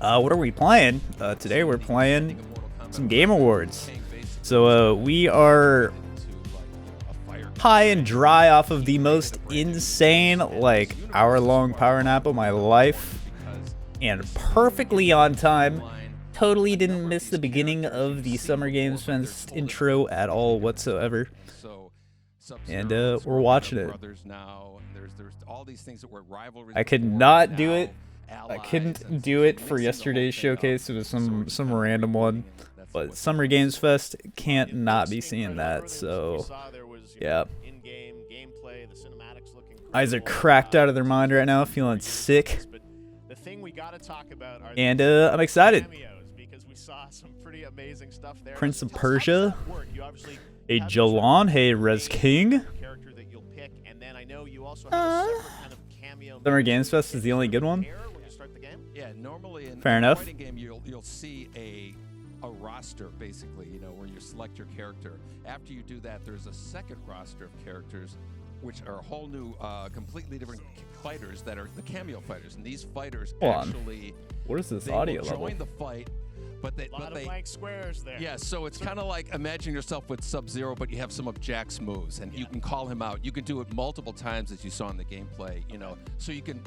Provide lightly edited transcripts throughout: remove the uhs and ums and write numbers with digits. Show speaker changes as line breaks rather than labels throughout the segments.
What are we playing? Today we're playing some Game Awards. So we are high and dry off of the most insane, like, hour-long power nap of my life. And perfectly on time. Totally didn't miss the beginning of the Summer Games Fest intro at all whatsoever. And we're watching it. I could not do it. I couldn't do it for yesterday's showcase. It was some random one. But Summer Games Fest can't not be seeing that. So, yeah. Eyes are cracked out of their mind right now, feeling sick. And I'm excited. Prince of Persia. Hey, Jalon. Hey, Rez King. Summer Games Fest is the only good one.
Yeah, normally in
fair enough.
A fighting game, you'll see a roster, basically, you know, where you select your character. After you do that, there's a second roster of characters, which are a whole new, completely different fighters that are the cameo fighters. And these fighters actually,
what is this audio
will
level?
Join the fight. But they
blank squares there.
Yeah, so it's kind of like imagine yourself with Sub-Zero, but you have some of Jack's moves, and you can call him out. You can do it multiple times, as you saw in the gameplay. You know, so you can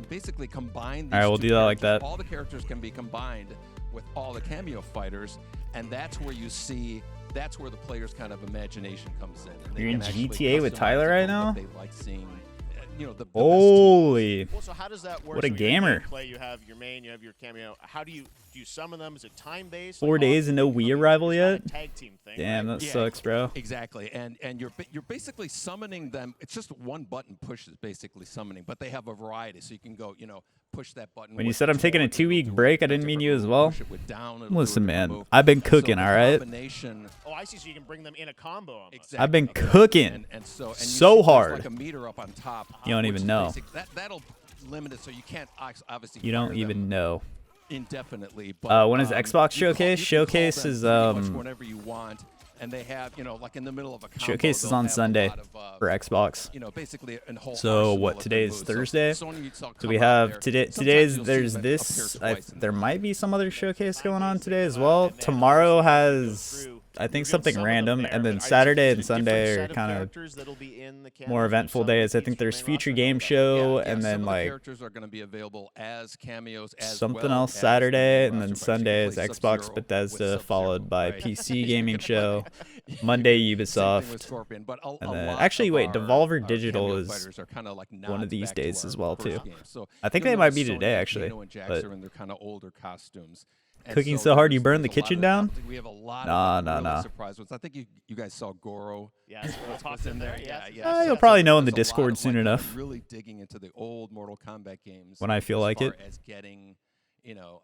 basically combine. These
all right, we'll do that like that.
All the characters can be combined with all the cameo fighters, and that's where you see. That's where the player's kind of imagination comes in.
You're in GTA with Tyler right now?
They like seeing. You know, the
holy.
Well, so how does that work?
What a gamer.
You have your main, you have your cameo. How do you summon them? Is it time based?
4 days and no Wii arrival yet?
Tag team thing,
damn,
right?
that sucks, bro.
Exactly, and you're basically summoning them. It's just one button push is basically summoning, but they have a variety, so you can go, you know, push that button.
When you said I'm taking a 2-week break, I didn't mean you as well.
Down,
listen, man, I've been cooking, all right?
Oh, I see. So you can bring them in a combo.
Exactly.
I've been cooking so hard.
Like a meter up on top.
You don't even know.
That'll limit it, so you can't obviously.
You don't even know.
Indefinitely. But,
when is Xbox Showcase? Showcase is
whenever you want. And they have, you know, like in the middle of a combo,
Showcase is on Sunday for Xbox.
You know, basically a whole
so what? Today is Thursday. So we have today's there's this. There might be some other showcase going on today as well. Tomorrow has, I think, something random, and then Saturday and Sunday are kind of more eventful days. I think there's Future Game Show, and then like something else Saturday, and then Sunday is Xbox Bethesda, followed by PC Gaming Show, Monday Ubisoft, and then actually wait, Devolver Digital is one of these days as well too. I think they might be today actually, but cooking so hard you burn the kitchen down? Nah.
Surprises. I think you guys saw Goro.
Yeah, popped in there. Yeah.
You'll probably know in the Discord soon enough.
Really digging into the old Mortal Kombat games
when I feel like it.
As getting, you know,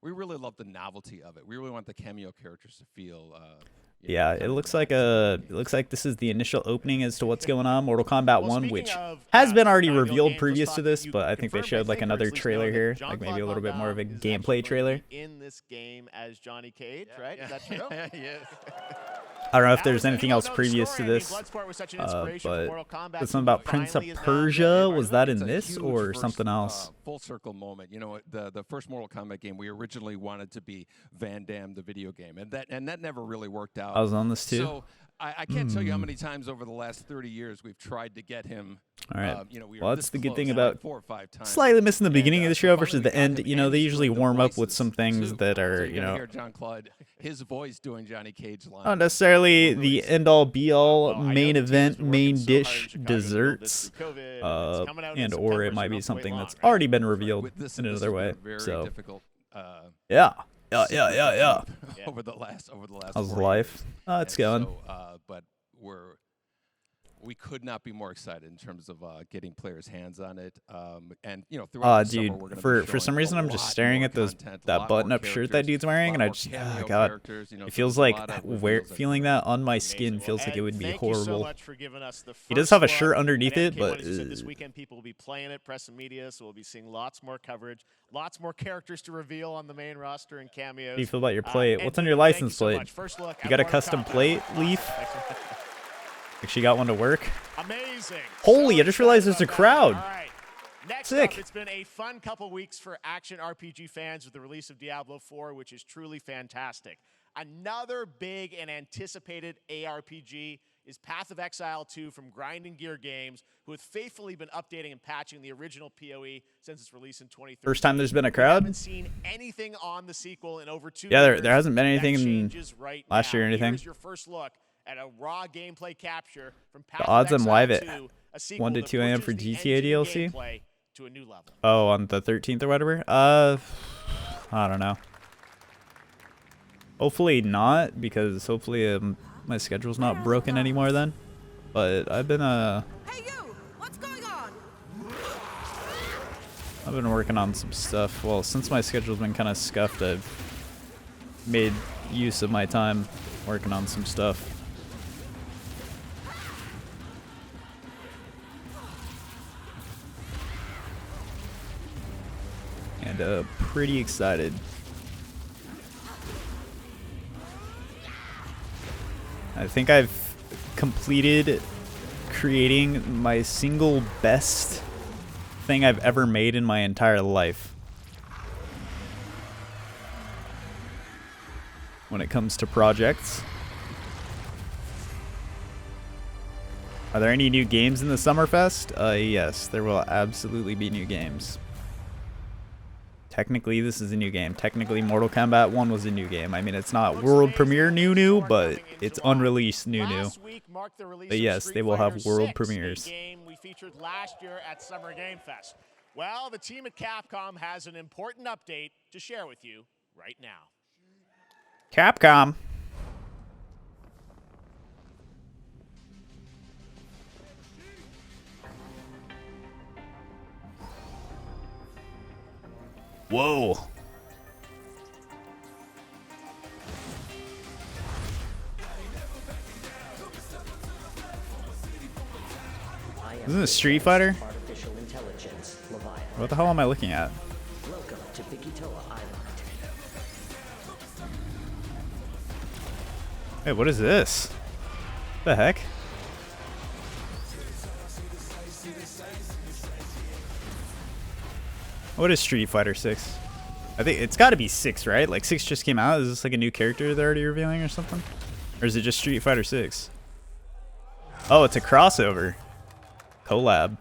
we really love the novelty of it. We really want the cameo characters to feel.
Yeah, it looks like this is the initial opening as to what's going on. Mortal Kombat 1, which has been already revealed previous to this, but I think they showed like another trailer here, like maybe a little bit more of a gameplay trailer.
In this game as Johnny Cage, right? Is that true?
Yes.
I don't know if there's anything else previous to this, but there's something about Prince of Persia. Was that in this or something else?
Full circle moment. You know, the first Mortal Kombat game we originally wanted to be Van Damme, the video game, and that never really worked out.
I was on this too.
So I can't tell you how many times over the last 30 years we've tried to get him.
All right.
You know,
well, that's the good thing about
4 or 5 times.
Slightly missing the beginning of the show versus the end. You know, they usually warm up with some things that are, you know,
hear John Claude, his voice doing Johnny Cage lines.
Not necessarily the end-all, be-all, main event, main dish, desserts, and or it might be something that's already been revealed in another way. So, yeah.
Over the last.
How's life? It's going.
But we could not be more excited in terms of getting players' hands on it. And you know, throughout the summer, we're gonna
for some reason I'm just staring at that button-up shirt that dude's wearing, and I just God, it feels like feeling that on my skin feels like it would be horrible. He does have a shirt underneath it, but
this weekend people will be playing it, press and media, so we'll be seeing lots more coverage, lots more characters to reveal on the main roster and cameos.
How do you feel about your plate? What's on your license plate? You got a custom plate, Leaf? Actually got one to work.
Amazing.
Holy, I just realized there's a crowd.
All right. Next
Sick.
up, it's been a fun couple weeks for action RPG fans with the release of Diablo 4, which is truly fantastic. Another big and anticipated ARPG is Path of Exile 2 from Grinding Gear Games, who have faithfully been updating and patching the original PoE since its release in 2013.
First time there's been a
We
crowd?
haven't seen anything on the sequel in over 2
Yeah,
years.
there hasn't been
That
anything in
changes right
last year or
now.
anything.
Here's your first look at a raw gameplay capture from Path
The
of
odds I'm
Exile
live at
2, a sequel
1 to
that
2 a.m. for
pushes the
GTA
engine
DLC.
gameplay to a new level.
Oh, on the 13th or whatever? I don't know. Hopefully not, because hopefully my schedule's not broken anymore then. But I've been
Hey you! What's going on?
I've been working on some stuff. Well, since my schedule's been kind of scuffed, I've made use of my time working on some stuff. And pretty excited. I think I've completed creating my single best thing I've ever made in my entire life. When it comes to projects. Are there any new games in the Summerfest? Yes, there will absolutely be new games. Technically, this is a new game. Technically, Mortal Kombat 1 was a new game. I mean, it's not world premiere new, but it's unreleased new. But yes, they will have world premieres.
Game we featured last year at Summer Game Fest. Well, the team at Capcom has an important update to share with you right now.
Capcom. Whoa. Isn't it Street Fighter? What the hell am I looking at?
Welcome to Bikitoa Island.
Hey, what is this? What the heck? What is Street Fighter 6? I think it's got to be 6, right? Like 6 just came out. Is this like a new character they're already revealing or something? Or is it just Street Fighter 6? Oh, it's a crossover. Collab.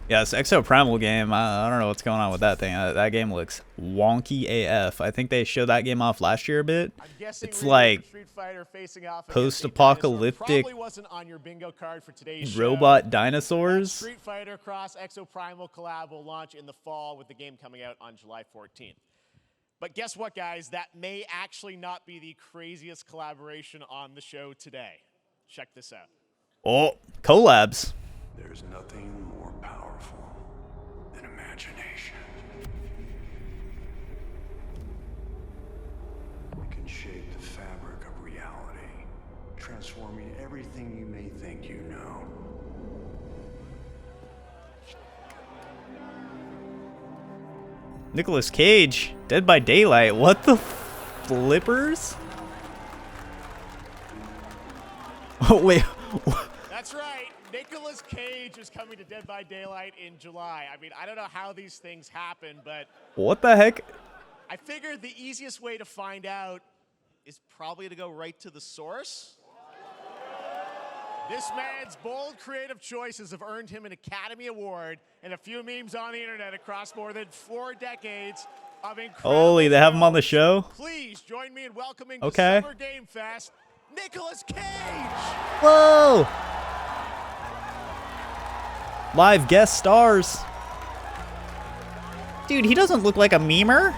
Yeah, this Exo Primal game, I don't know what's going on with that thing. That game looks wonky AF. I think they showed that game off last year a bit. It's like post-apocalyptic robot dinosaurs.
Street Fighter Cross Exo Primal collab will launch in the fall with the game coming out on July 14th. But guess what, guys? That may actually not be the craziest collaboration on the show today. Check this out.
Oh, collabs.
There's nothing more powerful than imagination. It can shape the fabric of reality, transforming everything you may think you know.
Nicolas Cage, Dead by Daylight. What the flippers? Oh, wait.
That's right. Nicolas Cage is coming to Dead by Daylight in July. I mean, I don't know how these things happen, but
What the heck?
I figured the easiest way to find out is probably to go right to the source. This man's bold creative choices have earned him an Academy Award and a few memes on the internet across more than 4 decades of incredible
Holy, they have him on the
films.
show?
Please join me in welcoming
Okay.
to Summer Game Fest, Nicolas Cage.
Whoa! Live guest stars. Dude, he doesn't look like a memer.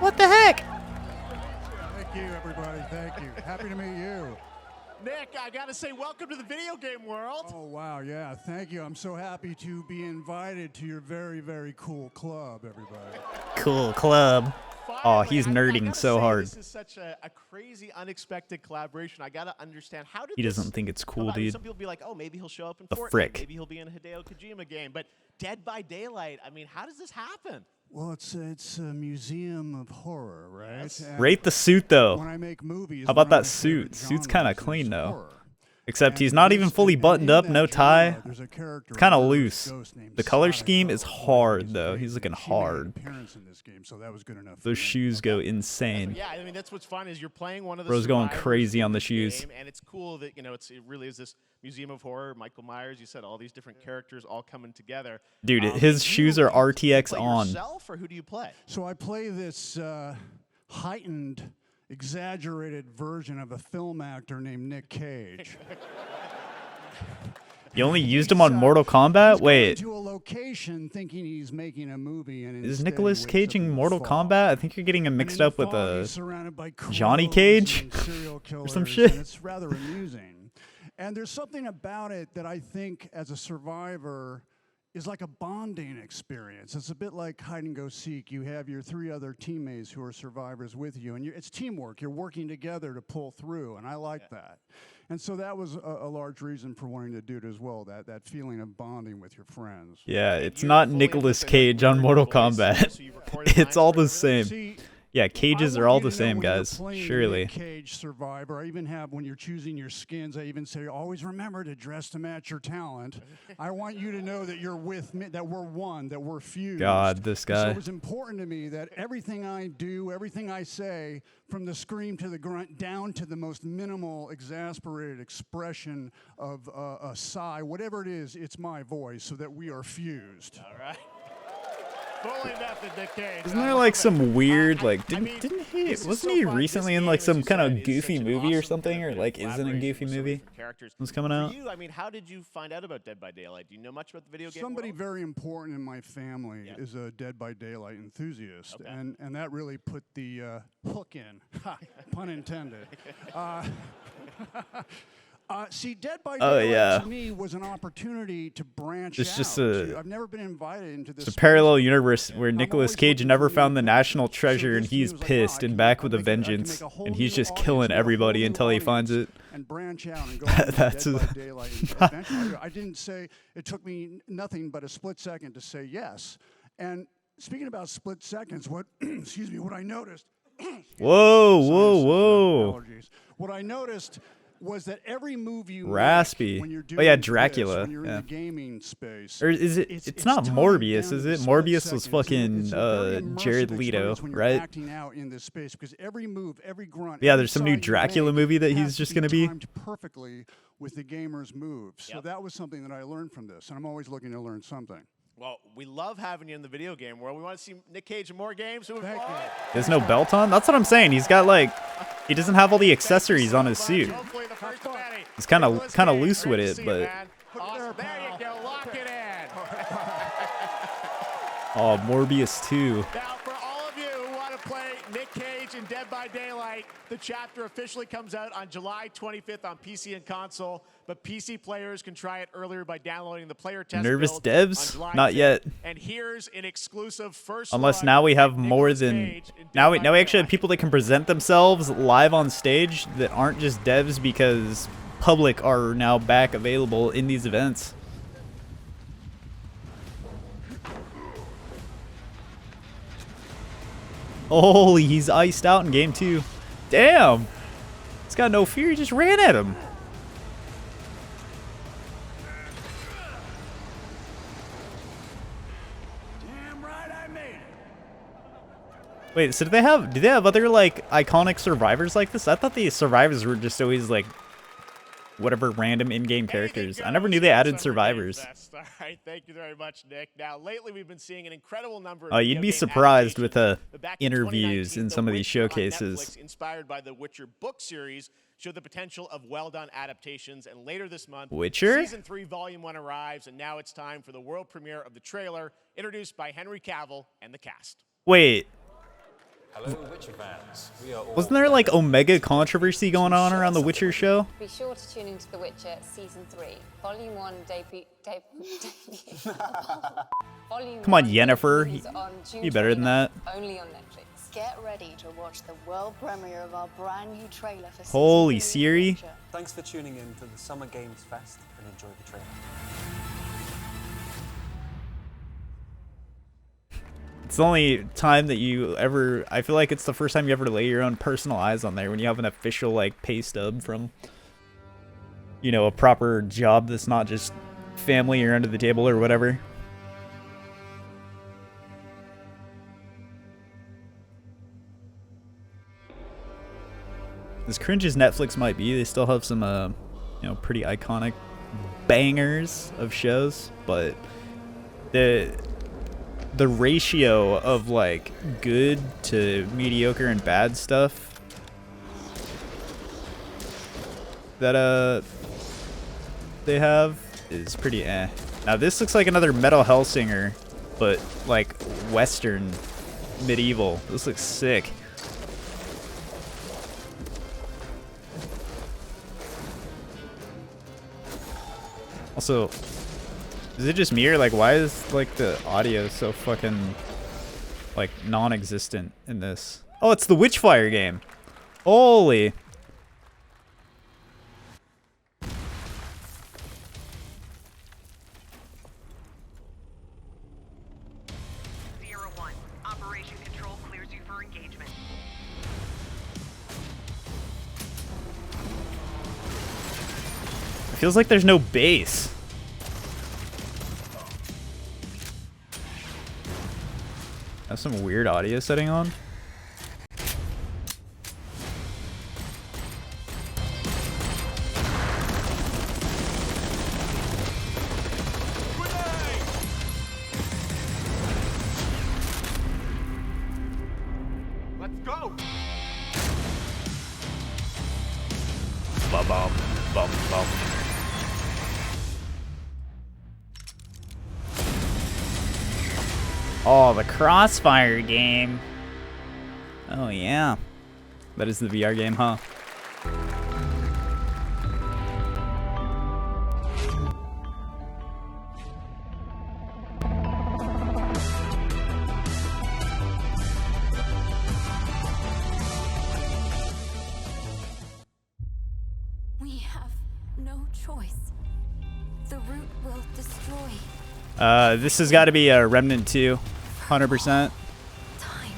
What the heck?
Thank you, everybody. Thank you. Happy to meet you.
Nick, I gotta say, welcome to the video game world.
Oh, wow. Yeah, thank you. I'm so happy to be invited to your very, very cool club, everybody.
Cool club. Oh, he's
Finally, I
nerding
gotta
so
say,
hard.
This is such a crazy, unexpected collaboration. I gotta understand, how did
He
this
doesn't think it's
come
cool,
about? I mean,
dude.
some people be like, oh, maybe he'll show up in
The
Fortnite.
frick.
Maybe he'll be in a Hideo Kojima game. But Dead by Daylight, I mean, how does this happen?
Well, it's a museum of horror, right?
Yes.
And
Rate the suit, though.
when I make movies,
How about
one of
that
my favorite
suit? Suit's kinda
genres
clean,
is
though.
horror.
Except
And
he's not even
this-
fully
and
buttoned
in
up,
that
no tie.
genre, there's a character,
It's kind
a
of
murderous
loose.
ghost named
The color
Sada,
scheme is
who
hard
plays
though.
Raven,
He's looking
and she made an
hard.
appearance in this game, so that was good enough for
Those
me.
shoes go insane.
Yeah, I mean that's what's fun is you're playing one of the
Bro's going
survivors
crazy
in
on the
this
shoes.
game, and it's cool that it really is this museum of horror. Michael Myers, you said all these different characters all coming together.
Dude,
And
his shoes are
do you
RTX
play
on.
yourself, or who do you play?
So I play this heightened, exaggerated version of a film actor named Nick Cage.
You only used him on Mortal Kombat?
He's
Wait,
going to a location thinking he's making a movie, and
is
instead he
Nicolas
wakes
Cage
up
in
the
Mortal
fog.
Kombat? I think you're getting him
And
mixed
in
up
the
with
fog, he's surrounded by
Johnny
crows
Cage
and serial killers,
some shit.
and it's rather amusing. And there's something about it that I think, as a survivor, is like a bonding experience. It's a bit like hide and go seek. You have your 3 other teammates who are survivors with you, and it's teamwork. You're working together to pull through, and I like that. And so that was a large reason for wanting to do it as well, that feeling of bonding with your friends.
Yeah, it's
You're
not
fully
Nicolas
into the
Cage on Mortal
voice,
Kombat.
so you recorded
It's
lines
all
for
the
it?
same.
See,
Yeah, cages
I
are
want
all
you
the
to know
same,
when you're
guys.
playing
Surely.
Nick Cage Survivor. I even have, when you're choosing your skins, I even say, always remember to dress to match your talent. I want you to know that you're with me, that we're one, that we're fused.
God, this
And So
guy.
it was important to me that everything I do, everything I say, from the scream to the grunt, down to the most minimal, exasperated expression of a sigh, whatever it is, it's my voice, so that we are fused.
All right. Fully method, Nick Cage.
Isn't
I
there
love
like
it.
some weird like
I mean,
didn't he
this is
wasn't
so
he
fun.
recently
This
in
game,
like
as
some
you
kind
said,
of
is
goofy
such an
movie or
awesome
something,
kind
or
of
like is in a
collaboration
goofy
with so many
movie
different characters.
that's coming
For
out?
you, I mean, how did you find out about Dead by Daylight? Do you know much about the video game
Somebody
world?
very important in my family
Yeah.
is a Dead by Daylight enthusiast,
Okay.
and that really put the hook in, ha, pun intended. See, Dead by
Oh,
Daylight
yeah.
to me was an opportunity to branch
It's
out.
just a-
I've never been invited into this
It's a
space
parallel
before.
universe where
I'm
Nicolas
always
Cage
looking
never
for
found
new
the national
adventures. So
treasure and
this
he's
was like,
pissed
wow,
and
I
back
can
with a
make a- I can
vengeance
make a whole
and he's
new
just
audience,
killing
get a whole
everybody
new
until he finds it.
audience and branch out and go on a
That's
Dead
a-
by Daylight adventure. I didn't say, it took me nothing but a split second to say yes. And speaking about split seconds, what excuse me, what I noticed
Whoa,
sinuses,
whoa, whoa.
allergies. What I noticed was that every move you
Raspy.
make when you're
Oh,
doing
yeah,
this,
Dracula,
when you're
yeah.
in the gaming space,
Or is it? It's not
timed
Morbius,
down
is
to
it?
split
Morbius was
seconds.
fucking
It's a very
Jared
immersive
Leto,
experience when you're
right?
acting out in this space, because every move, every grunt,
Yeah,
every
there's some new
sigh you
Dracula
make
movie that
has
he's
to
just gonna be.
timed perfectly with the gamer's moves. So
Yep.
that was something that I learned from this, and I'm always looking to learn something.
Well, we love having you in the video game world. We want to see Nick Cage in more games. Moving
Thank you.
forward.
There's no belt on? That's what I'm saying. He's got like he doesn't have all the accessories on his suit.
Hopefully the first of many.
He's kinda
Nicolas
kinda
Cage,
loose
great
with
to
it,
see you,
but-
man. Awesome. There you go. Lock it in.
Oh, Morbius 2.
Now, for all of you who want to play Nick Cage in Dead by Daylight, the chapter officially comes out on July 25th on PC and console, but PC players can try it earlier by downloading the player test
Nervous
build on
devs?
July
Not
5th.
yet.
And here's an exclusive first
Unless
look
now we have
at
more
Nicolas
than
Cage in Dead
now we
by
actually have
Daylight.
people that can present themselves live on stage that aren't just devs because public are now back available in these events. Holy, he's iced out in game 2. Damn. He's got no fear, he just ran at him.
Damn right I made it.
Wait, so do they have other like iconic survivors like this? I thought the survivors were just always like whatever random in-game characters. I never knew they added survivors.
All right, thank you very much, Nick. Now, lately we've been seeing an incredible number of
Oh, you'd
video
be
game
surprised with
adaptations.
the
But back in
interviews
2019,
in some of
The
these
Witcher on
showcases.
Netflix, inspired by the Witcher book series, showed the potential of well-done adaptations. And later this month,
Witcher?
Season 3, Volume 1 arrives, and now it's time for the world premiere of the trailer, introduced by Henry Cavill and the cast.
Wait,
Hello, Witcher fans. We are all
wasn't there like Omega controversy going on around the Witcher show?
Be sure to tune into The Witcher Season 3, Volume 1 debut. Volume
Come on,
1
Yennefer.
debuts on June
You better than
29th,
that.
Only on Netflix.
Get ready to watch the world premiere of our brand new trailer for
Holy
Season 3 of The
Siri.
Witcher.
Thanks for tuning in to the Summer Games Fest and enjoy the trailer.
It's the only time that you ever, I feel like it's the first time you ever lay your own personal eyes on there when you have an official like pay stub from you know, a proper job that's not just family or under the table or whatever. As cringe as Netflix might be, they still have some, you know, pretty iconic bangers of shows, but the ratio of like good to mediocre and bad stuff that they have is pretty eh. Now this looks like another Metal Hellsinger, but like Western medieval. This looks sick. Also, is it just me or like why is like the audio so fucking like non-existent in this? Oh, it's the Witchfire game. Holy.
Operation Control clears you for engagement.
It feels like there's no bass. Have some weird audio setting on.
Let's go.
Bum bum bum bum. Oh, the Crossfire game. Oh yeah. That is the VR game, huh?
We have no choice. The root will destroy.
This has got to be a Remnant 2, 100%.
Time.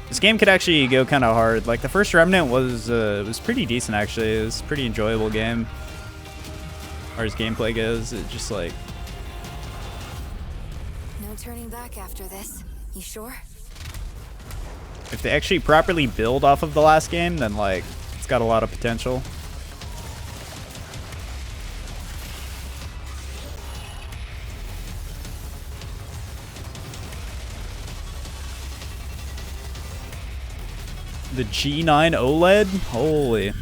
This game could actually go kind of hard. Like the first Remnant was pretty decent actually. It was a pretty enjoyable game. As far as gameplay goes, it just like
No turning back after this. You sure?
if they actually properly build off of the last game, then like it's got a lot of potential. The G9 OLED? Holy.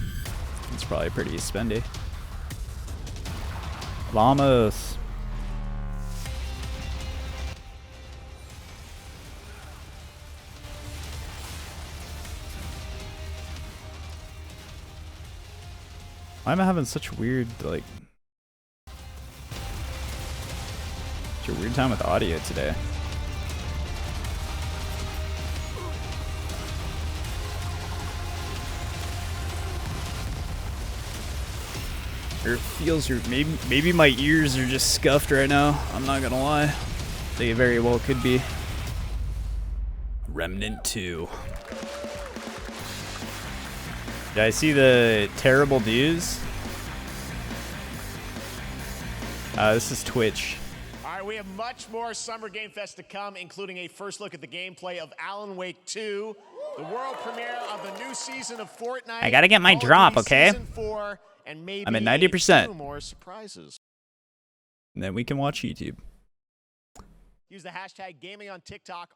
It's probably pretty spendy. Vamos. Why am I having such weird, like... such a weird time with audio today? Or it feels your maybe my ears are just scuffed right now. I'm not gonna lie. They very well could be. Remnant 2. Did I see the terrible news? This is Twitch.
All right, we have much more Summer Game Fest to come, including a first look at the gameplay of Alan Wake 2, the world premiere of the new season of Fortnite.
I gotta get my
Call of
drop,
Duty
okay?
Season 4, and maybe
I'm at 90%.
2 more surprises.
And then we can watch YouTube.
Use the hashtag gaming on TikTok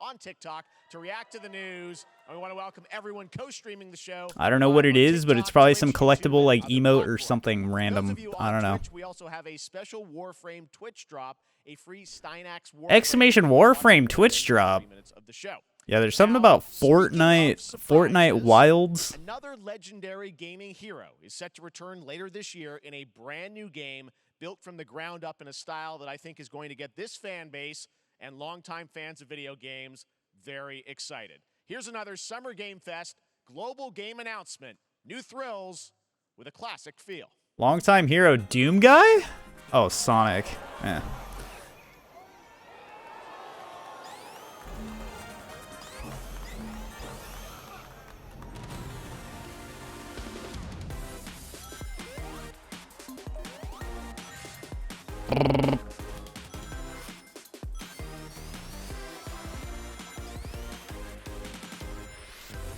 to react to the news. And we want to welcome everyone co-streaming the show.
I don't know what it is, but it's probably some collectible like emote or something random. I don't know.
Twitch, we also have a special Warframe Twitch drop, a free Steinax Warframe.
Exclamation Warframe Twitch drop.
Of the show.
Yeah, there's something about Fortnite Wilds.
Another legendary gaming hero is set to return later this year in a brand new game built from the ground up in a style that I think is going to get this fan base and longtime fans of video games very excited. Here's another Summer Game Fest global game announcement. New thrills with a classic feel.
Longtime hero Doom guy? Oh, Sonic. Yeah.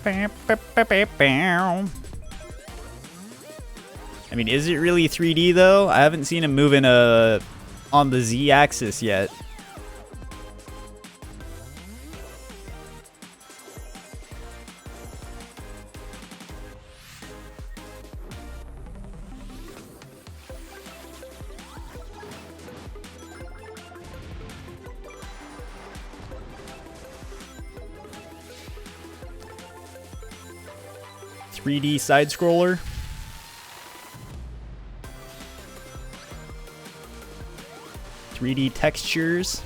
I mean, is it really 3D though? I haven't seen him moving on the Z-axis yet. .3D side scroller. .3D textures.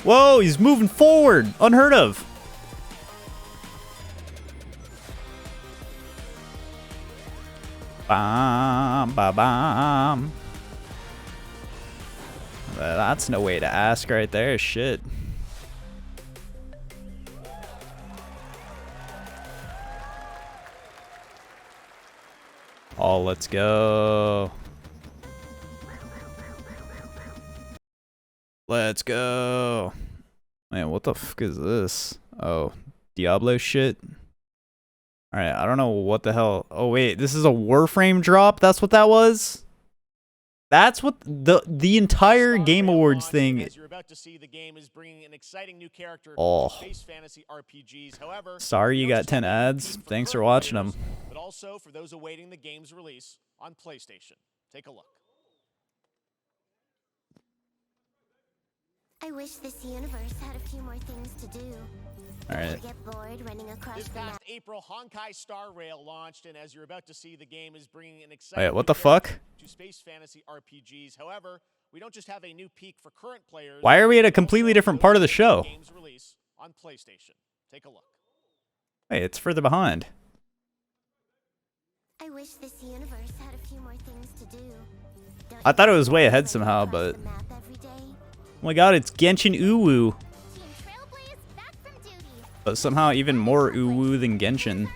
Whoa, he's moving forward. Unheard of. Bam, ba bam. That's no way to ask right there. Shit. Oh, let's go. Let's go. Man, what the fuck is this? Oh, Diablo shit. Alright, I don't know what the hell. Oh, wait, this is a Warframe drop? That's what that was? That's what the entire Game Awards thing.
As you're about to see, the game is bringing an exciting new character
Oh.
to space fantasy RPGs. However,
Sorry you got 10 ads. Thanks for watching them.
But also for those awaiting the game's release on PlayStation. Take a look.
I wish this universe had a few more things to do.
Alright.
Get bored running across
This
the map.
past April, Honkai Star Rail launched, and as you're about to see, the game is bringing an exciting
Wait, what
new
the fuck?
character to space fantasy RPGs. However, we don't just have a new peak for current players.
Why are we at a completely different part of the show?
Game's release on PlayStation. Take a look.
Wait, it's further behind.
I wish this universe had a few more things to do.
I thought it was way ahead somehow, but... Oh my god, it's Genshin Uwu. But somehow even more Uwu than Genshin.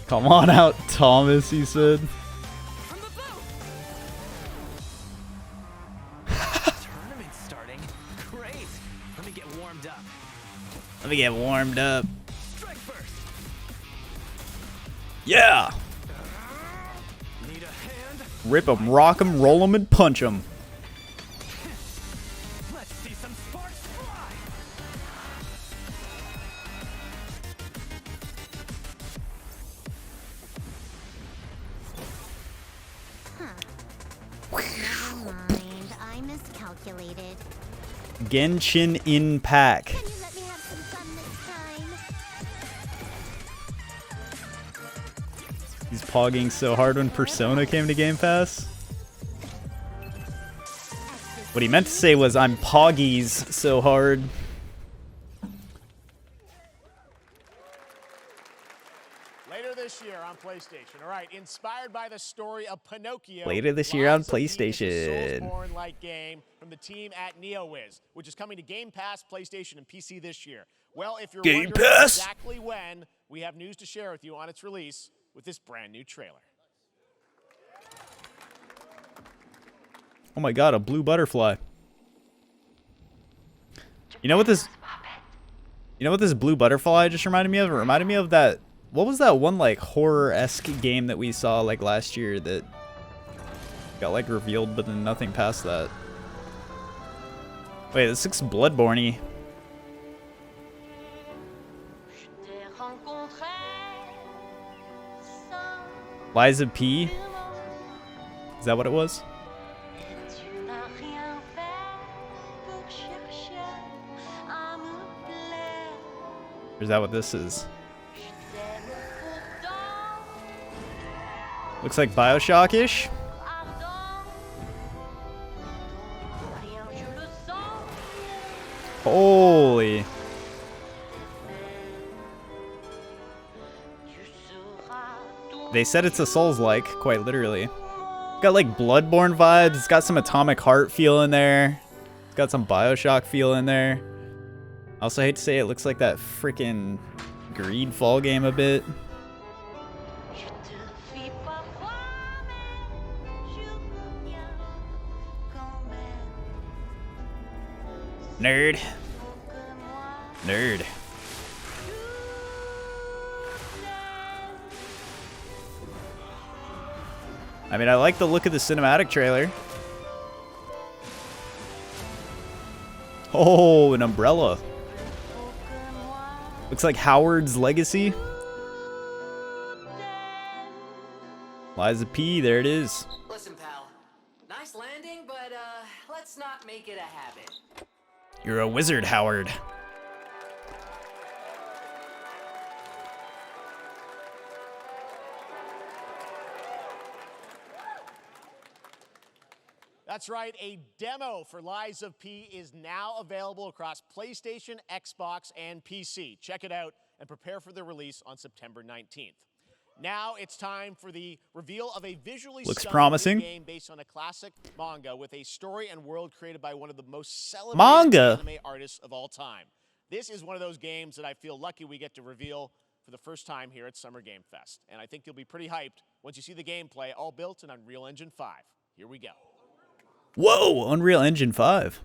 Come on out, Thomas, he said.
Tournament's starting. Great. Let me get warmed up.
Let me get warmed up.
Strike first.
Yeah!
Need a hand?
Rip 'em, rock 'em, roll 'em, and punch 'em.
Let's see some sparks fly.
Never mind. I miscalculated.
Genshin Impact.
Can you let me have some fun this time?
He's pogging so hard when Persona came to Game Pass. What he meant to say was, I'm poggies so hard.
Later this year on PlayStation. All right, inspired by the story of Pinocchio.
Later this year on
Lies of P is a
PlayStation.
Soulsborne-like game from the team at NeoWiz, which is coming to Game Pass, PlayStation, and PC this year. Well, if you're
Game
wondering
Pass?
exactly when, we have news to share with you on its release with this brand new trailer.
Oh my god, a blue butterfly. You know what this blue butterfly just reminded me of? It reminded me of that, what was that one like horror-esque game that we saw like last year that got like revealed but then nothing past that? Wait, this looks Bloodborne-y. Liza P? Is that what it was? Or is that what this is? Looks like Bioshock-ish. Holy. They said it's a Souls-like, quite literally. Got like Bloodborne vibes. It's got some Atomic Heart feel in there. It's got some Bioshock feel in there. Also, I hate to say it looks like that freaking Greed Fall game a bit. Nerd. Nerd. I mean, I like the look of the cinematic trailer. Oh, an umbrella. Looks like Howard's Legacy. Liza P, there it is.
Listen, pal. Nice landing, but let's not make it a habit.
You're a wizard, Howard.
That's right, a demo for Lies of P is now available across PlayStation, Xbox, and PC. Check it out and prepare for the release on September 19th. Now it's time for the reveal of a visually stunning game based on a classic manga with a story and world created by one of the most celebrated anime artists of all time. This is one of those games that I feel lucky we get to reveal for the first time here at Summer Game Fest. And I think you'll be pretty hyped once you see the gameplay, all built in Unreal Engine 5. Here we go.
Whoa, Unreal Engine 5.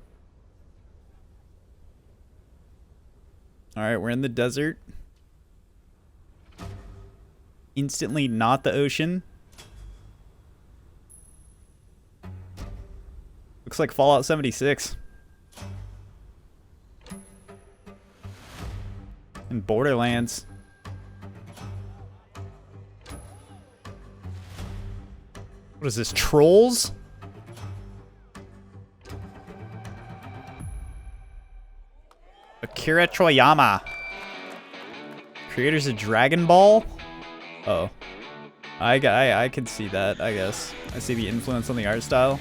All right, we're in the desert. Instantly not the ocean. Looks like Fallout 76. And Borderlands. What is this, Trolls? Akira Toriyama. Creators of Dragon Ball? Oh. I can see that, I guess. I see the influence on the art style.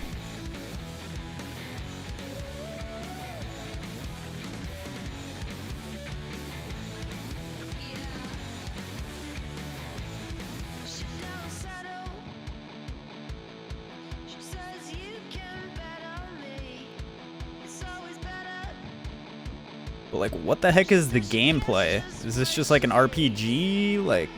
But like, what the heck is the gameplay? Is this just like an RPG? Like,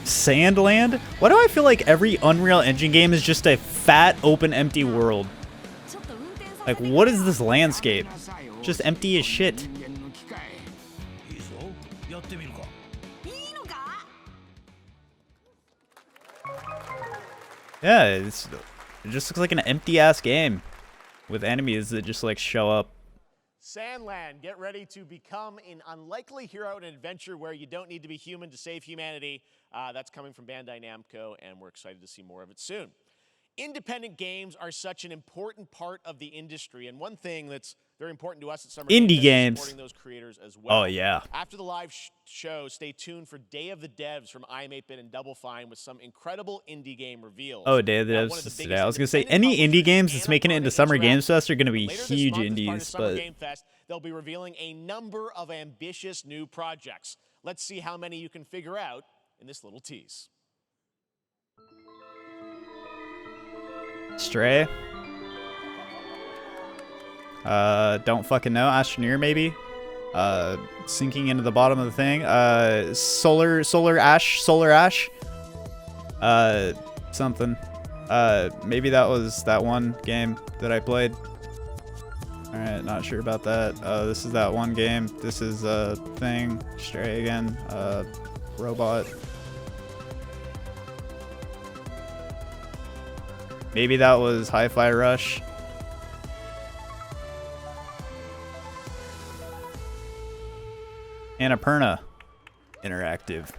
Sandland? Why do I feel like every Unreal Engine game is just a fat, open, empty world? Like, what is this landscape? Just empty as shit. Yeah, it just looks like an empty-ass game with enemies that just, like, show up.
Sandland, get ready to become an unlikely hero in an adventure where you don't need to be human to save humanity. That's coming from Bandai Namco, and we're excited to see more of it soon. Independent games are such an important part of the industry, and one thing that's very important to us at Summer
Indie games.
Supporting those creators as well.
Oh, yeah.
After the live show, stay tuned for Day of the Devs from I'm8bit and Double Fine with some incredible indie game reveals.
Oh, Day of the Devs is today. I was going to say, any indie games that's making it into Summer Games Fest are going to be huge indies, but
Game Fest, they'll be revealing a number of ambitious new projects. Let's see how many you can figure out in this little tease.
Stray. Don't fucking know. Astroneer, maybe. Sinking into the bottom of the thing. Solar Ash. Something. Maybe that was that one game that I played. Alright, not sure about that. This is that one game. This is a thing. Stray again. Robot. Maybe that was Hi-Fi Rush. Annapurna Interactive.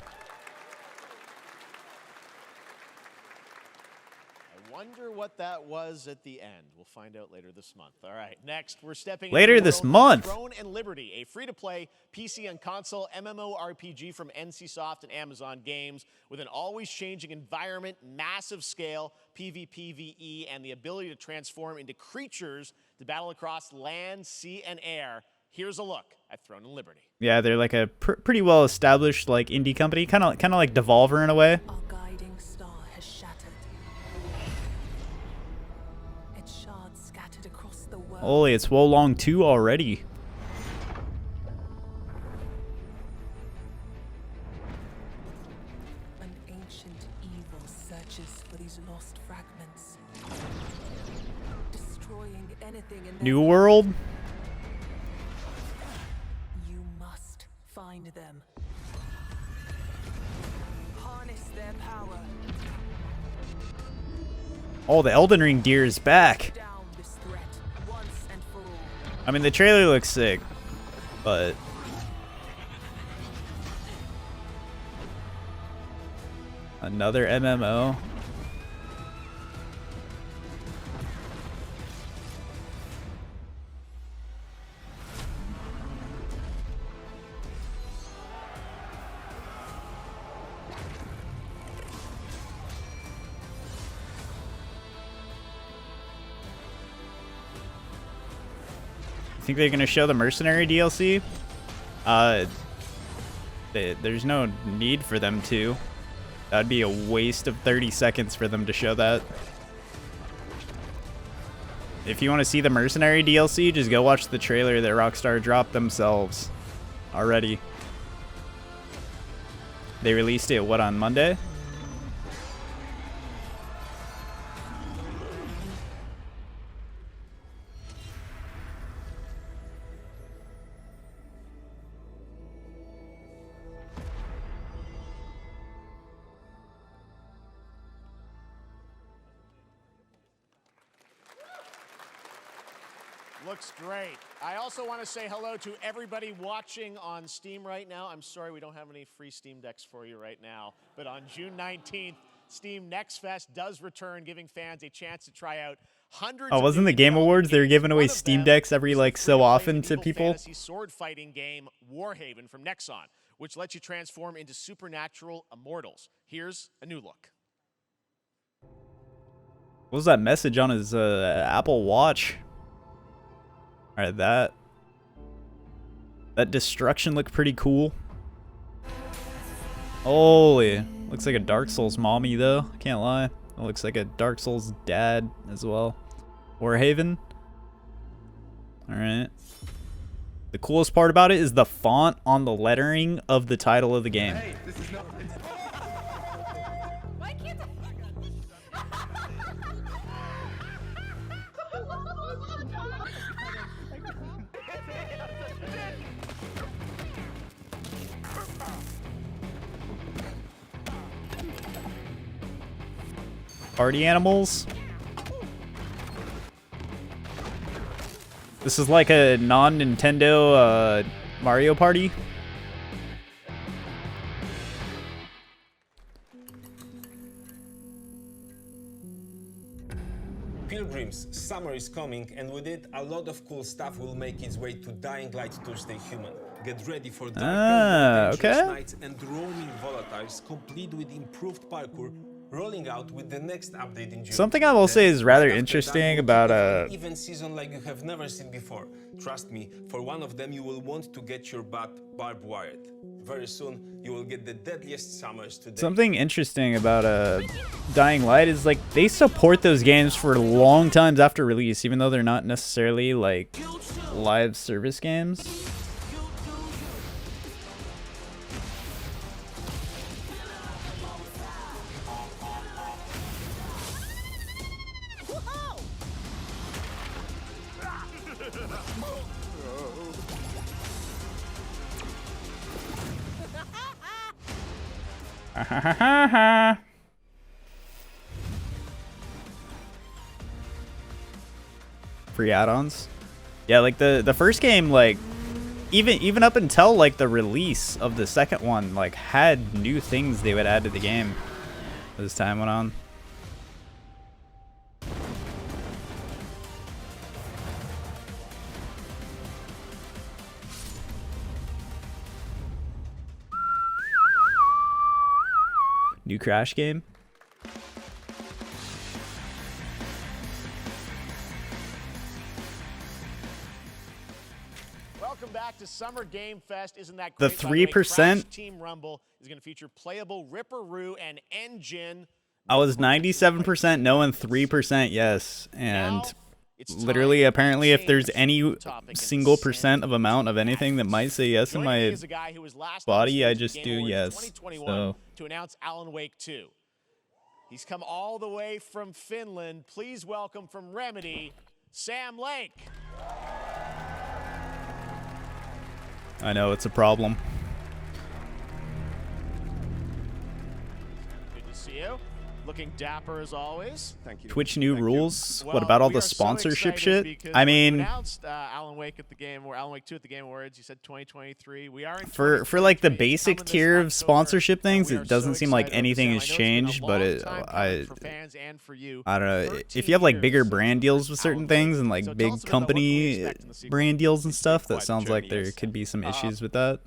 I wonder what that was at the end. We'll find out later this month. All right, next we're stepping
later
into the
this
world
month.
of Throne and Liberty, a free-to-play PC and console MMORPG from NCSoft and Amazon Games with an always-changing environment, massive scale, PvPvE, and the ability to transform into creatures to battle across land, sea, and air. Here's a look at Throne and Liberty.
Yeah, they're like a pretty well-established like indie company, kind of like Devolver in a way.
Our guiding star has shattered.
Holy, it's Wolong 2 already.
An ancient evil searches for these lost fragments, destroying anything in
New World?
You must find them. Harness their power.
Oh, the Elden Ring gear is back.
Down this threat once and for all.
I mean, the trailer looks sick, but... Another MMO? Think they're gonna show the mercenary DLC? There's no need for them to. That'd be a waste of 30 seconds for them to show that. If you want to see the mercenary DLC, just go watch the trailer that Rockstar dropped themselves already. They released it, what, on Monday?
Looks great. I also want to say hello to everybody watching on Steam right now. I'm sorry we don't have any free Steam Decks for you right now, but on June 19th, Steam Next Fest does return, giving fans a chance to try out hundreds
Oh,
of
wasn't
new
the Game
development
Awards? They were
games.
giving away
One of
Steam
them
Decks every,
is
like,
the
so
free-to-play
often to
medieval
people.
fantasy sword fighting game Warhaven from Nexon, which lets you transform into supernatural immortals. Here's a new look.
What was that message on his Apple Watch? Alright, that destruction looked pretty cool. Holy, looks like a Dark Souls mommy though. Can't lie. It looks like a Dark Souls dad as well. Warhaven. Alright. The coolest part about it is the font on the lettering of the title of the game.
Hey, this is not.
Why can't
Party animals. This is like a non-Nintendo Mario Party.
Pilgrims, summer is coming, and with it, a lot of cool stuff will make its way to Dying Light Tuesday Human. Get ready for darker, adventurous nights and roaming volatiles, complete with improved parkour, rolling out with the next update in June.
Something I will say is rather interesting about
even season like you have never seen before. Trust me, for one of them you will want to get your butt barbed wired. Very soon you will get the deadliest summers today.
Something interesting about Dying Light is like they support those games for long times after release, even though they're not necessarily like live service games. Free add-ons. Yeah, like the first game, like even up until like the release of the second one, like had new things they would add to the game as time went on. New Crash game.
Welcome back to Summer Game Fest. Isn't that
The
great? By way,
3%?
Crash Team Rumble is going to feature playable Ripperoo and Engine.
I was 97% no and 3% yes, and literally, apparently, if there's any single % of amount of anything that might say yes in my body, I just do yes. So
to announce Alan Wake 2. He's come all the way from Finland. Please welcome from Remedy, Sam Lake.
I know it's a problem.
Good to see you. Looking dapper as always.
Thank you.
Twitch new rules.
Well,
What about all
we
the
are so
sponsorship
excited
shit?
because
I
when you
mean,
announced Alan Wake at the game, or Alan Wake 2 at the Game Awards. You said 2023. We are in
for like the
2023.
basic
Coming this
tier of
October,
sponsorship things,
we are
it doesn't
so
seem like
excited about
anything
this.
has
I know it's been a
changed, but
long time coming
I
for fans and for you.
I don't know.
13
If you have like bigger
years
brand deals with certain
Alan
things
Wake.
and like
So tell
big
us a bit about what can we
company
expect in the sequel.
brand deals and stuff, that
quite a
sounds like
journey,
there
yes.
could be some issues with that.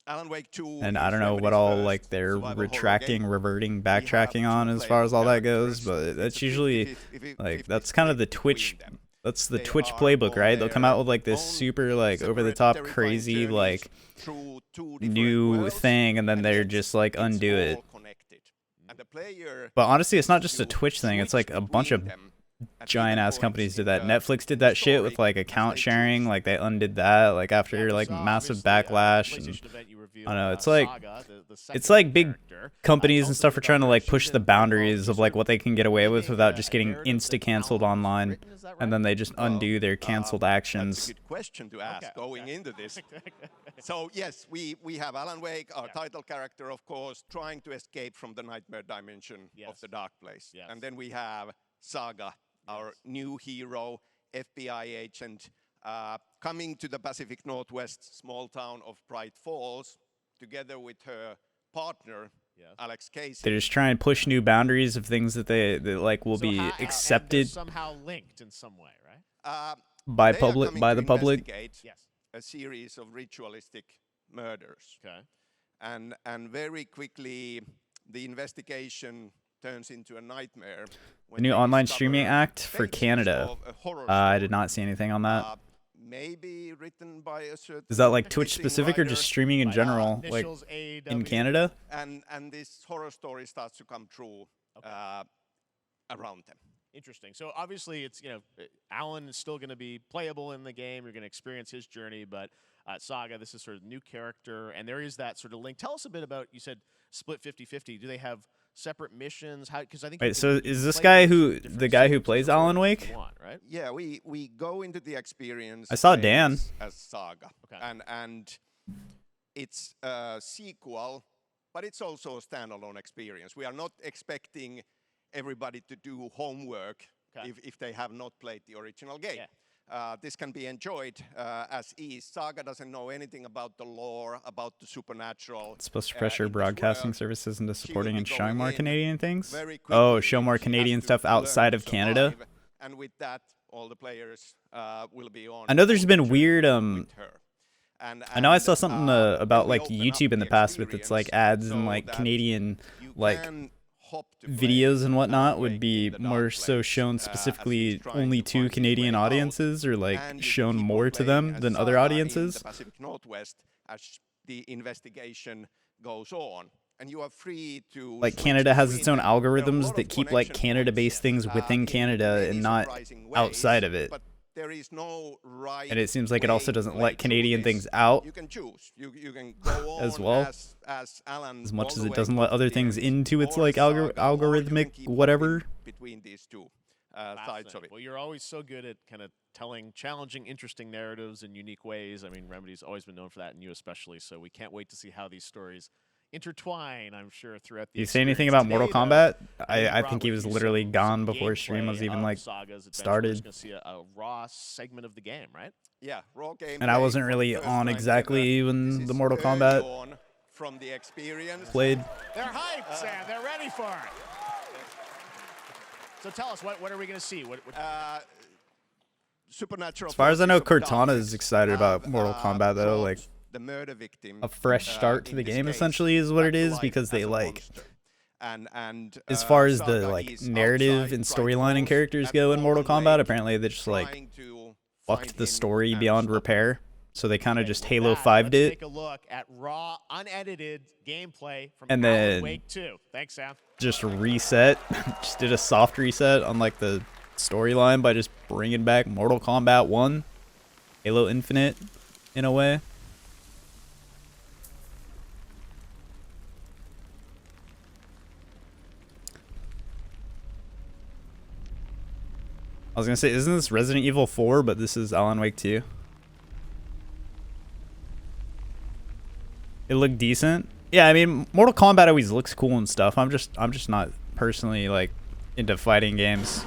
Alan Wake 2
And I
is
don't know what
Remedy's
all
first
like they're
survival horror
retracting,
game.
reverting,
We have
backtracking on as
two
far as all that
playable
goes, but
characters.
that's
It's a
usually
50-50
like that's kind of the Twitch.
between them.
That's the
They
Twitch
are
playbook,
on
right? They'll come out with like
their
this
own
super like over the
separate
top
terrifying
crazy
journeys
like
through two different
new
worlds,
thing, and then
and
they're
yet
just like
it's
undo it.
all connected. And the player
But honestly, it's not
needs
just a
to
Twitch thing. It's
switch
like a bunch of
between them. And
giant
even
ass
points
companies did
in
that.
the
Netflix did that shit with
story
like
as
account
they
sharing.
choose.
Like they undid that like after
Yeah, we
like
saw,
massive
obviously,
backlash. And,
PlayStation event you revealed,
I don't know. It's like
Saga, the
it's
second
like big
character.
companies
Tell
and
us a
stuff
bit
are
about
trying to
her.
like
She's
push the
been
boundaries
involved
of like what they can get away with
giving
without
a
just getting
narrative
insta
that
canceled
Alan has
online,
written, is that right?
and then they just undo their canceled
That's
actions.
a good question to ask
Okay,
going
okay.
into this. So yes, we have Alan Wake, our title character, of course, trying to escape from the nightmare dimension of
Yes.
the dark place.
Yes.
And then we have Saga, our new hero, FBI agent, coming to the Pacific Northwest small town of Bright Falls, together with her partner,
Yes.
Alex Casey.
They just try and push new boundaries of things that they like will
So
be
and they're
accepted
somehow linked in some way, right?
by
They are
public
coming
by
to
the public.
investigate
Yes.
a series of ritualistic murders.
Okay.
And very quickly, the investigation turns into a nightmare.
The new online streaming act for Canada. I did not see anything on that.
Maybe written by a certain
Is that like Twitch
missing
specific or
writer,
just streaming in general, like
Initials AW.
in Canada?
and this horror story starts to come true around them.
Interesting. So obviously, it's Alan is still going to be playable in the game. You're going to experience his journey, but Saga, this is sort of new character, and there is that sort of link. Tell us a bit about. You said split 50-50. Do they have separate missions? How? Because I think.
Wait, so is this guy the guy who plays Alan Wake?
Right?
Yeah, we go into the experience.
I saw
phase
Dan.
as Saga,
Okay.
and it's a sequel, but it's also a standalone experience. We are not expecting everybody to do homework
Okay.
if they have not played the original game.
Yeah.
This can be enjoyed as is. Saga doesn't know anything about the lore, about the supernatural.
It's supposed to pressure
in this
broadcasting
world.
services into
She will
supporting
be
and showing
going
more
in
Canadian things.
very
Oh,
quickly.
show more
She has
Canadian
to
stuff
learn
outside
to
of Canada.
survive, and with that, all the players will be on.
I know there's been
journey
weird
with her.
I know I saw something about
when we
like
open up
YouTube in the past with its like ads and
so
like
that
Canadian
you
like
can hop to play
videos and whatnot
Alan
would
Wake
be
in the
more
dark
so
place,
shown
as he's
specifically
trying
only
to
to
find his
Canadian
way out,
audiences or like
and you
shown
keep on
more to
playing
them
as
than other
Saga in
audiences.
the Pacific Northwest as the investigation goes on. And you are free to
Like
switch
Canada has
between
its own
them. There are a
algorithms
lot
that
of
keep like
connection
Canada-based
points,
things within
in
Canada
many
and not
surprising ways,
outside of it.
But there is no right
And it seems like it
way
also
to
doesn't
play
let
through
Canadian
this.
things out
You can choose. You can go
as
on
well,
as Alan
as much
all
as
the
it
way
doesn't let
to
other
the
things
end,
into its
or
like
Saga, or you can
algorithmic
keep
whatever.
hopping between these two sides of
Fascinating.
it.
Well, you're always so good at kind of telling challenging, interesting narratives in unique ways. I mean, Remedy's always been known for that, and you especially. So we can't wait to see how these stories intertwine, I'm sure, throughout the
You say anything
experience.
about Mortal
Today,
Kombat?
though,
I
brought
think he
with
was
you
literally
some
gone before stream
gameplay
was even
of
like
Saga's adventure. We're
started.
just going to see a raw segment of the game, right?
Yeah, raw game.
And I wasn't really on exactly when the Mortal Kombat
from the experience.
played.
They're hyped, Sam. They're ready for it. So tell us, what are we going to see? What
supernatural.
As far as I know,
forces of
Cortana
darkness
is excited about Mortal Kombat though. Like
the murder victim,
a fresh start to the game essentially is what it is, because they like
and
as far as
Saga
the like
is
narrative
outside
and
Bright
storyline and
Falls
characters
at
go in Mortal
Almond
Kombat,
Lake,
apparently they just like
trying to
fucked
find
the
him
story
and
beyond
stop
repair. So they kind of just Halo
Let's
5'd it.
take a look at raw, unedited gameplay from
And
Alan
then
Wake 2. Thanks, Sam.
just reset, just did a soft reset on like the storyline by just bringing back Mortal Kombat 1, Halo Infinite, in a way. I was gonna say, isn't this Resident Evil 4, but this is Alan Wake 2? It looked decent. Yeah, I mean, Mortal Kombat always looks cool and stuff. I'm just not personally like into fighting games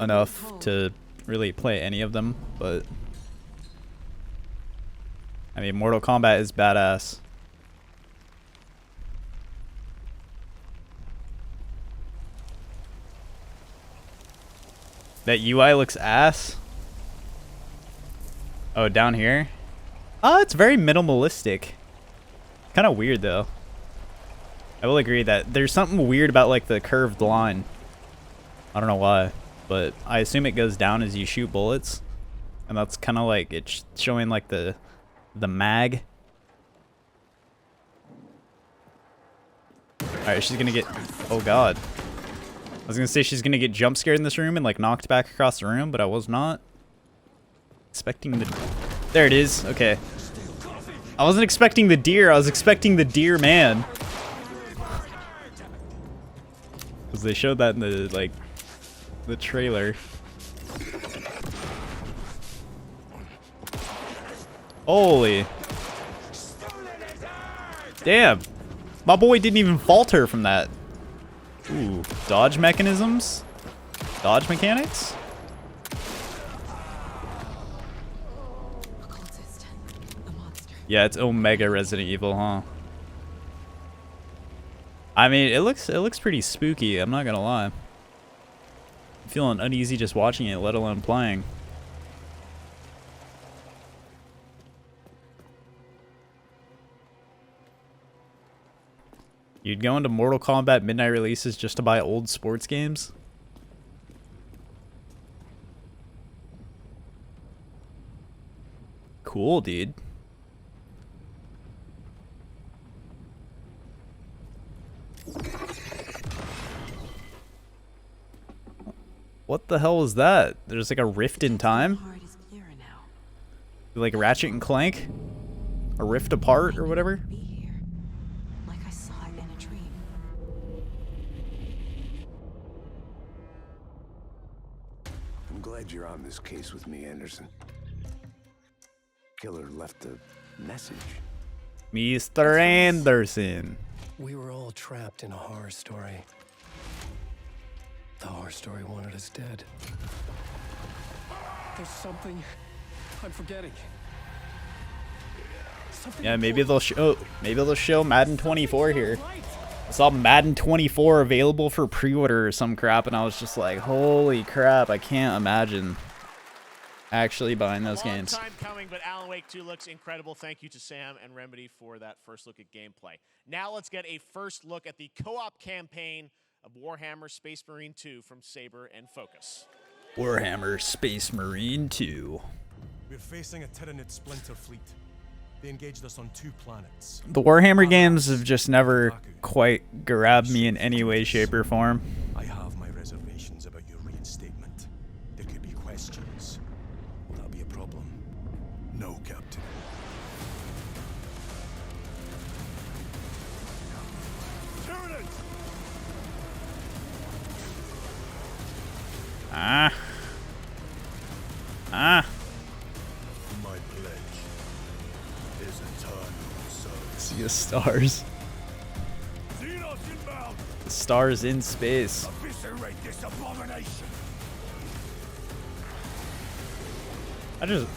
enough to really play any of them, but I mean, Mortal Kombat is badass. That UI looks ass. Oh, down here? Oh, it's very minimalistic. Kind of weird though. I will agree that there's something weird about like the curved line. I don't know why, but I assume it goes down as you shoot bullets, and that's kind of like it's showing like the mag. All right, she's gonna get. Oh God. I was gonna say she's gonna get jump scared in this room and like knocked back across the room, but I was not expecting the. There it is. Okay. I wasn't expecting the deer. I was expecting the deer man. Because they showed that in the trailer. Holy. Damn. My boy didn't even falter from that. Ooh, dodge mechanisms? Dodge mechanics? Yeah, it's Omega Resident Evil, huh? I mean, it looks pretty spooky, I'm not gonna lie. I'm feeling uneasy just watching it, let alone playing. You'd go into Mortal Kombat midnight releases just to buy old sports games? Cool, dude. What the hell was that? There's like a rift in time? Like Ratchet and Clank? A rift apart or whatever?
I'm glad you're on this case with me, Anderson. Killer left a message.
Mr. Anderson.
We were all trapped in a horror story. The horror story wanted us dead. There's something I'm forgetting.
Yeah, maybe they'll show Madden 24 here. I saw Madden 24 available for pre-order or some crap, and I was just like, holy crap, I can't imagine actually buying those games.
Long time coming, but Alan Wake 2 looks incredible. Thank you to Sam and Remedy for that first look at gameplay. Now let's get a first look at the co-op campaign of Warhammer Space Marine 2 from Saber and Focus.
Warhammer Space Marine 2.
We're facing a Tyranid splinter fleet. They engaged us on 2 planets.
The Warhammer games have just never quite grabbed me in any way, shape, or form.
I have my reservations about your reinstatement. There could be questions. Will that be a problem? No, Captain.
Ah. Ah.
My pledge is eternal service.
See the stars. The stars in space.
Eviscerate this abomination.
I just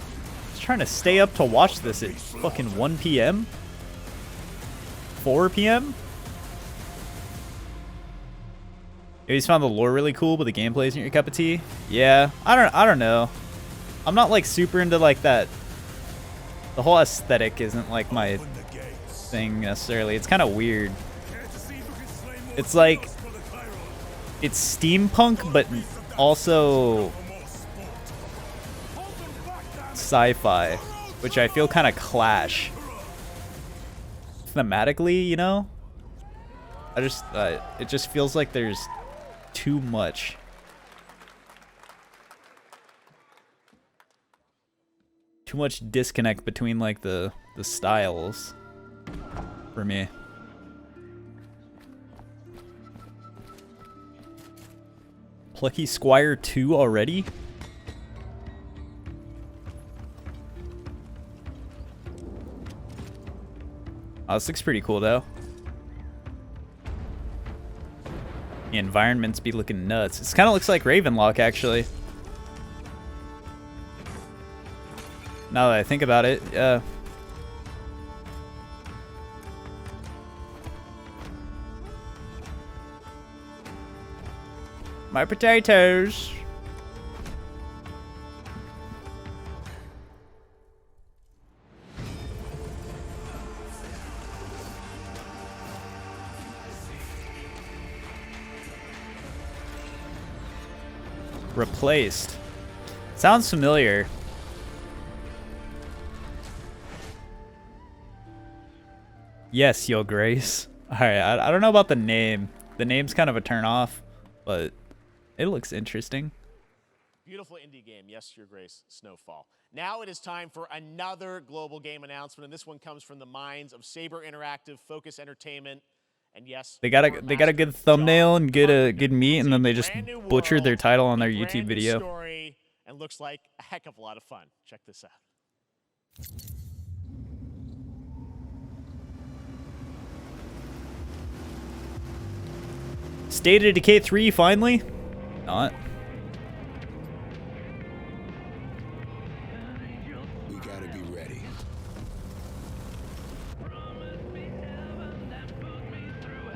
was trying to stay up to watch this at fucking 1 p.m. 4 p.m. You always found the lore really cool, but the gameplay isn't your cup of tea. Yeah, I don't know. I'm not like super into like that. The whole aesthetic isn't like my thing necessarily. It's kind of weird. It's like it's steampunk, but also sci-fi, which I feel kind of clash thematically. You know, it just feels like there's too much too much disconnect between like the styles for me. Plucky Squire 2 already? Oh, this looks pretty cool though. The environments be looking nuts. This kind of looks like Ravenlock actually. Now that I think about it, yeah. My potatoes. Replaced. Sounds familiar. Yes, Yo Grace. Alright, I don't know about the name. The name's kind of a turn off, but it looks interesting.
Beautiful indie game, yes, Your Grace, Snowfall. Now it is time for another global game announcement, and this one comes from the minds of Saber Interactive, Focus Entertainment, and yes,
They got a good thumbnail and good meat, and then they just butchered their title on their YouTube video.
Story, and looks like a heck of a lot of fun. Check this out.
State of Decay 3 finally? Not.
We gotta be ready.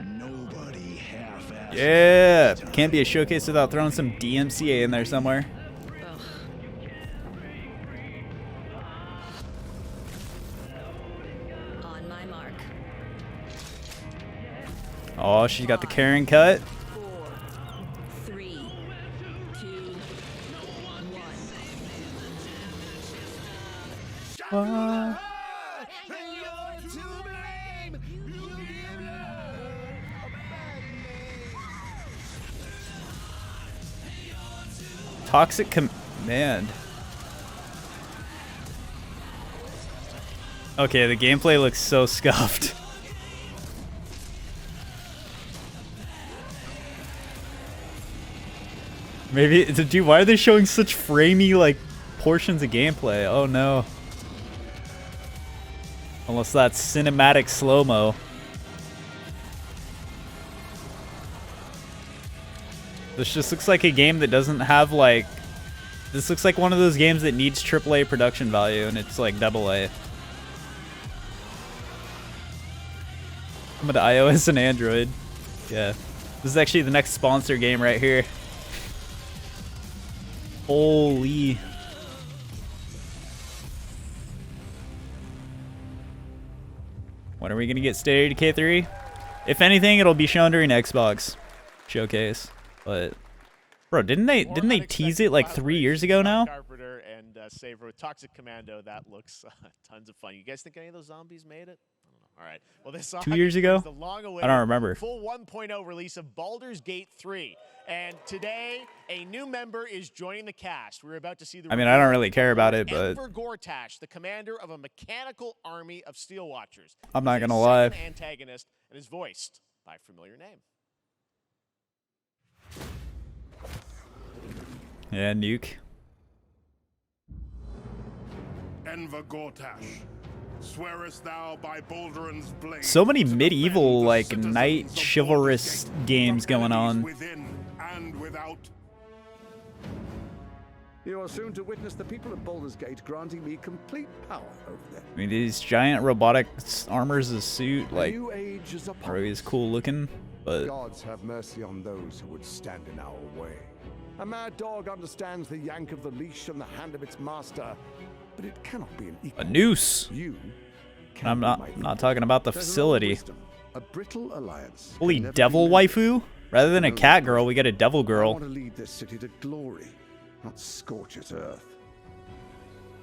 Nobody half-assed.
Yeah, can't be a showcase without throwing some DMCA in there somewhere.
On my mark.
Oh, she's got the Karen cut.
4, 3, 2, 1.
Toxic Command. Okay, the gameplay looks so scuffed. Maybe, dude, why are they showing such framey, like, portions of gameplay? Oh no. Unless that's cinematic slow-mo. This just looks like a game that doesn't have, like... This looks like one of those games that needs AAA production value, and it's like AA. I'm into iOS and Android. Yeah. This is actually the next sponsor game right here. Holy. When are we gonna get State of Decay 3? If anything, it'll be shown during Xbox showcase. But bro, didn't they tease it like 3 years ago now?
Carpenter and Saber with Toxic Commando. That looks tons of fun. You guys think any of those zombies made it? I don't know. All right. Well, this
2 years ago? I don't remember.
Full 1.0 release of Baldur's Gate 3. And today, a new member is joining the cast. We're about to see the.
I mean, I don't really care about it, but
Emperor Gortash, the commander of a mechanical army of Steel Watchers.
I'm not
He's a
gonna lie.
second antagonist and is voiced by a familiar name.
Yeah, Nuke.
Enver Gortash, swearest thou by Balduran's blade.
So many medieval, like, knight chivalrous games going on.
Within and without.
You are soon to witness the people of Baldur's Gate granting me complete power over them.
I mean, these giant robotic armors a suit, like,
New age is upon
are always cool looking, but
gods have mercy on those who would stand in our way. A mad dog understands the yank of the leash and the hand of its master, but it cannot be an equal.
a noose.
You
I'm not talking about the facility.
a brittle alliance.
Holy devil waifu! Rather than a cat girl, we get a devil
I
girl.
want to lead this city to glory, not scorch its earth.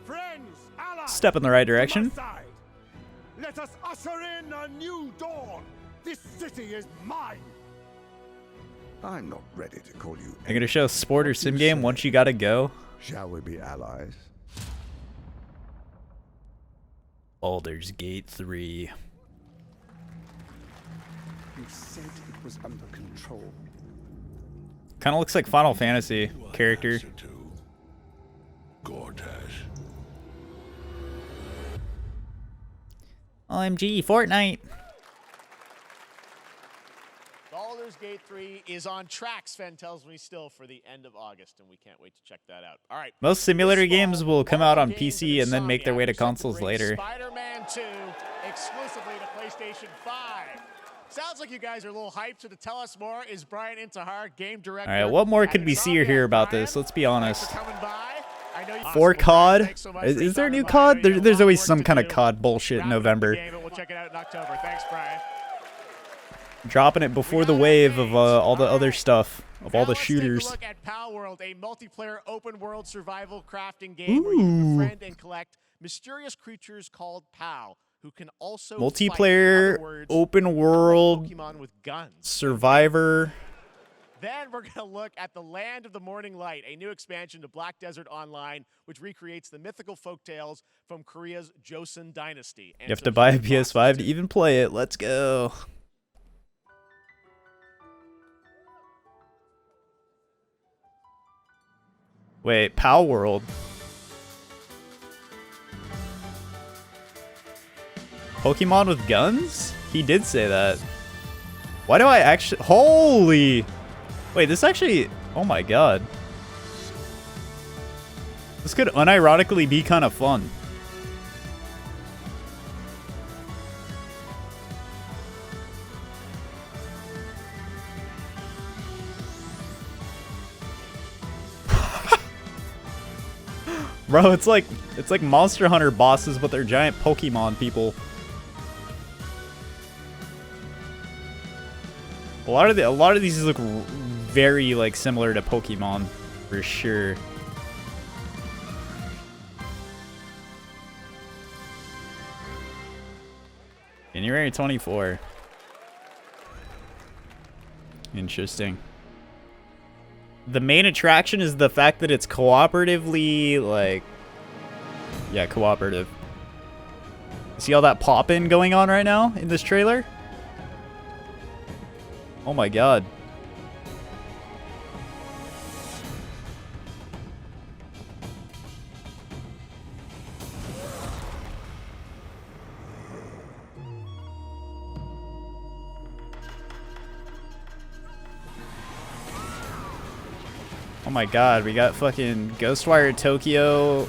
Friends, allies,
Step in the right direction.
to my side. Let us usher in a new dawn. This city is mine.
I'm not ready to call you.
They're gonna show sport or sim game once you gotta go.
Shall we be allies?
Baldur's Gate 3.
You said it was under control.
Kind of looks like Final Fantasy character. OMG, Fortnite.
Baldur's Gate 3 is on track, Sven tells me, still for the end of August, and we can't wait to check that out. All right.
Most simulator games will come out on PC and then make their way to consoles later.
Spider-Man 2 exclusively to PlayStation 5. Sounds like you guys are a little hyped, so to tell us more is Brian Intihar, game director.
All right, what more could we see or hear about this? Let's be honest.
For
COD? Is there a new COD? There's always some kind of COD bullshit in November.
We'll check it out in October. Thanks, Brian.
Dropping it before the wave of all the other stuff, of all the shooters.
Look at Pal World, a multiplayer open-world survival crafting game where you can befriend and collect mysterious creatures called Pal, who can also
multiplayer, open world,
Pokemon with guns.
Survivor.
Then we're going to look at the Land of the Morning Light, a new expansion to Black Desert Online, which recreates the mythical folktales from Korea's Joseon Dynasty.
You have to buy a PS5 to even play it. Let's go. Wait, Pal World. Pokemon with guns? He did say that. Why do I actually... Holy... Wait, this actually... Oh my god. This could unironically be kind of fun. Bro, it's like Monster Hunter bosses, but they're giant Pokemon people. A lot of these look very like similar to Pokemon, for sure. January 24. Interesting. The main attraction is the fact that it's cooperatively, like... Yeah, cooperative. See all that pop-in going on right now in this trailer? Oh my god. Oh my god, we got fucking Ghostwire Tokyo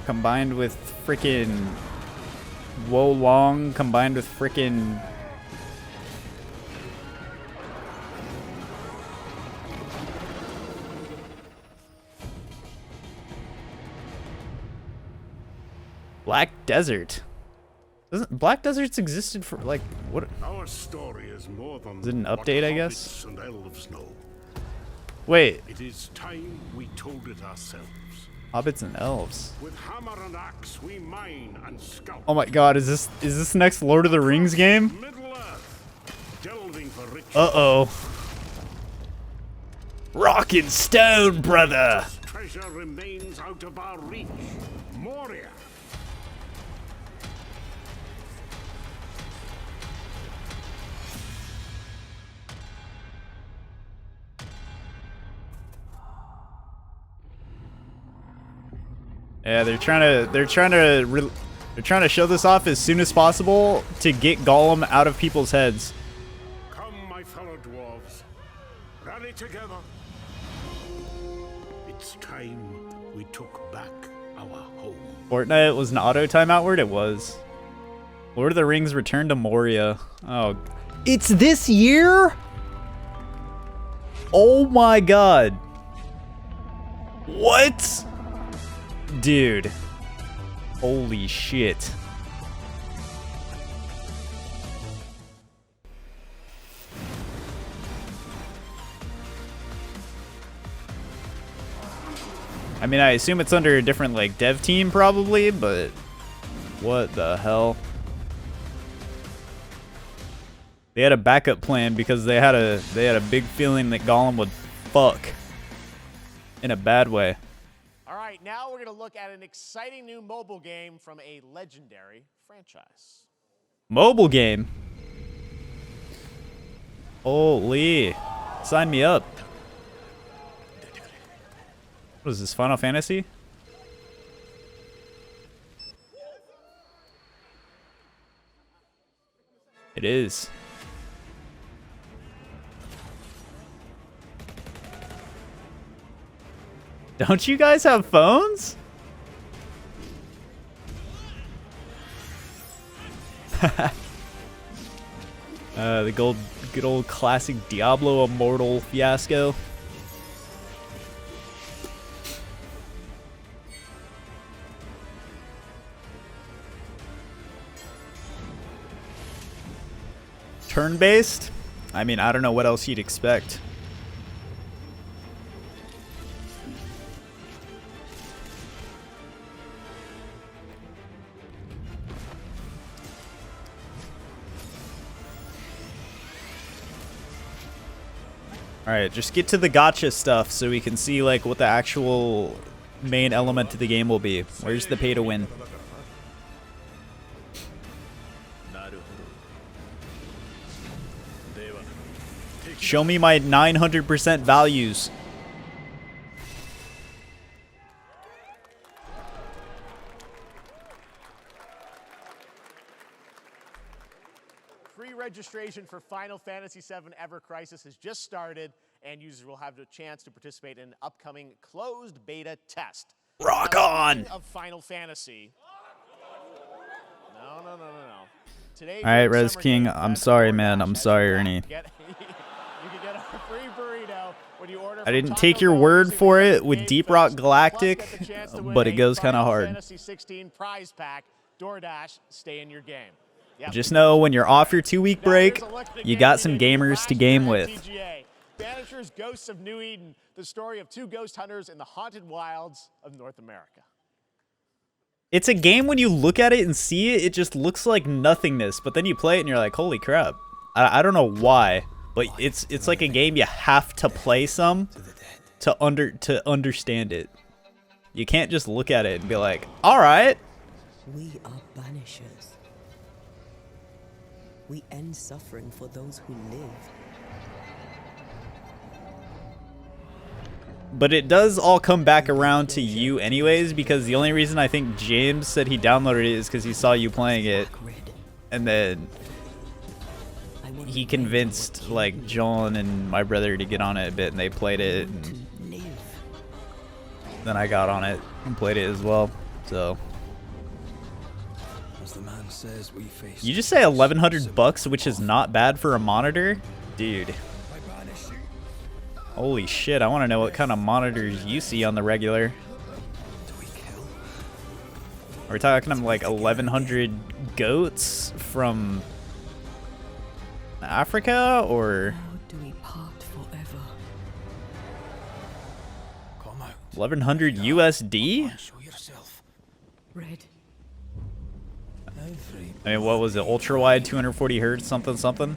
combined with freaking Wo Long combined with freaking Black Desert. Doesn't Black Desert's existed for like what?
Our story is more than
Is it an update, I guess?
and elves know.
Wait.
It is time we told it ourselves.
Hobbits and elves.
With hammer and axe we mine and scout.
Oh my god, is this next Lord of the Rings game?
Delving for riches.
Uh-oh. Rock and stone, brother.
Treasure remains out of our reach. Moria.
Yeah, they're trying to show this off as soon as possible to get Gollum out of people's heads.
Come, my fellow dwarves. Rally together. It's time we took back our home.
Fortnite was an auto timeout word? It was. Lord of the Rings Return to Moria. Oh. It's this year? Oh my god. What? Dude. Holy shit. I mean, I assume it's under a different, like, dev team probably, but what the hell? They had a backup plan because they had a big feeling that Gollum would fuck in a bad way.
All All right, now we're going to look at an exciting new mobile game from a legendary franchise.
Mobile game. Holy. Sign me up. What is this, Final Fantasy? It is. Don't you guys have phones? The good old classic Diablo Immortal fiasco. Turn-based? I mean, I don't know what else you'd expect. Alright, just get to the gotcha stuff so we can see like what the actual main element to the game will be. Where's the pay to win? Show me my 900% values.
Pre-registration for Final Fantasy VII Ever Crisis has just started, and users will have the chance to participate in an upcoming closed beta test.
Rock
now,
on!
Of Final Fantasy. No. Today,
All right, Res King. I'm sorry, man. I'm sorry, Ernie.
You can get a free burrito when you order.
I didn't take your word for it with Deep Rock Galactic, but it goes kind of hard.
Fantasy 16 prize pack. DoorDash, stay in your game. Yep.
Just know when you're off your 2-week break, you got some gamers to game with.
Banishers, Ghosts of New Eden, the story of two ghost hunters in the haunted wilds of North America.
It's a game when you look at it and see it, it just looks like nothingness, but then you play it and you're like, holy crap. I don't know why, but it's like a game you have to play some to understand it. You can't just look at it and be like, all right.
We are banishers. We end suffering for those who live.
But it does all come back around to you anyways, because the only reason I think James said he downloaded it is because he saw you playing it. And then he convinced like John and my brother to get on it a bit, and they played it. And then I got on it and played it as well. So
As the man says, we face
you just say $1,100 bucks, which is not bad for a monitor, dude. Holy shit, I want to know what kind of monitors you see on the regular. Are we talking like 1,100 goats from Africa, or
Do we part forever?
1,100 USD?
Red.
I mean, what was it? Ultra wide, 240 hertz, something.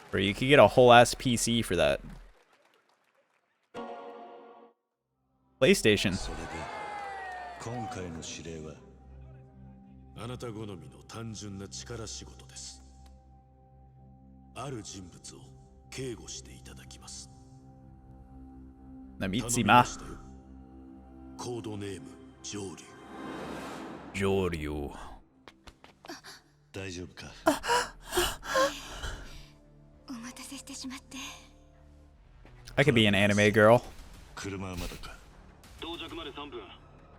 Bro, you could get a whole ass PC for that. PlayStation.
今回の指令はあなた好みの単純な力仕事です。ある人物を警護していただきます。
Na Mitsima.
コードネーム上流。
上流。
大丈夫か。
I could be an anime girl.
車はまだか。到着まで3分。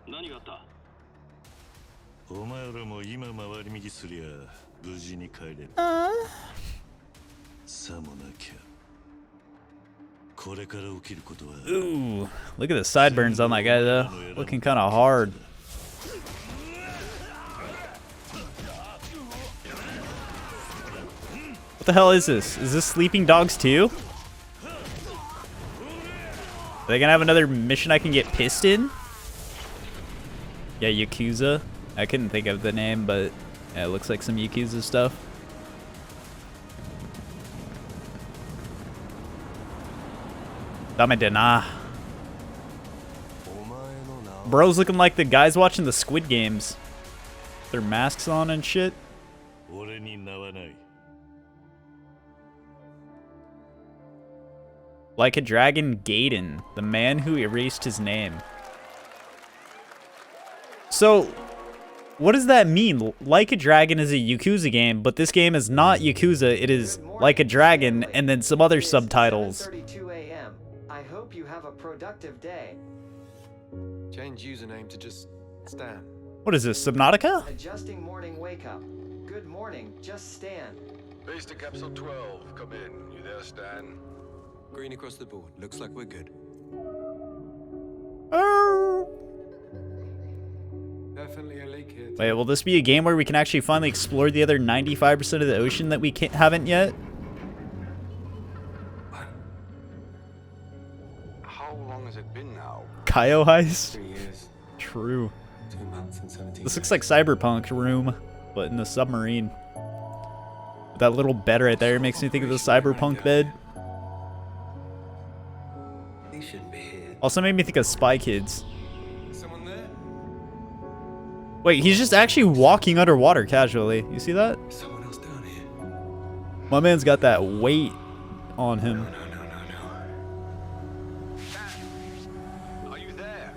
何があった？お前らも今回り右すりゃ無事に帰れる。さもなきゃ。これから起きることは。
Ooh, look at the sideburns on that guy though. Looking kind of hard. What the hell is this? Is this Sleeping Dogs 2? Are they gonna have another mission I can get pissed in? Yeah, Yakuza. I couldn't think of the name, but yeah, it looks like some Yakuza stuff. Damedena. Bro's looking like the guys watching the Squid Games. Their masks on and shit. Like a Dragon Gaiden, the man who erased his name. So, what does that mean? Like a Dragon is a Yakuza game, but this game is not Yakuza, it is Like a Dragon, and then some other subtitles.
7:32 a.m. I hope you have a productive day.
Change username to just Stan.
What is this, Subnautica?
Adjusting morning wake up. Good morning, just Stan.
Base to capsule 12. Come in. You there, Stan?
Green across the board. Looks like we're good. Definitely a leak here.
Wait, will this be a game where we can actually finally explore the other 95% of the ocean that we haven't yet?
How long has it been now?
Kaio heist?
3 years.
True.
2 months and 17
This looks like Cyberpunk room, but in the submarine. That little bed right there makes me think of the Cyberpunk bed.
He shouldn't be here.
Also made me think of Spy Kids.
Someone there?
Wait, he's just actually walking underwater casually. You see that?
Someone else down here.
My man's got that weight on him.
Are you there?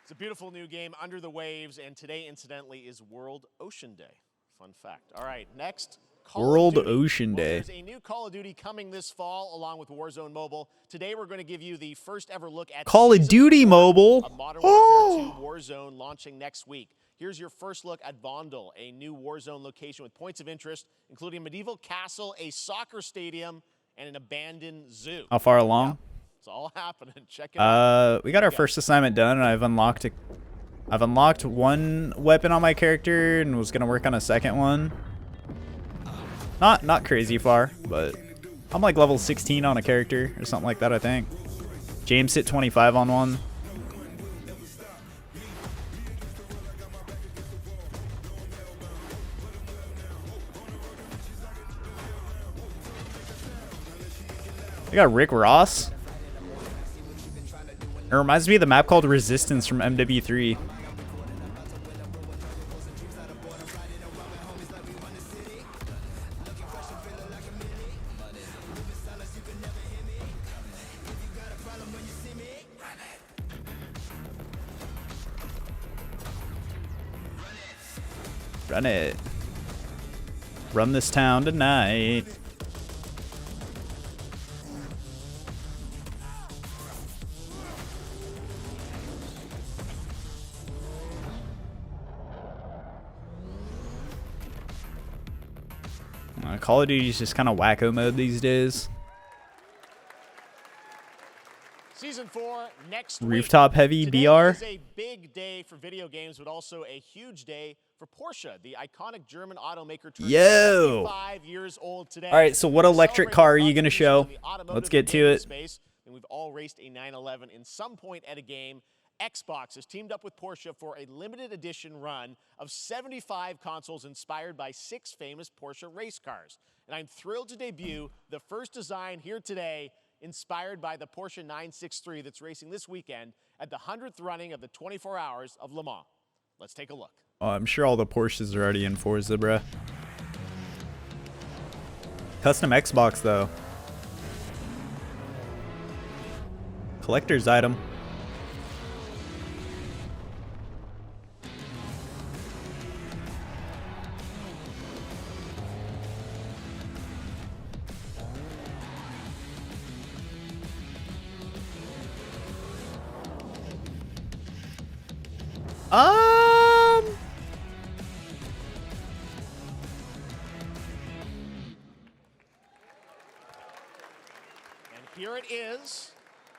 It's a beautiful new game, Under the Waves, and today, incidentally, is World Ocean Day. Fun fact. All right, next.
World Ocean Day.
There's a new Call of Duty coming this fall, along with Warzone Mobile. Today, we're going to give you the first ever look at
Call of Duty Mobile.
of Modern Warfare 2 Warzone launching next week. Here's your first look at Vondel, a new Warzone location with points of interest, including a medieval castle, a soccer stadium, and an abandoned zoo.
How far along?
It's all happening. Check it out.
We got our first assignment done, and I've unlocked one weapon on my character and was gonna work on a second one. Not crazy far, but I'm like level 16 on a character or something like that, I think. James hit 25 on one. I got Rick Ross. It reminds me of the map called Resistance from MW3. Run it. Run this town tonight. Call of Duty is just kind of wacko mode these days.
Season 4 next
Rooftop
week.
heavy
Today
BR.
is a big day for video games, but also a huge day for Porsche, the iconic German automaker.
Yo!
75 years old today.
All right, so what electric car are you gonna show? Let's get to it.
Space, and we've all raced a 911 in some point at a game. Xbox has teamed up with Porsche for a limited edition run of 75 consoles inspired by 6 famous Porsche race cars. And I'm thrilled to debut the first design here today, inspired by the Porsche 963 that's racing this weekend at the 100th running of the 24 Hours of Le Mans. Let's take a look.
Oh, I'm sure all the Porsches are already in Forza, bruh. Custom Xbox, though. Collector's item.
Here it is,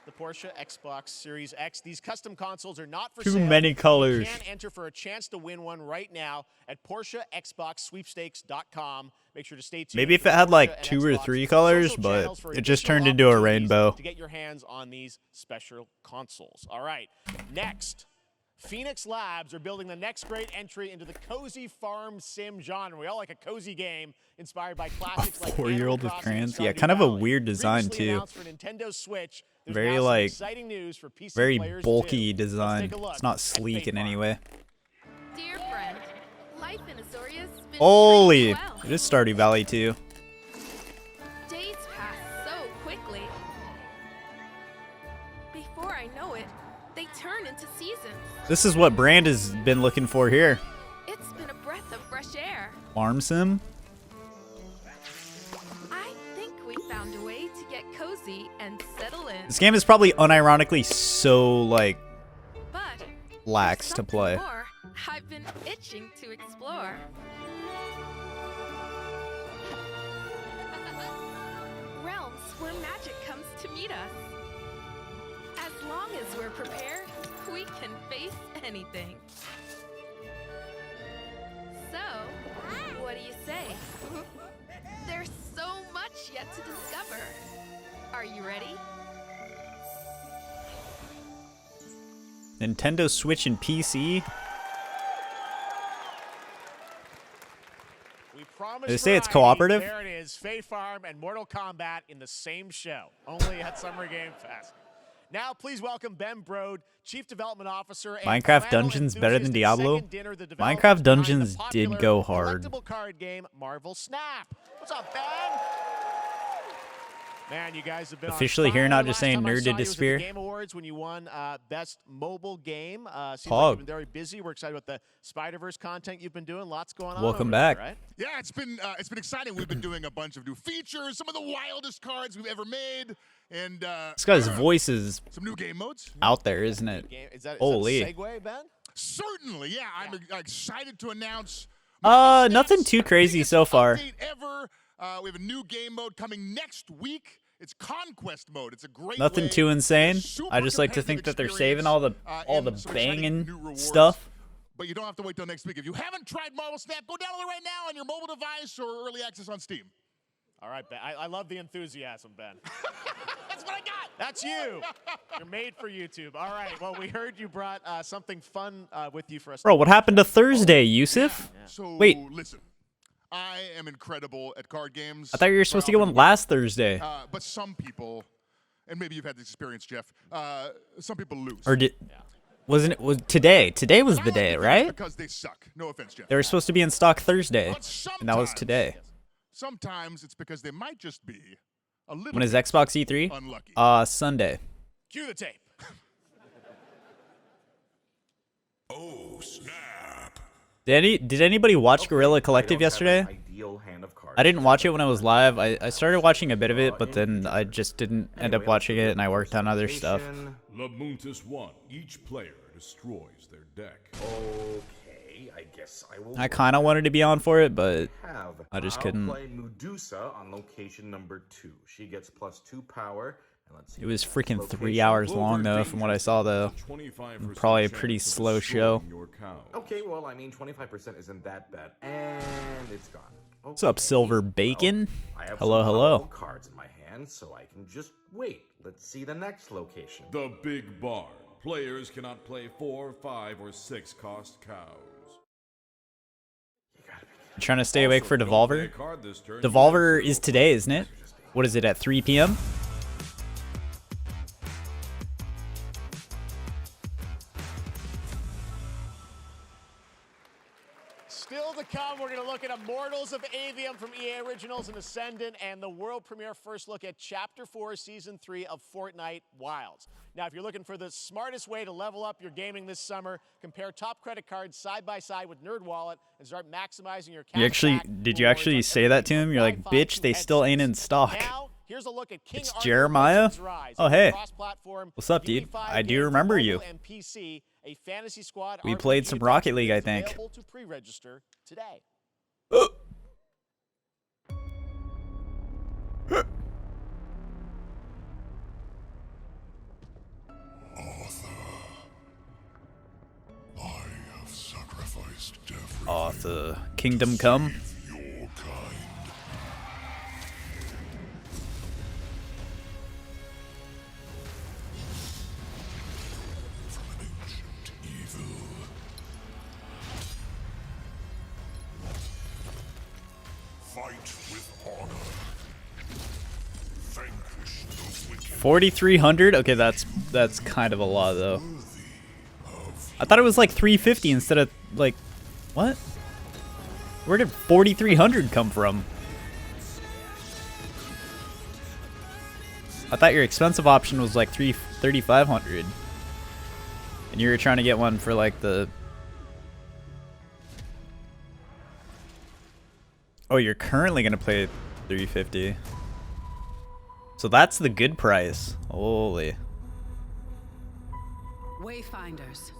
the Porsche Xbox Series X. These custom consoles are not for
Too
sale.
many colors.
You can enter for a chance to win one right now at PorscheXboxSweepstakes.com. Make sure to stay tuned.
Maybe if it had like 2 or 3 colors, but it just turned into a rainbow.
To get your hands on these special consoles. All right, next, Phoenix Labs are building the next great entry into the cozy farm sim genre. We all like a cozy game inspired by classics like
4-year-old with
Animal Crossing and
crayons. Yeah,
Stardew
kind of a
Valley.
weird design
Previously
too.
announced for Nintendo Switch, there's
Very
now some
like,
exciting news for PC
very
players
bulky
too. Let's
design.
take a look
It's not
at
sleek
Fate
in any
Farm.
way.
Dear friend, life in Azoria's been
Holy!
well.
It is Stardew Valley too.
Days pass so quickly. Before I know it, they turn into seasons.
This is what Brand has been looking for here.
It's been a breath of fresh air.
Farm sim?
I think we found a way to get cozy and settle in.
This game is probably unironically so like
But
lax to play.
more I've been itching to explore. Realms where magic comes to meet us. As long as we're prepared, we can face anything. So, what do you say? There's so much yet to discover. Are you ready?
Nintendo Switch and PC?
Promise
They say it's
variety.
cooperative?
There it is, Fate Farm and Mortal Kombat in the same show, only at Summer Game Fest. Now, please welcome Ben Brode, Chief Development Officer. And
Minecraft
flannel
Dungeons better than
enthusiast
Diablo?
and second dinner, the developers
Minecraft
behind the
Dungeons
popular
did go hard.
collectible card game Marvel Snap. What's up, Ben? Man, you guys have been
Officially
on
here,
fire.
not just
Last
saying
time I
nerd
saw
to
you was at the
despair.
Game Awards when you won Best Mobile Game. Seems like
Pog.
you've been very busy. We're excited about the Spider-Verse content you've been doing. Lots going on.
Welcome
over
back.
There, right?
Yeah, it's been exciting. We've been doing a bunch of new features, some of the wildest cards we've ever made, and
This guy's voice is
some new game modes
out there, isn't it?
Is that
Holy.
a segue, Ben?
Certainly, yeah. I'm excited to announce.
Nothing too crazy so far.
Update ever. We have a new game mode coming next week. It's Conquest mode. It's a great
Nothing
way,
too insane.
super
I just like to think
competitive
that they're
experience,
saving all the
and some exciting
banging
new rewards.
stuff.
But you don't have to wait till next week. If you haven't tried Marvel Snap, go download it right now on your mobile device or early access on Steam.
All right, Ben. I love the enthusiasm, Ben.
That's what I got.
That's you. You're made for YouTube. All right. Well, we heard you brought something fun with you for us.
Bro, what happened to Thursday, Yusuf?
So
Wait,
listen, I am incredible at card games.
I thought you were supposed to get one last Thursday.
But some people, and maybe you've had this experience, Jeff. Some people lose.
Or did wasn't it was today? Today was the day, right?
Because they suck. No offense, Jeff.
They were supposed to be in stock Thursday, and that was today.
Sometimes it's because they might just be a little.
When is Xbox E3?
Unlucky.
Sunday.
Cue the tape.
Oh, snap.
Did anybody watch Guerrilla Collective yesterday? I didn't watch it when I was live. I started watching a bit of it, but then I just didn't end up watching it, and I worked on other stuff.
Lamuntis 1. Each player destroys their deck.
Okay, I guess I will.
I kind of wanted to be on for it, but I just couldn't.
I'll play Medusa on location number 2. She gets +2 power. And let's see
It was freaking 3 hours long, though, from what I saw, though. Probably a pretty slow show.
Okay, well, I mean, 25% isn't that bad, and it's gone. Okay.
What's up, Silver Bacon?
I have
Hello,
some
hello.
powerful cards in my hand, so I can just wait. Let's see the next location.
The Big Barn. Players cannot play 4, 5, or 6 cost cows.
You trying to stay awake for Devolver? Devolver is today, isn't it? What is it, at 3 p.m.?
Still to come, we're going to look at Immortals of Avium from EA Originals and Ascendant, and the world premiere first look at Chapter 4, Season 3 of Fortnite Wilds. Now, if you're looking for the smartest way to level up your gaming this summer, compare top credit cards side by side with NerdWallet and start maximizing your cash.
Did you actually say that to him? You're like, bitch, they still ain't in stock.
Now, here's a look at King
It's
Arthur
Jeremiah?
Legends Rise,
Oh,
a
hey.
cross-platform
What's up, dude?
DB5
I do
game for
remember
mobile
you.
and PC, a fantasy squad
We
RPG
played some Rocket League, I think.
available to pre-register today.
Arthur, Kingdom Come. 4,300. Okay, that's kind of a lot though. I thought it was like 350 instead of like, what? Where did 4,300 come from? I thought your expensive option was like 3,500, and you were trying to get one for like the. Oh, you're currently gonna play 350. So that's the good price. Holy.
Wayfinders,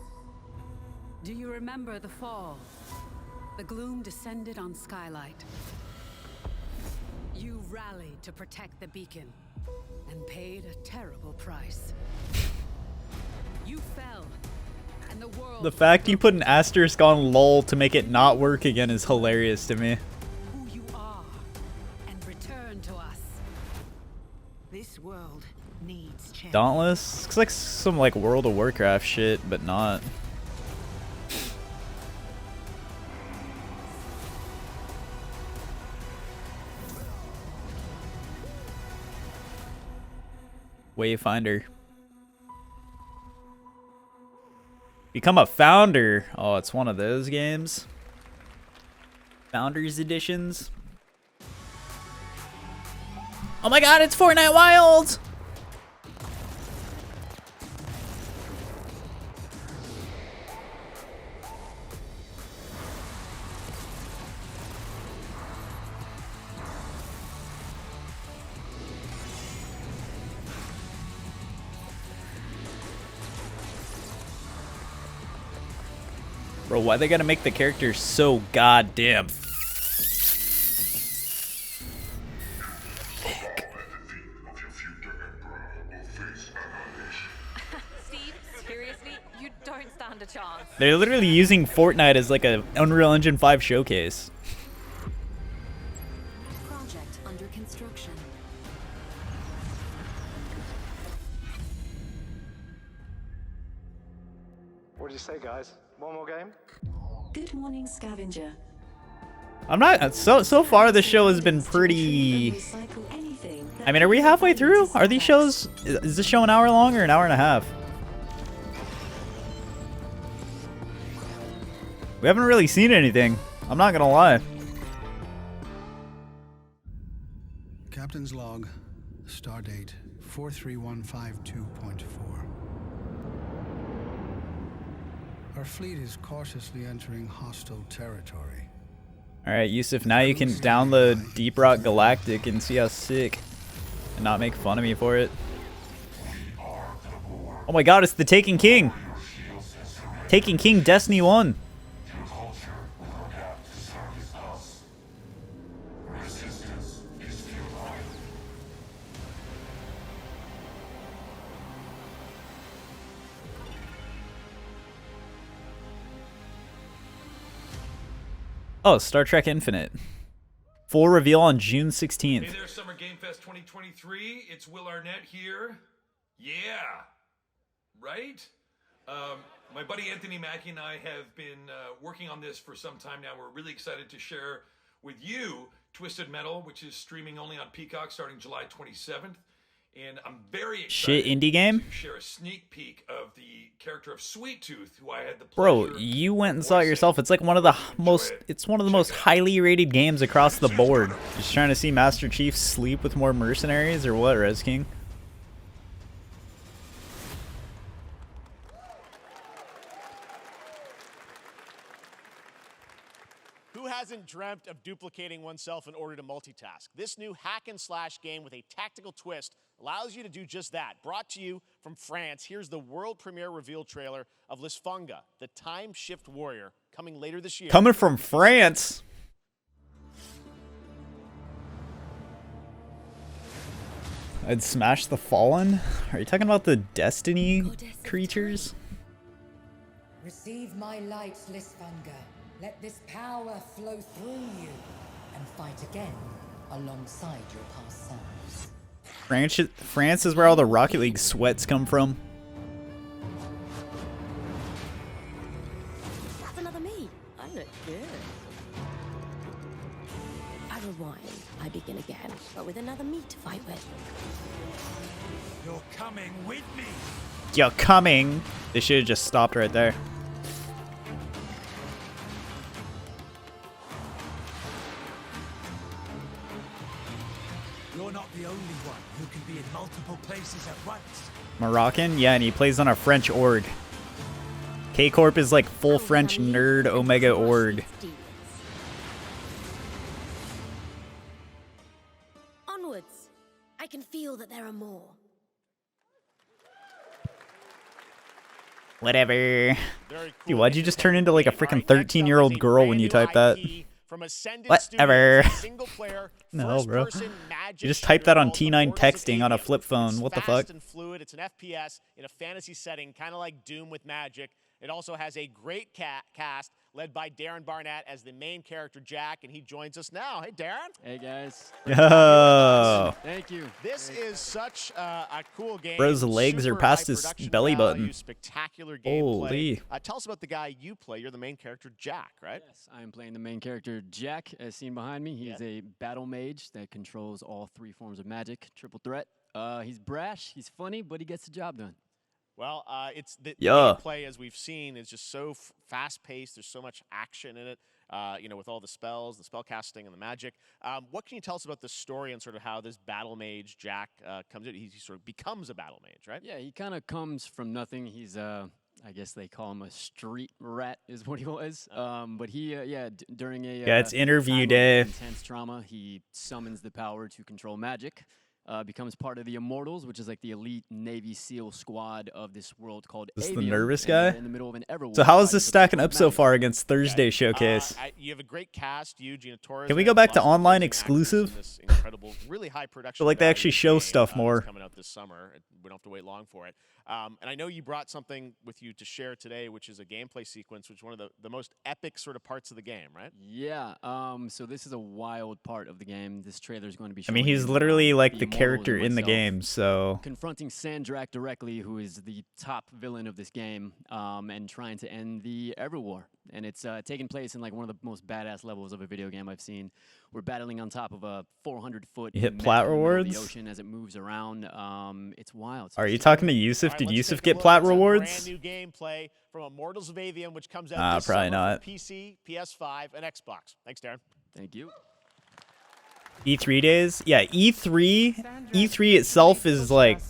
do you remember the fall? The gloom descended on Skylight. You rallied to protect the beacon and paid a terrible price. You fell, and the world...
The fact you put an asterisk on LOL to make it not work again is hilarious to me.
Who you are, and return to us. This world needs change.
Dauntless? Looks like some like World of Warcraft shit, but not. Wayfinder. Become a founder. Oh, it's one of those games. Founders editions. Oh my god, it's Fortnite Wild! Bro, why they gotta make the character so goddamn
Steve, seriously? You don't stand a chance.
They're literally using Fortnite as like a Unreal Engine 5 showcase.
Project under construction.
What did you say, guys? One more game?
Good morning, Scavenger.
I'm not so far the show has been pretty. I mean, are we halfway through? Are these shows, is this show an hour long or an hour and a half? We haven't really seen anything. I'm not gonna lie.
Captain's log, stardate 43152.4. Our fleet is cautiously entering hostile territory.
Alright, Yusuf, now you can download Deep Rock Galactic and see how sick. And not make fun of me for it. Oh my god, it's the Taken King! Taken King Destiny 1! Oh, Star Trek Infinite. Full reveal on June 16th.
Hey there, Summer Game Fest 2023. It's Will Arnett here. Yeah. Right? My buddy Anthony Mackie and I have been working on this for some time now. We're really excited to share with you Twisted Metal, which is streaming only on Peacock starting July 27th. And I'm very excited
indie game?
to share a sneak peek of the character of Sweet Tooth, who I had the pleasure.
Bro, you went and saw it yourself. It's like one of the most highly rated games across the board. Just trying to see Master Chief sleep with more mercenaries or what, Res King?
Who hasn't dreamt of duplicating oneself in order to multitask? This new hack and slash game with a tactical twist allows you to do just that. Brought to you from France, here's the world premiere reveal trailer of Lisfunga, the time shift warrior, coming later this year.
Coming from France. I'd smash the Fallen? Are you talking about the Destiny creatures?
Receive my light, Lisfunga. Let this power flow through you and fight again alongside your past selves.
France is where all the Rocket League sweats come from.
That's another me. I look good.
I
wine, I begin again, but with another meat to fight with.
You're coming with me.
You're coming. They should have just stopped right there.
You're not the only one who can be in multiple places at once.
Moroccan? Yeah, and he plays on a French org. K-Corp is like full French nerd Omega org.
Onwards. I can feel that there are more.
Whatever. Dude, why'd you just turn into like a freaking 13-year-old girl when you type that? Whatever. No, bro. You just type that on T9 texting on a flip phone. What the fuck?
Fast and fluid. It's an FPS in a fantasy setting, kind of like Doom with magic. It also has a great cast led by Darren Barnett as the main character Jack, and he joins us now. Hey, Darren.
Hey, guys.
Yo.
Thank you.
This is such a cool game.
Bro's legs are past his belly button.
Spectacular gameplay.
Holy.
Tell us about the guy you play. You're the main character, Jack, right?
Yes, I am playing the main character, Jack, as seen behind me. He is a battle mage that controls all 3 forms of magic, triple threat. He's brash, he's funny, but he gets the job done.
Well, it's the gameplay, as we've seen, is just so fast-paced. There's so much action in it, you know, with all the spells, the spell casting, and the magic. What can you tell us about the story and sort of how this battle mage, Jack, comes in? He sort of becomes a battle mage, right?
Yeah, he kind of comes from nothing. He's, I guess they call him a street rat is what he was. But he, during a
it's interview
time of
day.
Intense trauma, he summons the power to control magic. Becomes part of the Immortals, which is like the elite Navy SEAL squad of this world called
This is
Avium,
the nervous
and
guy?
in the middle of an Everwar
So how is
fight
this
for
stacking up
control
so
magic.
far against Thursday Showcase?
You have a great cast. You, Gina Torres.
Can we go back to online exclusive?
This incredible, really high production.
Feel like they
value
actually show
game,
stuff more.
that's coming out this summer. We don't have to wait long for it. And I know you brought something with you to share today, which is a gameplay sequence, which is one of the most epic sort of parts of the game, right?
Yeah. So this is a wild part of the game. This trailer is going to be.
I mean,
showing
he's
you,
literally like the
Immortals
character
and
in the
myself
game, so...
confronting Sandrak directly, who is the top villain of this game, and trying to end the Everwar. And it's taking place in like one of the most badass levels of a video game I've seen. We're battling on top of a 400-foot
You hit plat rewards?
the ocean as it moves around. It's wild.
Are you talking to Yusuf? Did Yusuf get plat rewards?
Brand new gameplay from Immortals of Avium, which comes out this
probably
summer
not.
for PC, PS5, and Xbox. Thanks, Darren.
Thank you.
E3 days? Yeah, E3 itself is like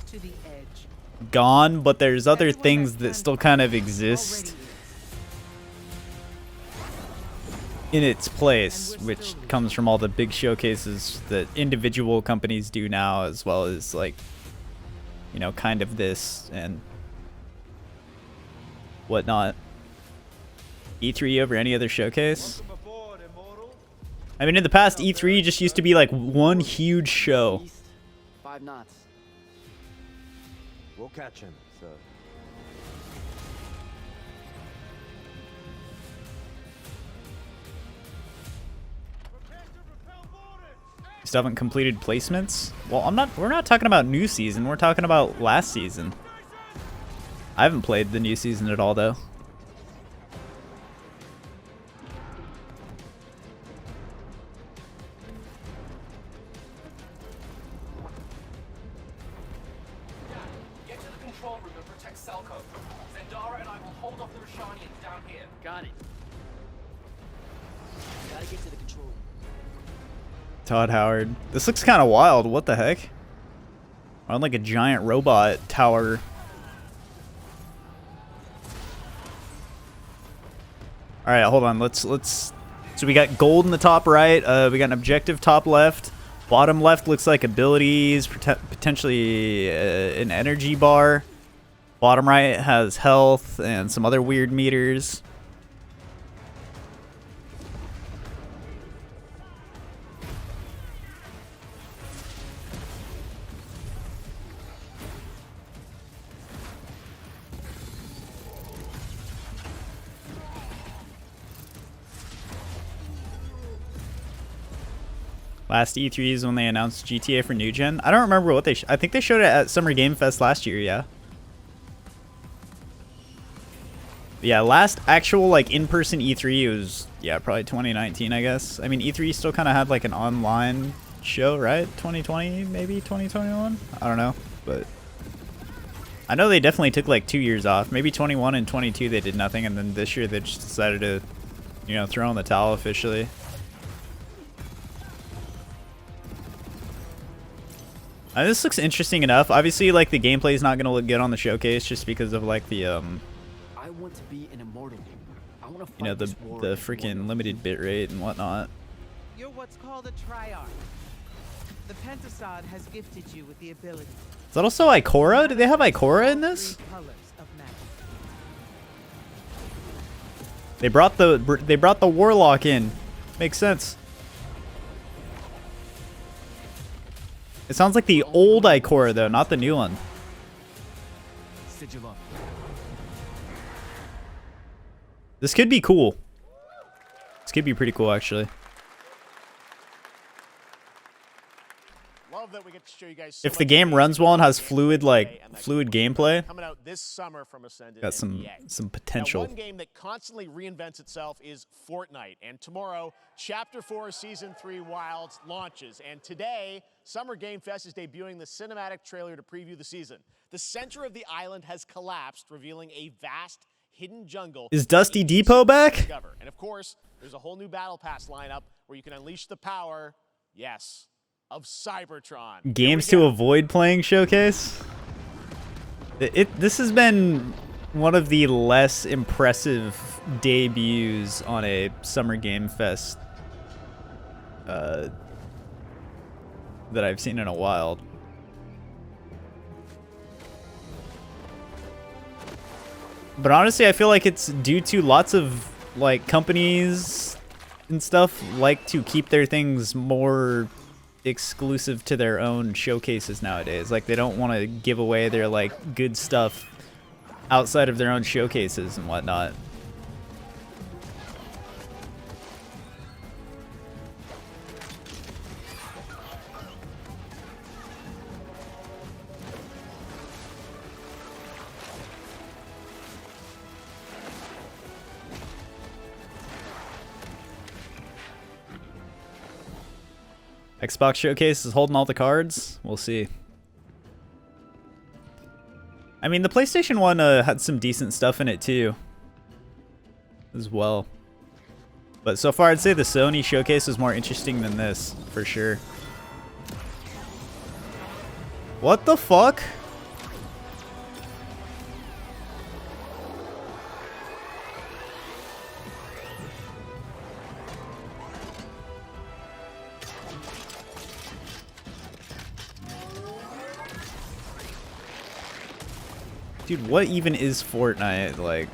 gone, but there's other things that still kind of exist in its place, which comes from all the big showcases that individual companies do now, as well as like, you know, kind of this and whatnot. E3 over any other showcase? I mean, in the past, E3 just used to be like one huge show.
5 knots. We'll catch him, so.
Still haven't completed placements? Well, we're not talking about new season, we're talking about last season. I haven't played the new season at all though.
Get to the control room and protect Selko. Zendara and I will hold off the Rashanians down here.
Got it. Gotta get to the control room.
Todd Howard. This looks kind of wild. What the heck? On like a giant robot tower. All right, hold on. Let's. So we got gold in the top right. We got an objective top left. Bottom left looks like abilities, potentially an energy bar. Bottom right has health and some other weird meters. Last E3 is when they announced GTA for New Gen. I don't remember what they... I think they showed it at Summer Game Fest last year, yeah. Yeah, last actual like in-person E3 was probably 2019, I guess. I mean, E3 still kind of had like an online show, right? 2020, maybe 2021. I don't know, but I know they definitely took like 2 years off. Maybe 21 and 22 they did nothing, and then this year they just decided to, you know, throw in the towel officially. This looks interesting enough. Obviously, like the gameplay is not gonna look good on the showcase just because of like the
I want to be an immortal. I want to fight
you know, the freaking limited bitrate and whatnot.
You're what's called a triarch. The Pentasod has gifted you with the ability.
Is that also Ikora? Do they have Ikora in this? They brought the Warlock in. Makes sense. It sounds like the old Ikora though, not the new one. This could be cool. This could be pretty cool actually.
Love that we get to show you guys so
If the
much
game runs well and has fluid fluid gameplay,
coming out this summer from Ascended
got some potential.
Now, one game that constantly reinvents itself is Fortnite, and tomorrow Chapter 4 Season 3 Wilds launches, and today Summer Game Fest is debuting the cinematic trailer to preview the season. The center of the island has collapsed, revealing a vast hidden jungle.
Is Dusty Depot back?
And of course, there's a whole new battle pass lineup where you can unleash the power, yes, of Cybertron.
Games to avoid playing showcase. This has been one of the less impressive debuts on a Summer Game Fest that I've seen in a while. But honestly, I feel like it's due to lots of like companies and stuff like to keep their things more exclusive to their own showcases nowadays. Like they don't want to give away their like good stuff outside of their own showcases and whatnot. Xbox Showcase is holding all the cards. We'll see. I mean, the PlayStation 1 had some decent stuff in it too, as well. But so far, I'd say the Sony Showcase is more interesting than this, for sure. What the fuck? Dude, what even is Fortnite? Like,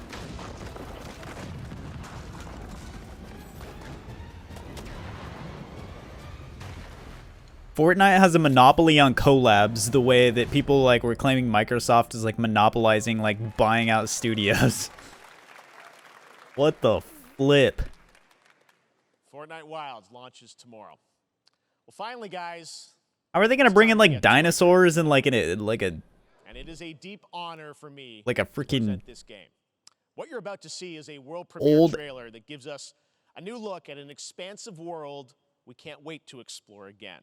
Fortnite has a monopoly on collabs the way that people like were claiming Microsoft is like monopolizing, like buying out studios. What the flip?
Fortnite Wilds launches tomorrow. Well, finally, guys.
How are they gonna bring in like dinosaurs and like
and it is a deep honor for me
like a freaking
to present this game. What you're about to see is a world premiere trailer that gives us a new look at an expansive world we can't wait to explore again.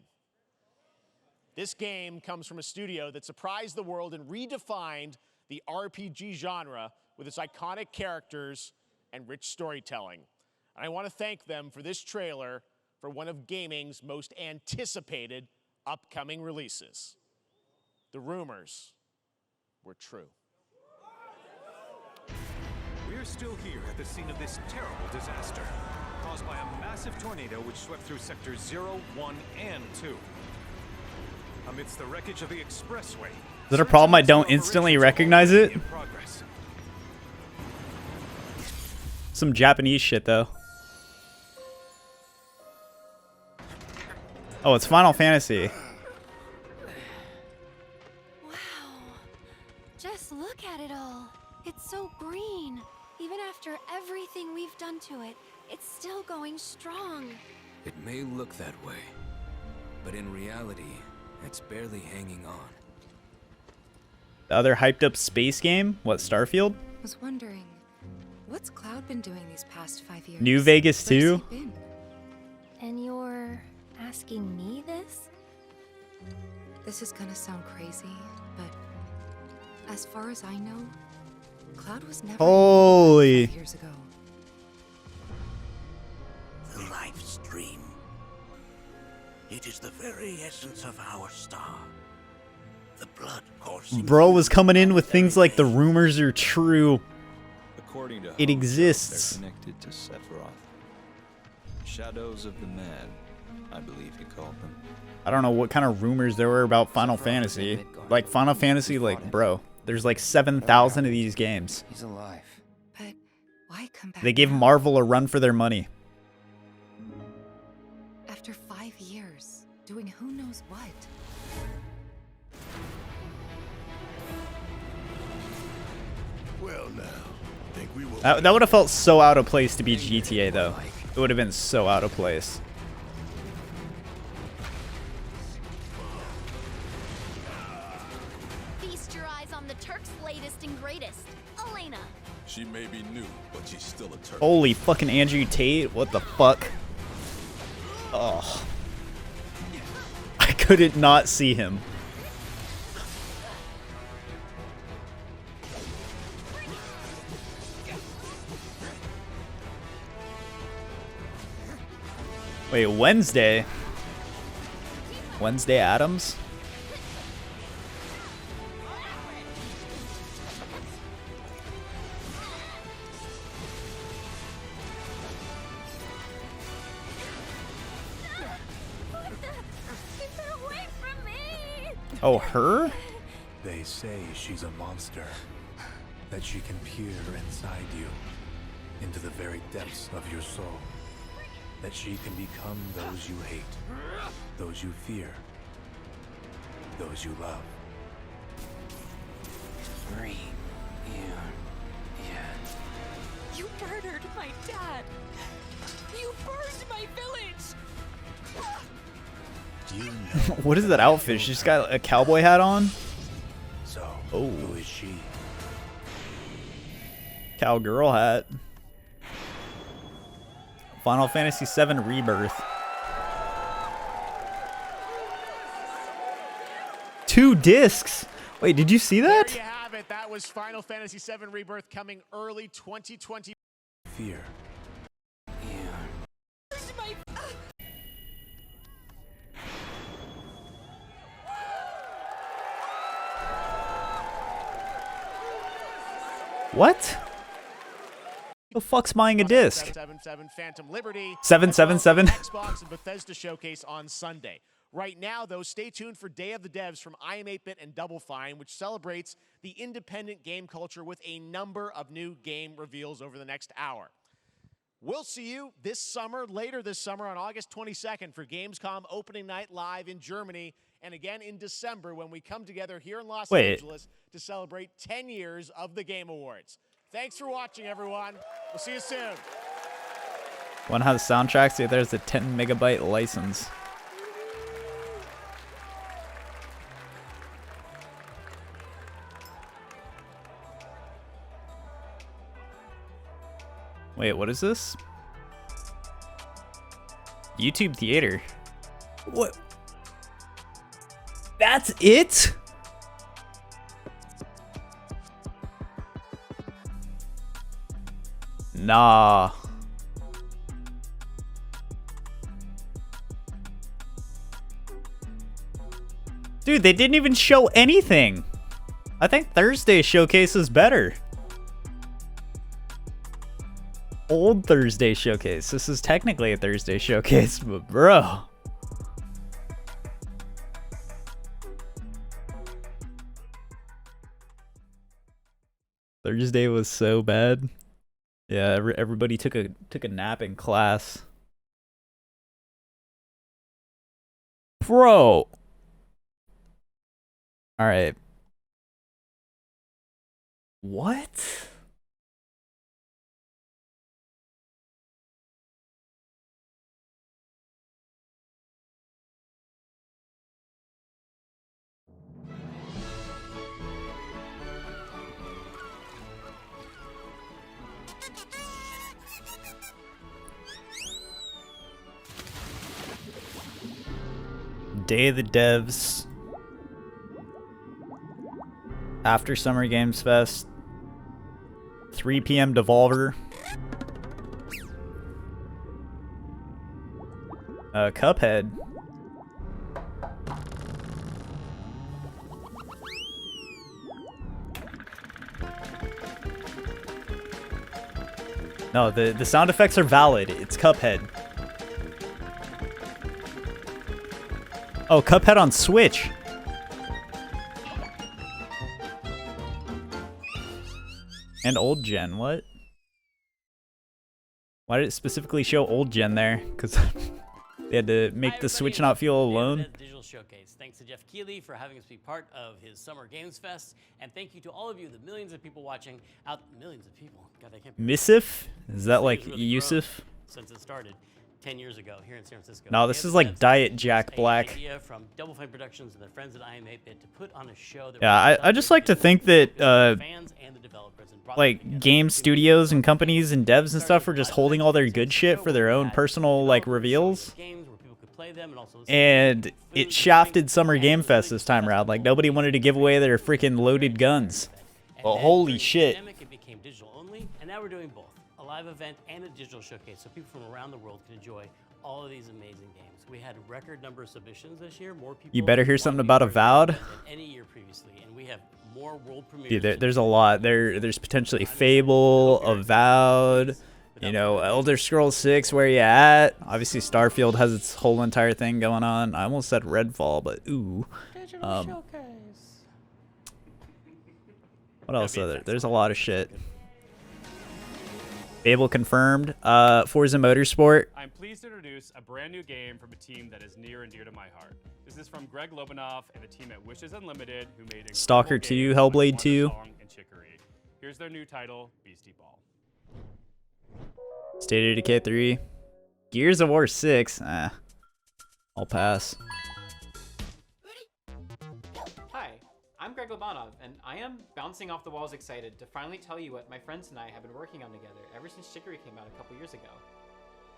This game comes from a studio that surprised the world and redefined the RPG genre with its iconic characters and rich storytelling. And I want to thank them for this trailer for one of gaming's most anticipated upcoming releases. The rumors were true.
We're still here at the scene of this terrible disaster, caused by a massive tornado which swept through sectors 0, 1, and 2. Amidst the wreckage of the expressway.
Is it a problem I don't instantly recognize it? Some Japanese shit though. Oh, it's Final Fantasy.
Just look at it all. It's so green. Even after everything we've done to it, it's still going strong.
It may look that way, but in reality, it's barely hanging on.
The other hyped up space game? What, Starfield?
Was wondering, What's Cloud been doing these past 5 years?
New Vegas
Where's
too?
he been? And you're asking me this? This is gonna sound crazy, but as far as I know, Cloud was never
Holy.
5 years ago.
The life stream. It is the very essence of our star. The blood coursing.
Bro was coming in with things like the rumors are true.
According to
It
Hope,
exists.
they're connected to Sephiroth. Shadows of the Mad, I believe he called them.
I don't know what kind of rumors there were about Final Fantasy. Like Final Fantasy, like bro, there's like 7,000 of these games.
He's alive.
But why come back?
They gave Marvel a run for their money.
After 5 years, doing who knows what.
Well now, think we will.
That would have felt so out of place to be GTA though. It would have been so out of place.
Feast your eyes on the Turk's latest and greatest, Elena.
She may be new, but she's still a Turk.
Holy fucking Andrew Tate, what the fuck? Oh. I couldn't not see him. Wait, Wednesday? Wednesday Addams? Oh, her?
They say she's a monster. That she can peer inside you, into the very depths of your soul. That she can become those you hate, those you fear, those you love.
Free.
You murdered my dad. You burned my village.
You know
What is that outfit? She's got a cowboy hat on?
So,
oh.
Who is she?
Cowgirl hat. Final Fantasy VII Rebirth. 2 discs. Wait, did you see that?
There you have it. That was Final Fantasy VII Rebirth coming early 2020.
Fear.
What? The fuck's buying a disc?
777 Phantom Liberty.
777.
Xbox and Bethesda showcase on Sunday. Right now, though, stay tuned for Day of the Devs from I Am 8-Bit and Double Fine, which celebrates the independent game culture with a number of new game reveals over the next hour. We'll see you this summer, later this summer on August 22nd for Gamescom opening night live in Germany, and again in December when we come together here in Los Angeles to celebrate 10 years of the Game Awards. Thanks for watching, everyone. We'll see you soon.
One has soundtracks. The other has a 10 megabyte license. Wait, what is this? YouTube Theater. What? That's it? Nah. Dude, they didn't even show anything. I think Thursday showcase is better. Old Thursday showcase. This is technically a Thursday showcase, but bro. Thursday was so bad. Yeah, everybody took a nap in class. Bro. All right. What? Day of the Devs. After Summer Games Fest. 3 p.m. Devolver. Cuphead. No, the sound effects are valid. It's Cuphead. Oh, Cuphead on Switch. And old gen, what? Why did it specifically show old gen there? Because they had to make the Switch not feel alone.
Digital Showcase. Thanks to Jeff Keighley for having us be part of his Summer Games Fest, and thank you to all of you, the millions of people watching out. Millions of people. God, I can't.
Missif? Is that like Yusuf?
Since it started 10 years ago here in San Francisco.
No, this is like Diet Jack Black.
Idea from Double Fine Productions and their friends at IM8-Bit to put on a show that
Yeah, I just like to think that like game studios and companies and devs and stuff are just holding all their good shit for their own personal like reveals. And it shafted Summer Game Fest this time around. Like nobody wanted to give away their freaking loaded guns. Well, holy shit.
It became digital only, and now we're doing both. A live event and a digital showcase so people from around the world can enjoy all of these amazing games. We had a record number of submissions this year. More people.
You better hear something about Avowed.
Than any year previously, and we have more world premieres.
Dude, there's a lot. There's potentially Fable, Avowed, you know, Elder Scrolls 6, where you at? Obviously Starfield has its whole entire thing going on. I almost said Redfall, but ooh. What else are there? There's a lot of shit. Fable confirmed. Forza Motorsport.
I'm pleased to introduce a brand new game from a team that is near and dear to my heart. This is from Greg Lobanoff and the team at Wishes Unlimited, who made
Stalker 2, Hellblade 2.
And Chicory. Here's their new title, Beastie Ball.
State of Decay 3. Gears of War 6. I'll pass.
Hi, I'm Greg Lobanov, and I am bouncing off the walls excited to finally tell you what my friends and I have been working on together ever since Chicory came out a couple years ago.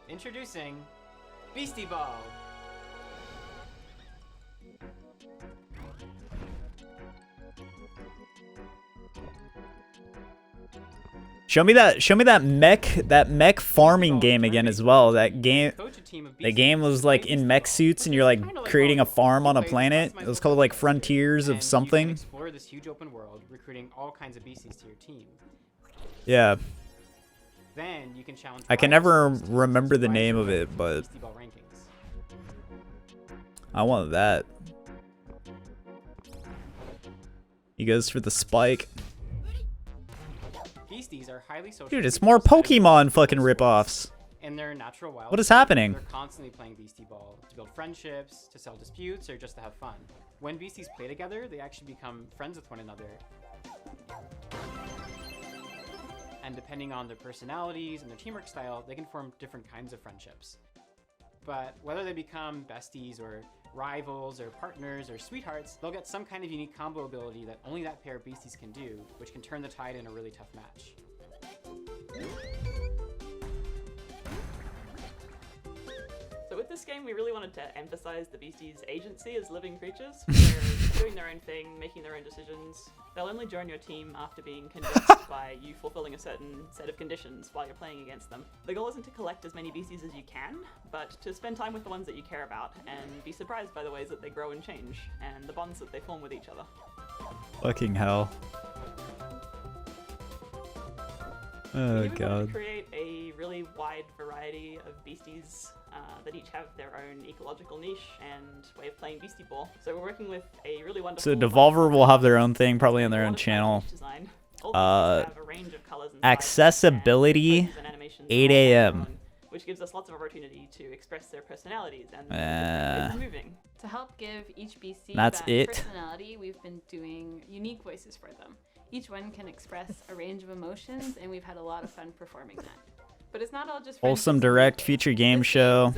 Introducing Beastie Ball!
Show me that mech farming game again as well. That game was like in mech suits and you're like creating a farm on a planet. It was called like Frontiers of something.
Explore this huge open world, recruiting all kinds of beasties to your team.
Yeah.
Then you can challenge.
I can never remember the name of it, but I want that. He goes for the spike.
Beasties are highly social.
Dude, it's more Pokemon fucking ripoffs.
In their natural wild.
What is happening?
They're constantly playing Beastie Ball to build friendships, to settle disputes, or just to have fun. When beasties play together, they actually become friends with one another. And depending on their personalities and their teamwork style, they can form different kinds of friendships. But whether they become besties or rivals or partners or sweethearts, they'll get some kind of unique combo ability that only that pair of beasties can do, which can turn the tide in a really tough match.
So with this game, we really wanted to emphasize the beasties' agency as living creatures. They're doing their own thing, making their own decisions. They'll only join your team after being convinced by you fulfilling a certain set of conditions while you're playing against them. The goal isn't to collect as many beasties as you can, but to spend time with the ones that you care about and be surprised by the ways that they grow and change, and the bonds that they form with each other.
Fucking hell. Oh god.
We wanted to create a really wide variety of beasties that each have their own ecological niche and way of playing Beastie Ball. So we're working with a really wonderful.
So Devolver will have their own thing, probably on their own channel. Accessibility, 8 a.m.
Which gives us lots of opportunity to express their personalities and moving.
To help give each beastie
That's
that
it.
personality, we've been doing unique voices for them. Each one can express a range of emotions, and we've had a lot of fun performing that. But it's not all just
Wholesome Direct feature game show.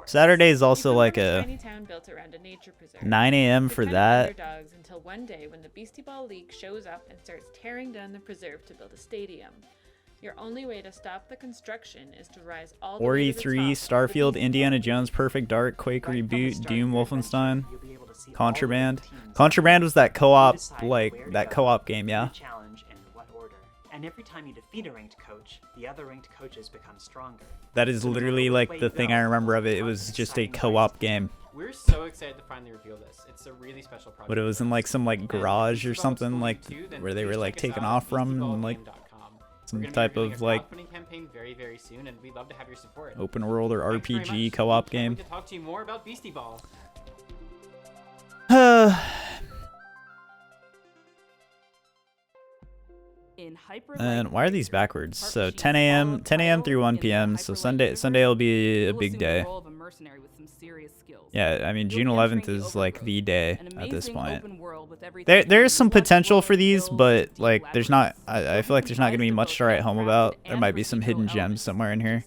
Saturday is also like a
tiny town built around a nature preserve.
9 a.m. for that.
Underdogs until one day when the Beastie Ball League shows up and starts tearing down the preserve to build a stadium.
Your only way to stop the construction is to rise all the way
Ori
to the
3,
top of the
Starfield,
beast
Indiana
ball.
Jones, Perfect Dark, Quake
Right from the
Reboot,
start
Doom,
of your adventure,
Wolfenstein,
you'll be able to see all
Contraband.
the teams
Contraband was that co-op,
decide
like,
where to
that
go,
co-op game, yeah?
which challenge and what order. And every time you defeat a ranked coach, the other ranked coaches become stronger.
That is
So no matter
literally,
which
like,
way
the
you
thing
go,
I remember of it. It
you'll
was
have
just a
exciting
co-op game.
We're so excited to finally reveal this. It's a really special project.
But it was in, like, some, like, garage or something, like, where they were, like, taken off from, and, like, some type of, like,
campaign very, very soon, and we'd love to have your support.
open world or
Thanks very
RPG
much.
co-op
Can't
game.
wait to talk to you more about Beastie Ball.
In Hyper
And why are these backwards? So 10 a.m. through 1 p.m. So Sunday will be a big day. Yeah, I mean June 11th is like the day at this point. There's some potential for these, but like there's not. I feel like there's not gonna be much to write home about. There might be some hidden gems somewhere in here.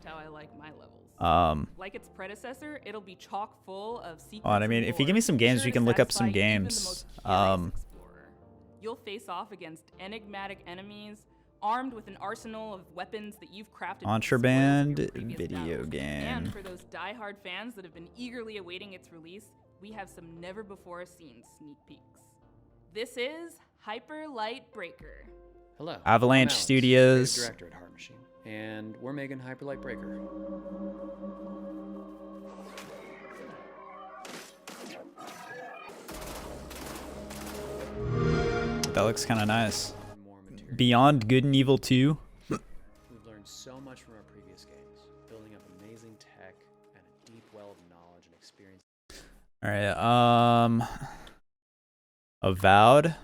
Like its predecessor, it'll be chock full of secrets.
I mean, if you give me some games, we can look up some games.
You'll face off against enigmatic enemies, armed with an arsenal of weapons that you've crafted.
Contraband video game.
And for those die-hard fans that have been eagerly awaiting its release, we have some never-before-seen sneak peeks. This is Hyper Light Breaker.
Hello.
Avalanche
I'm Alex,
Studios.
creative director at Heart Machine, and we're making Hyper Light Breaker.
That looks kind of nice. Beyond Good and Evil 2.
We've learned so much from our previous games, building up amazing tech and a deep well of knowledge and experience.
All right. Avowed.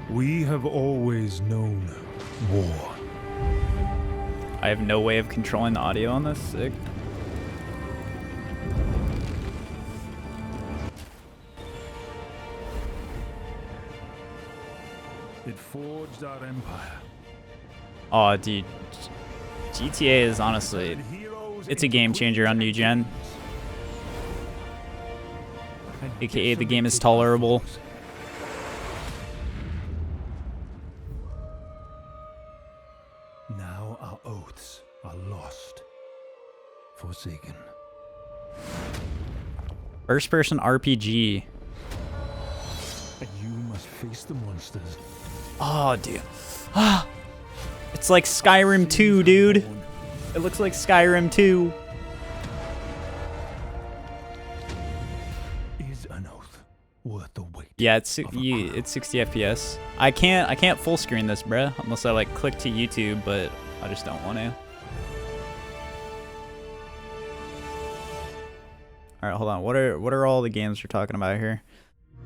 We have always known war.
I have no way of controlling the audio on this. Sick.
It forged our empire.
Oh, dude. GTA is honestly, it's a game changer on new gen. AKA the game is tolerable.
Now our oaths are lost, forsaken.
First person RPG.
And you must face the monsters.
Oh, dude. Ah, it's like Skyrim 2, dude. It looks like Skyrim 2.
Is an oath worth the wait?
Yeah, it's 60 FPS. I can't full screen this, bruh, unless I like click to YouTube, but I just don't want to. All right, hold on. What are all the games we're talking about here?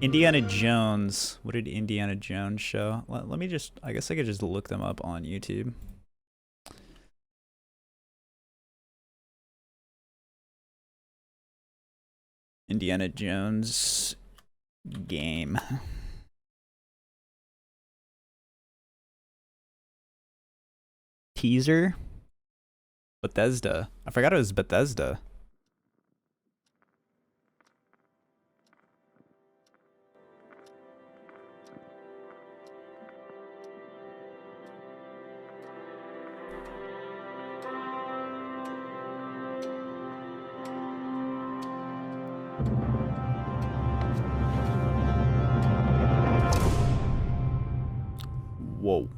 Indiana Jones. What did Indiana Jones show? Let me just, I guess I could just look them up on YouTube. Indiana Jones game. Teaser. Bethesda. I forgot it was Bethesda. Whoa.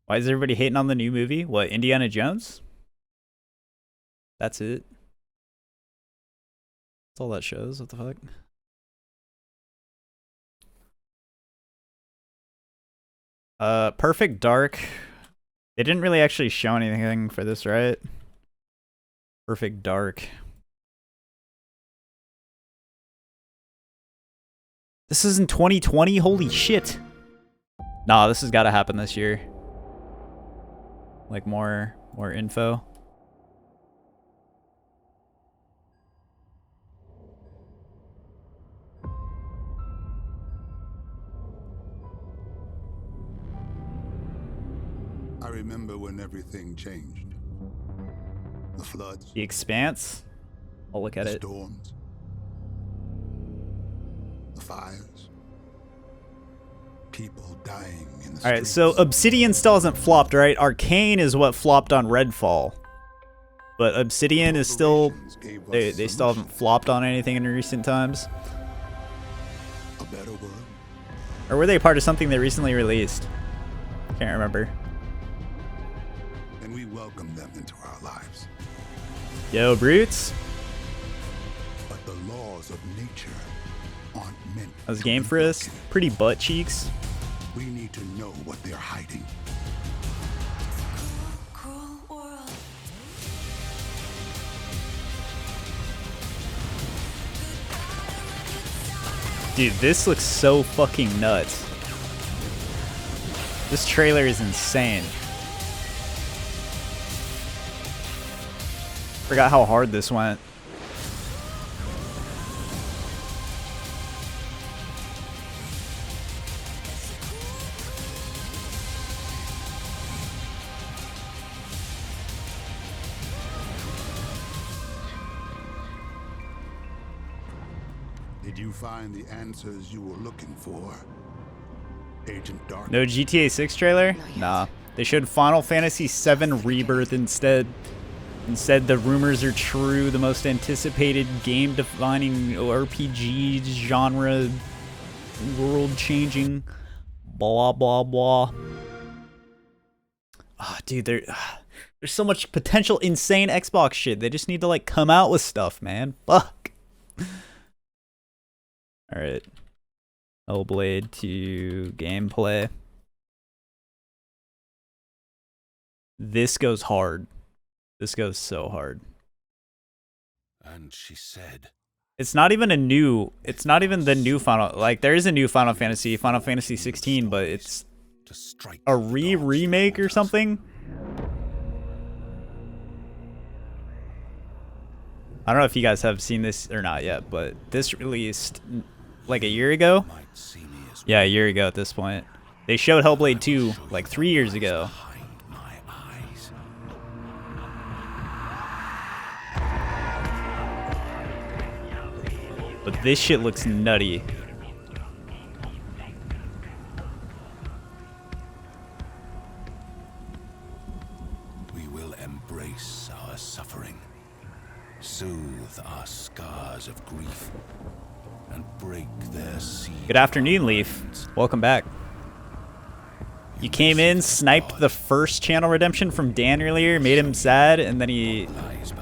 Why is everybody hating on the new movie? What, Indiana Jones? That's it. That's all that shows. What the fuck? Perfect Dark. They didn't really actually show anything for this, right? Perfect Dark. This is in 2020? Holy shit. Nah, this has got to happen this year. Like more info.
I remember
remember when everything changed? The floods,
The Expanse. I'll look at
the
it.
storms, the fires, people dying in the
All right,
streets.
so Obsidian still hasn't flopped, right? Arcane is what flopped on Redfall. But Obsidian is still... They still haven't flopped on anything in recent times.
A better world.
Or were they part of something they recently released? Can't remember.
And we welcome them into our lives.
Yo, Brutes.
But the laws of nature aren't meant
How's
to
game
be
for us? Pretty butt cheeks.
We need to know what they're hiding.
Dude, this looks so fucking nuts. This trailer is insane. Forgot how hard this went.
Did you find the answers you were looking for, Agent Dark?
No GTA 6 trailer? Nah. They showed Final Fantasy VII Rebirth instead. Instead, the rumors are true. The most anticipated game-defining RPG genre, world-changing, blah blah blah. Ah, dude, there's so much potential insane Xbox shit. They just need to like come out with stuff, man. Fuck. All right. Hellblade 2 gameplay. This goes hard. This goes so hard.
And she said,
It's not even the new Final, like there is a new Final Fantasy 16, but it's a remake or something. I don't know if you guys have seen this or not yet, but this released like a year ago. Yeah, a year ago at this point. They showed Hellblade 2 like 3 years ago. But this shit looks nutty.
we will embrace our suffering, soothe our scars of grief, and break their seed.
Good afternoon, Leaf. Welcome back. You came in, sniped the first channel redemption from Dan earlier, made him sad, and then he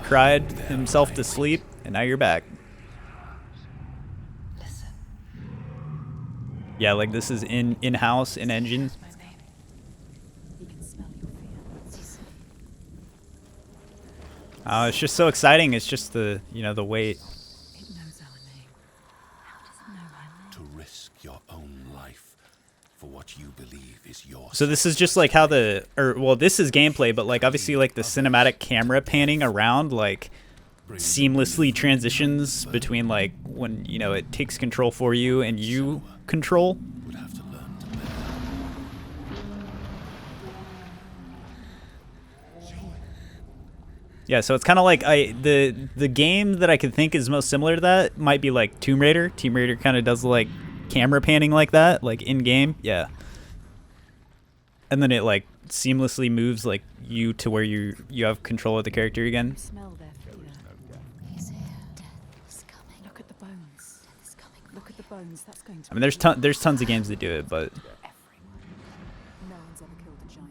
cried himself to sleep, and now you're back. Yeah, like this is in-house, in-engine. It's just so exciting. It's just the, the wait.
To risk your own life for what you believe is yours.
So this is just like how this is gameplay, but like obviously like the cinematic camera panning around like seamlessly transitions between like when, it takes control for you and you control. Yeah, so it's kind of like the game that I could think is most similar to that might be like Tomb Raider. Tomb Raider kind of does like camera panning like that, like in game. Yeah. And then it like seamlessly moves like you to where you have control of the character again.
Smell their fear. Look at the bones. Look at the bones. That's going to.
I mean, there's tons of games that do it, but
No one's ever killed a giant.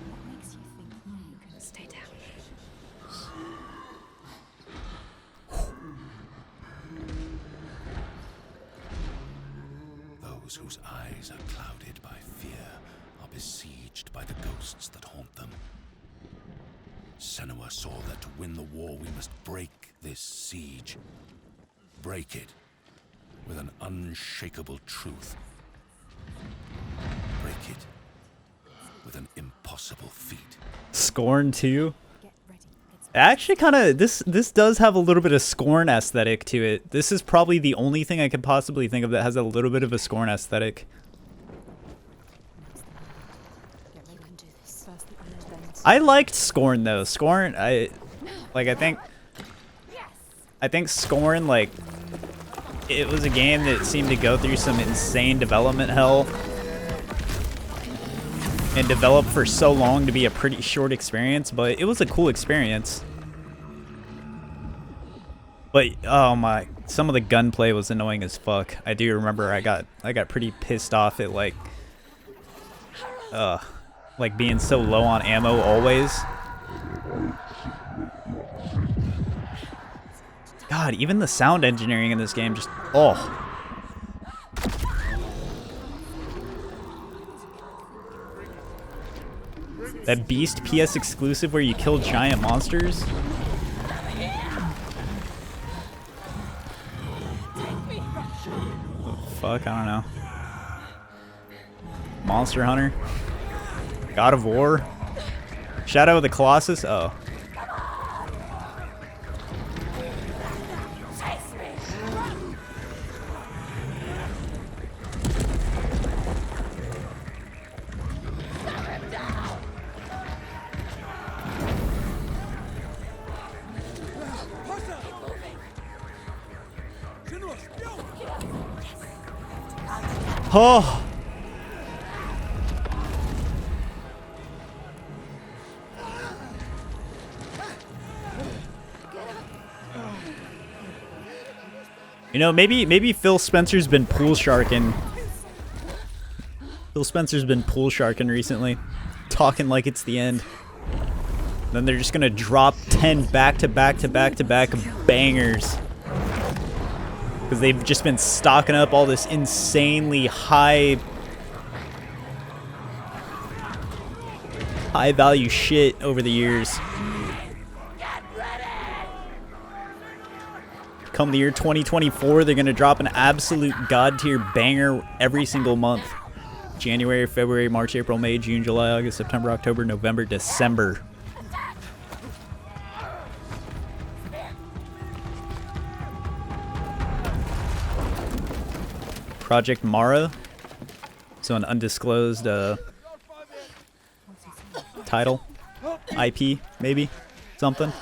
What makes you think you can stay down?
Those whose eyes are clouded by fear are besieged by the ghosts that haunt them. Senua saw that to win the war we must break this siege. Break it with an unshakable truth. Break it with an impossible feat.
Scorn 2. Actually, kind of this does have a little bit of Scorn aesthetic to it. This is probably the only thing I could possibly think of that has a little bit of a Scorn aesthetic. I liked Scorn though. Scorn, I think Scorn, like, it was a game that seemed to go through some insane development hell and develop for so long to be a pretty short experience, but it was a cool experience. But oh my, some of the gunplay was annoying as fuck. I do remember I got pretty pissed off at like being so low on ammo always. God, even the sound engineering in this game just That Beast PS exclusive where you kill giant monsters? Fuck, I don't know. Monster Hunter? God of War? Shadow of the Colossus? Oh. Oh! You know, maybe Phil Spencer's been pool sharking. Phil Spencer's been pool sharking recently, talking like it's the end. Then they're just gonna drop 10 back-to-back bangers. Because they've just been stocking up all this insanely high value shit over the years. Come the year 2024, they're gonna drop an absolute god tier banger every single month. January, February, March, April, May, June, July, August, September, October, November, December. Project Mara. So an undisclosed title, IP, maybe, something.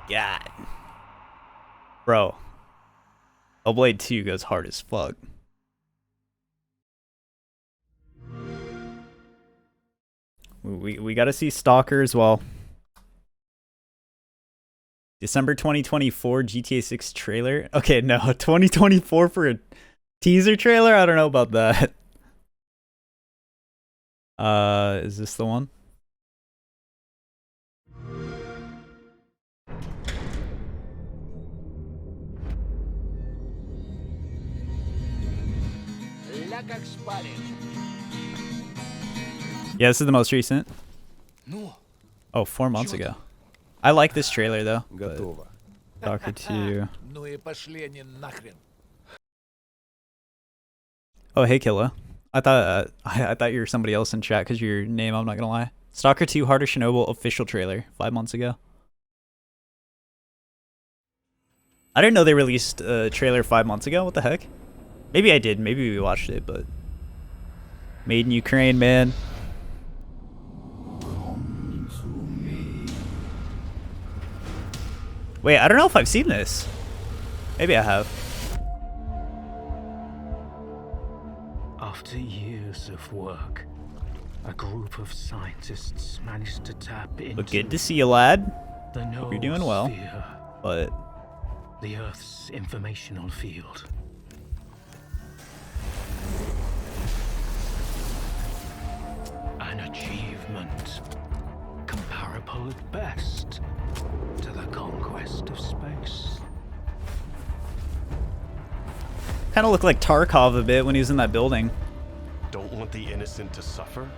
God. Bro. Hellblade 2 goes hard as fuck. We gotta see Stalker as well. December 2024 GTA 6 trailer. Okay, no, 2024 for a teaser trailer? I don't know about that. Is this the one? Yeah, this is the most recent. Oh, 4 months ago. I like this trailer though. Stalker 2. Oh, hey Killa. I thought you were somebody else in chat because your name, I'm not gonna lie. Stalker 2 Heart of Chernobyl official trailer 5 months ago. I didn't know they released a trailer 5 months ago. What the heck? Maybe I did. Maybe we watched it, but made in Ukraine, man. Wait, I don't know if I've seen this. Maybe I have.
After years of work, a group of scientists managed to tap into.
But good to see you, lad.
The
Hope you're doing well. But
the Earth's informational field. An achievement comparable at best to the conquest of space.
kind of looked like Tarkov a bit when he was in that building.
Don't want the innocent to suffer?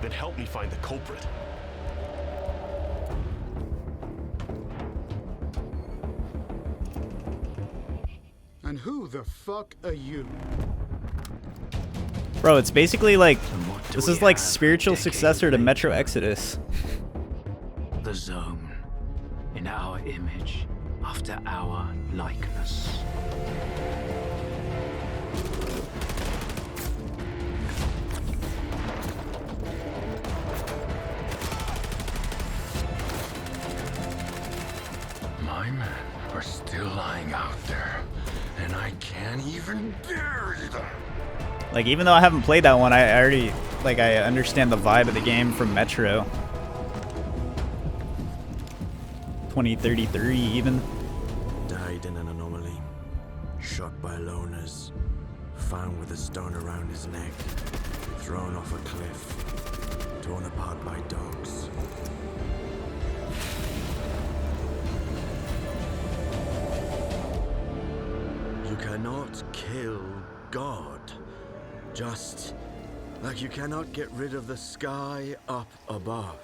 Then help me find the culprit.
And who the fuck are you?
Bro, it's basically like, this is like spiritual successor to Metro Exodus.
The zone, in our image, after our likeness. My men are still lying out there, and I can't even bury them.
Like, even though I haven't played that one, I already, like, I understand the vibe of the game from Metro. 2033 even.
Died in an anomaly. Shot by loners. Found with a stone around his neck. Thrown off a cliff. Torn apart by dogs. You cannot kill God. Just like you cannot get rid of the sky up above.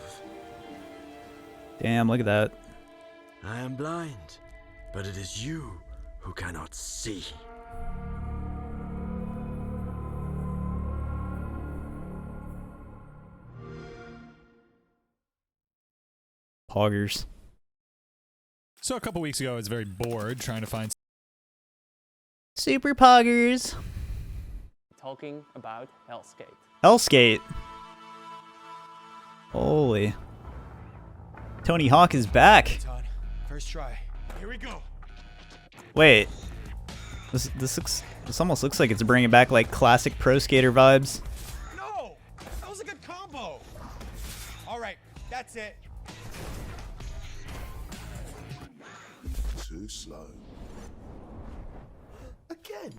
Damn, look at that.
I am blind, but it is you who cannot see.
Poggers.
So a couple weeks ago, I was very bored trying to find
Super Poggers.
Talking about Hellskate.
Hellskate. Holy. Tony Hawk is back.
First try. Here we go.
Wait. This almost looks like it's bringing back like classic Pro Skater vibes.
No! That was a good combo. All right, that's it.
Too slow. Again.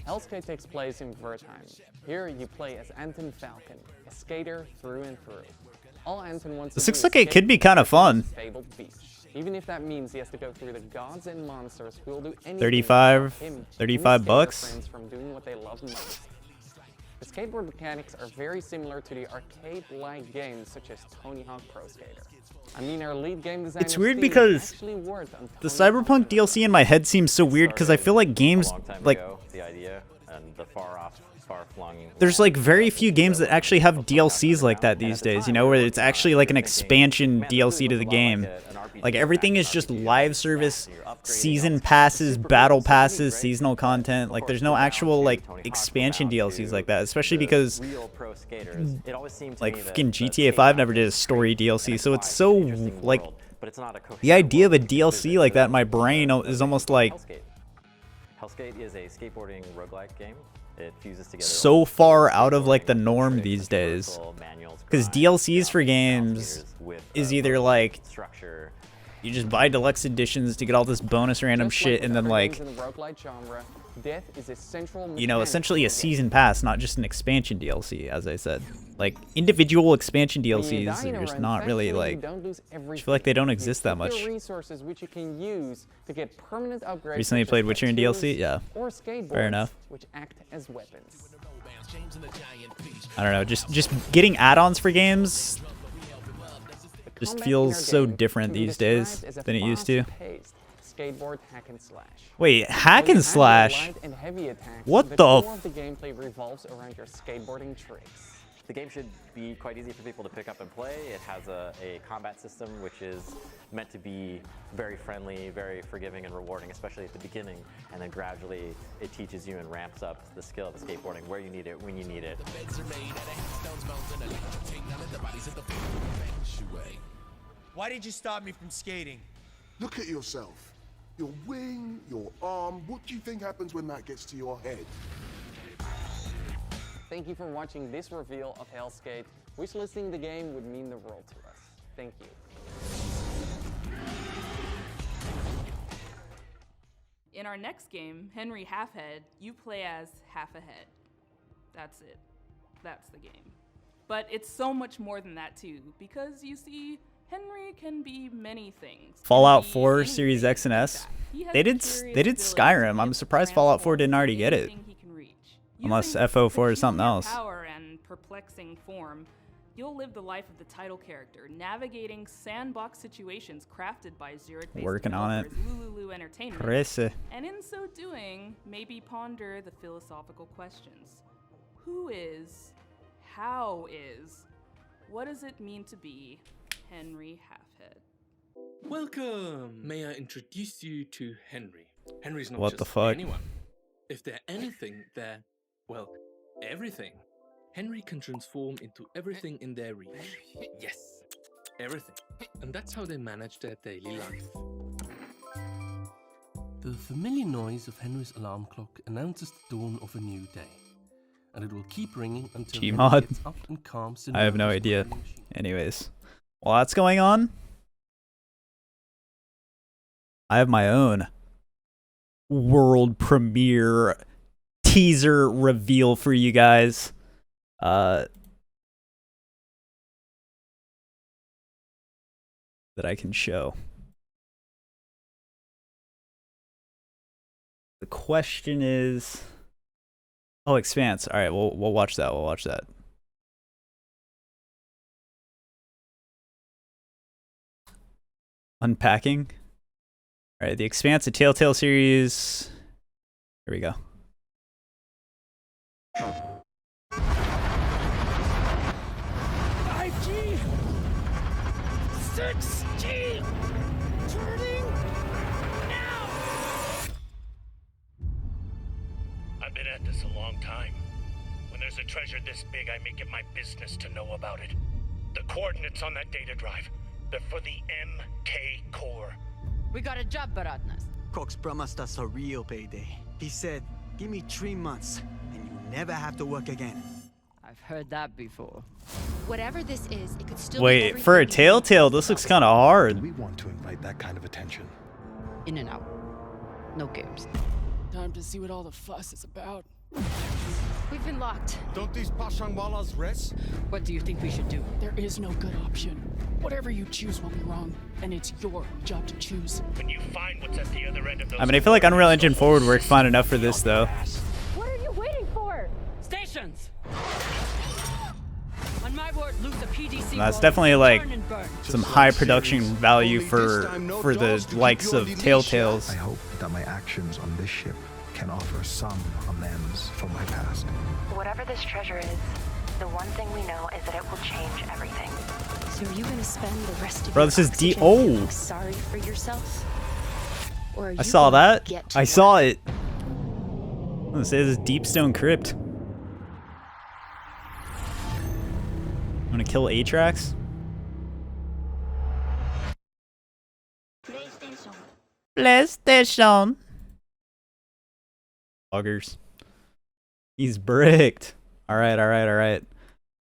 Hellskate takes place in Wertheim. Here you play as Anton Falcon, a skater through and through. All Anton wants
This
to
looks
do
like
is
it could
skate
be kind of fun.
to the fabled beach. Even if that means he has to go through the gods and monsters who will do anything
35
to stop him and his
35
skater
bucks.
friends from doing what they love most. The skateboard mechanics are very similar to the arcade-like games such as Tony Hawk Pro Skater. I mean, our lead game designer
It's weird
Steve
because
actually worked on
the
Tony Hawk
Cyberpunk DLC in my head seems so weird because I feel like games like
The idea and the far-flung.
there's like very few games that actually have DLCs like that these days, you know, where it's actually like an expansion DLC to the game. Like everything is just live service, season passes, battle passes, seasonal content. Like there's no actual like expansion DLCs like that, especially because like fucking GTA 5 never did a story DLC, so it's so like the idea of a DLC like that in my brain is almost like
Hellskate is a skateboarding roguelike game. It fuses together
so far out of like the norm these days, because DLCs for games is either like you just buy deluxe editions to get all this bonus random shit, and then like, you know, essentially a season pass, not just an expansion DLC, as I said. Like individual expansion DLCs are just not really like, I feel like they don't exist that much. Recently played Witcher in DLC? Yeah, fair enough. I don't know, just getting add-ons for games just feels so different these days than it used to.
Skateboard hack and slash.
Wait, hack and slash? What the f-
the gameplay revolves around your skateboarding tricks.
The game should be quite easy for people to pick up and play. It has a combat system which is meant to be very friendly, very forgiving and rewarding, especially at the beginning. And then gradually it teaches you and ramps up the skill of the skateboarding, where you need it, when you need it.
Why did you stop me from skating?
Look at yourself. Your wing, your arm. What do you think happens when that gets to your head?
Thank you for watching this reveal of Hellskate. Wishlisting the game would mean the world to us. Thank you.
In our next game, Henry Halfhead, you play as Half a Head. That's it. That's the game. But it's so much more than that too, because you see, Henry can be many things.
Fallout 4 Series X and S. They did Skyrim. I'm surprised Fallout 4 didn't already get it. Unless FO4 is something else.
Power and perplexing form You'll live the life of the title character, navigating sandbox situations crafted by Zurich-based
Working on it.
developers Lulu Entertainment.
Presse.
And in so doing, maybe ponder the philosophical questions. Who is? How is? What does it mean to be Henry Halfhead?
Welcome! May I introduce you to Henry? Henry's not
What
just
the fuck?
anyone. If they're anything, they're, well, everything. Henry can transform into everything in their reach. Yes, everything. And that's how they manage their daily life. The familiar noise of Henry's alarm clock announces the dawn of a new day. And it will keep ringing until Henry
Gmod.
gets up and calms the
I have no
nerves
idea.
behind the machine.
Anyways, while that's going on, I have my own world premiere teaser reveal for you guys. That I can show. The question is, oh, Expanse. All right, we'll watch that. We'll watch that. Unpacking. All right, The Expanse, a Telltale series. Here we go.
5G! 6G! Turning now!
I've been at this a long time. When there's a treasure this big, I make it my business to know about it. The coordinates on that data drive, they're for the MK core.
We got a job, Baratnas.
Cox promised us a real payday. He said, give me 3 months, and you never have to work again.
I've heard that before.
Whatever this is, it could still be
Wait, for a
everything
Telltale, this looks kind of hard.
We want to invite that kind of attention.
In and out. No games.
Time to see what all the fuss is about.
We've been locked.
Don't these Pashangwalas rest?
What do you think we should do?
There is no good option. Whatever you choose will be wrong, and it's your job to choose.
When you find what's at the other end of those
I mean, I feel like Unreal Engine Forward worked fine enough for this, though.
What are you waiting for?
Stations! On my word, lose the PDC.
That's definitely like some high production value for the likes of Telltales.
I hope that my actions on this ship can offer some amends for my past.
Whatever this treasure is, the one thing we know is that it will change everything. So are you going to spend the rest of
Bro,
your
this is
oxygen
oh.
feeling sorry for yourself? Or are you
I saw
gonna
that.
get
I saw it. I'm gonna say this is Deepstone Crypt. I'm gonna kill Atrax. PlayStation. Buggers. He's bricked. Alright, alright, alright.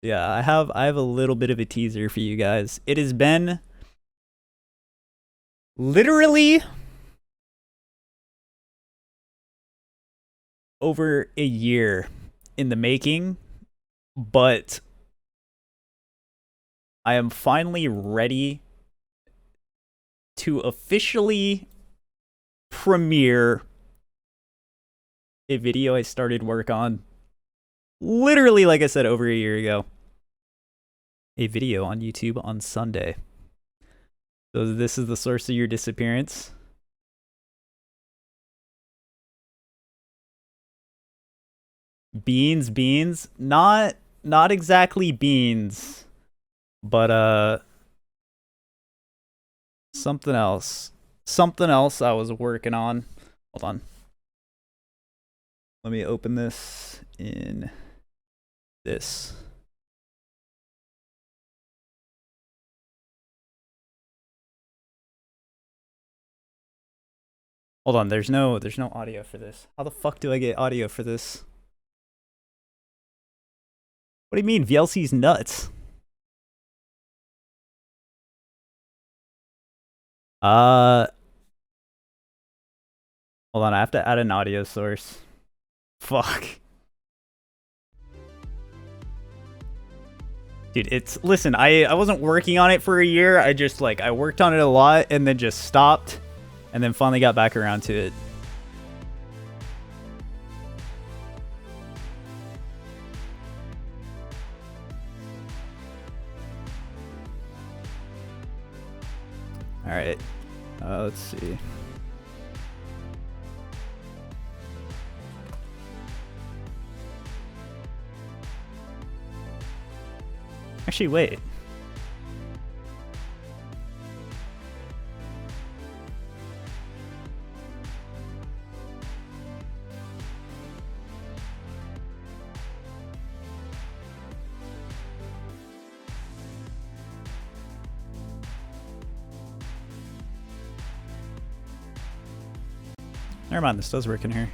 Yeah, I have a little bit of a teaser for you guys. It has been literally over a year in the making, but I am finally ready to officially premiere a video I started work on literally, like I said, over a year ago. A video on YouTube on Sunday. So this is the source of your disappearance. Beans, not exactly beans, but something else I was working on. Hold on, let me open this in this. Hold on, there's no audio for this. How the fuck do I get audio for this? What do you mean? VLC's nuts. Hold on, I have to add an audio source. Fuck. Dude, listen, I wasn't working on it for a year. I just I worked on it a lot and then just stopped and then finally got back around to it. All right. Let's see. Actually, wait. Never mind, this does work in here.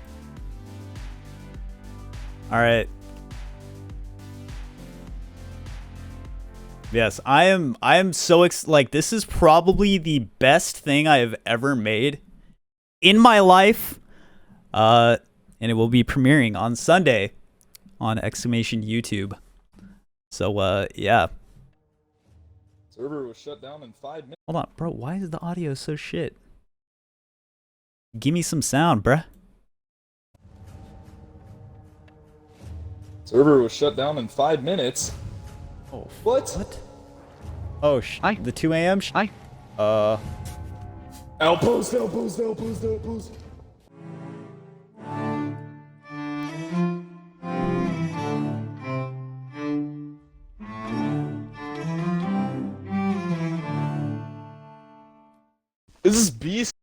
All right. Yes, I am so like, this is probably the best thing I have ever made in my life. And it will be premiering on Sunday on YouTube. So yeah.
Server was shut down in 5 minutes.
Hold on, bro, why is the audio so shit? Give me some sound, bruh.
Server was shut down in 5 minutes.
Oh,
what?
Oh, the 2 a.m.
Outpost, outpost, outpost, outpost. This is beast.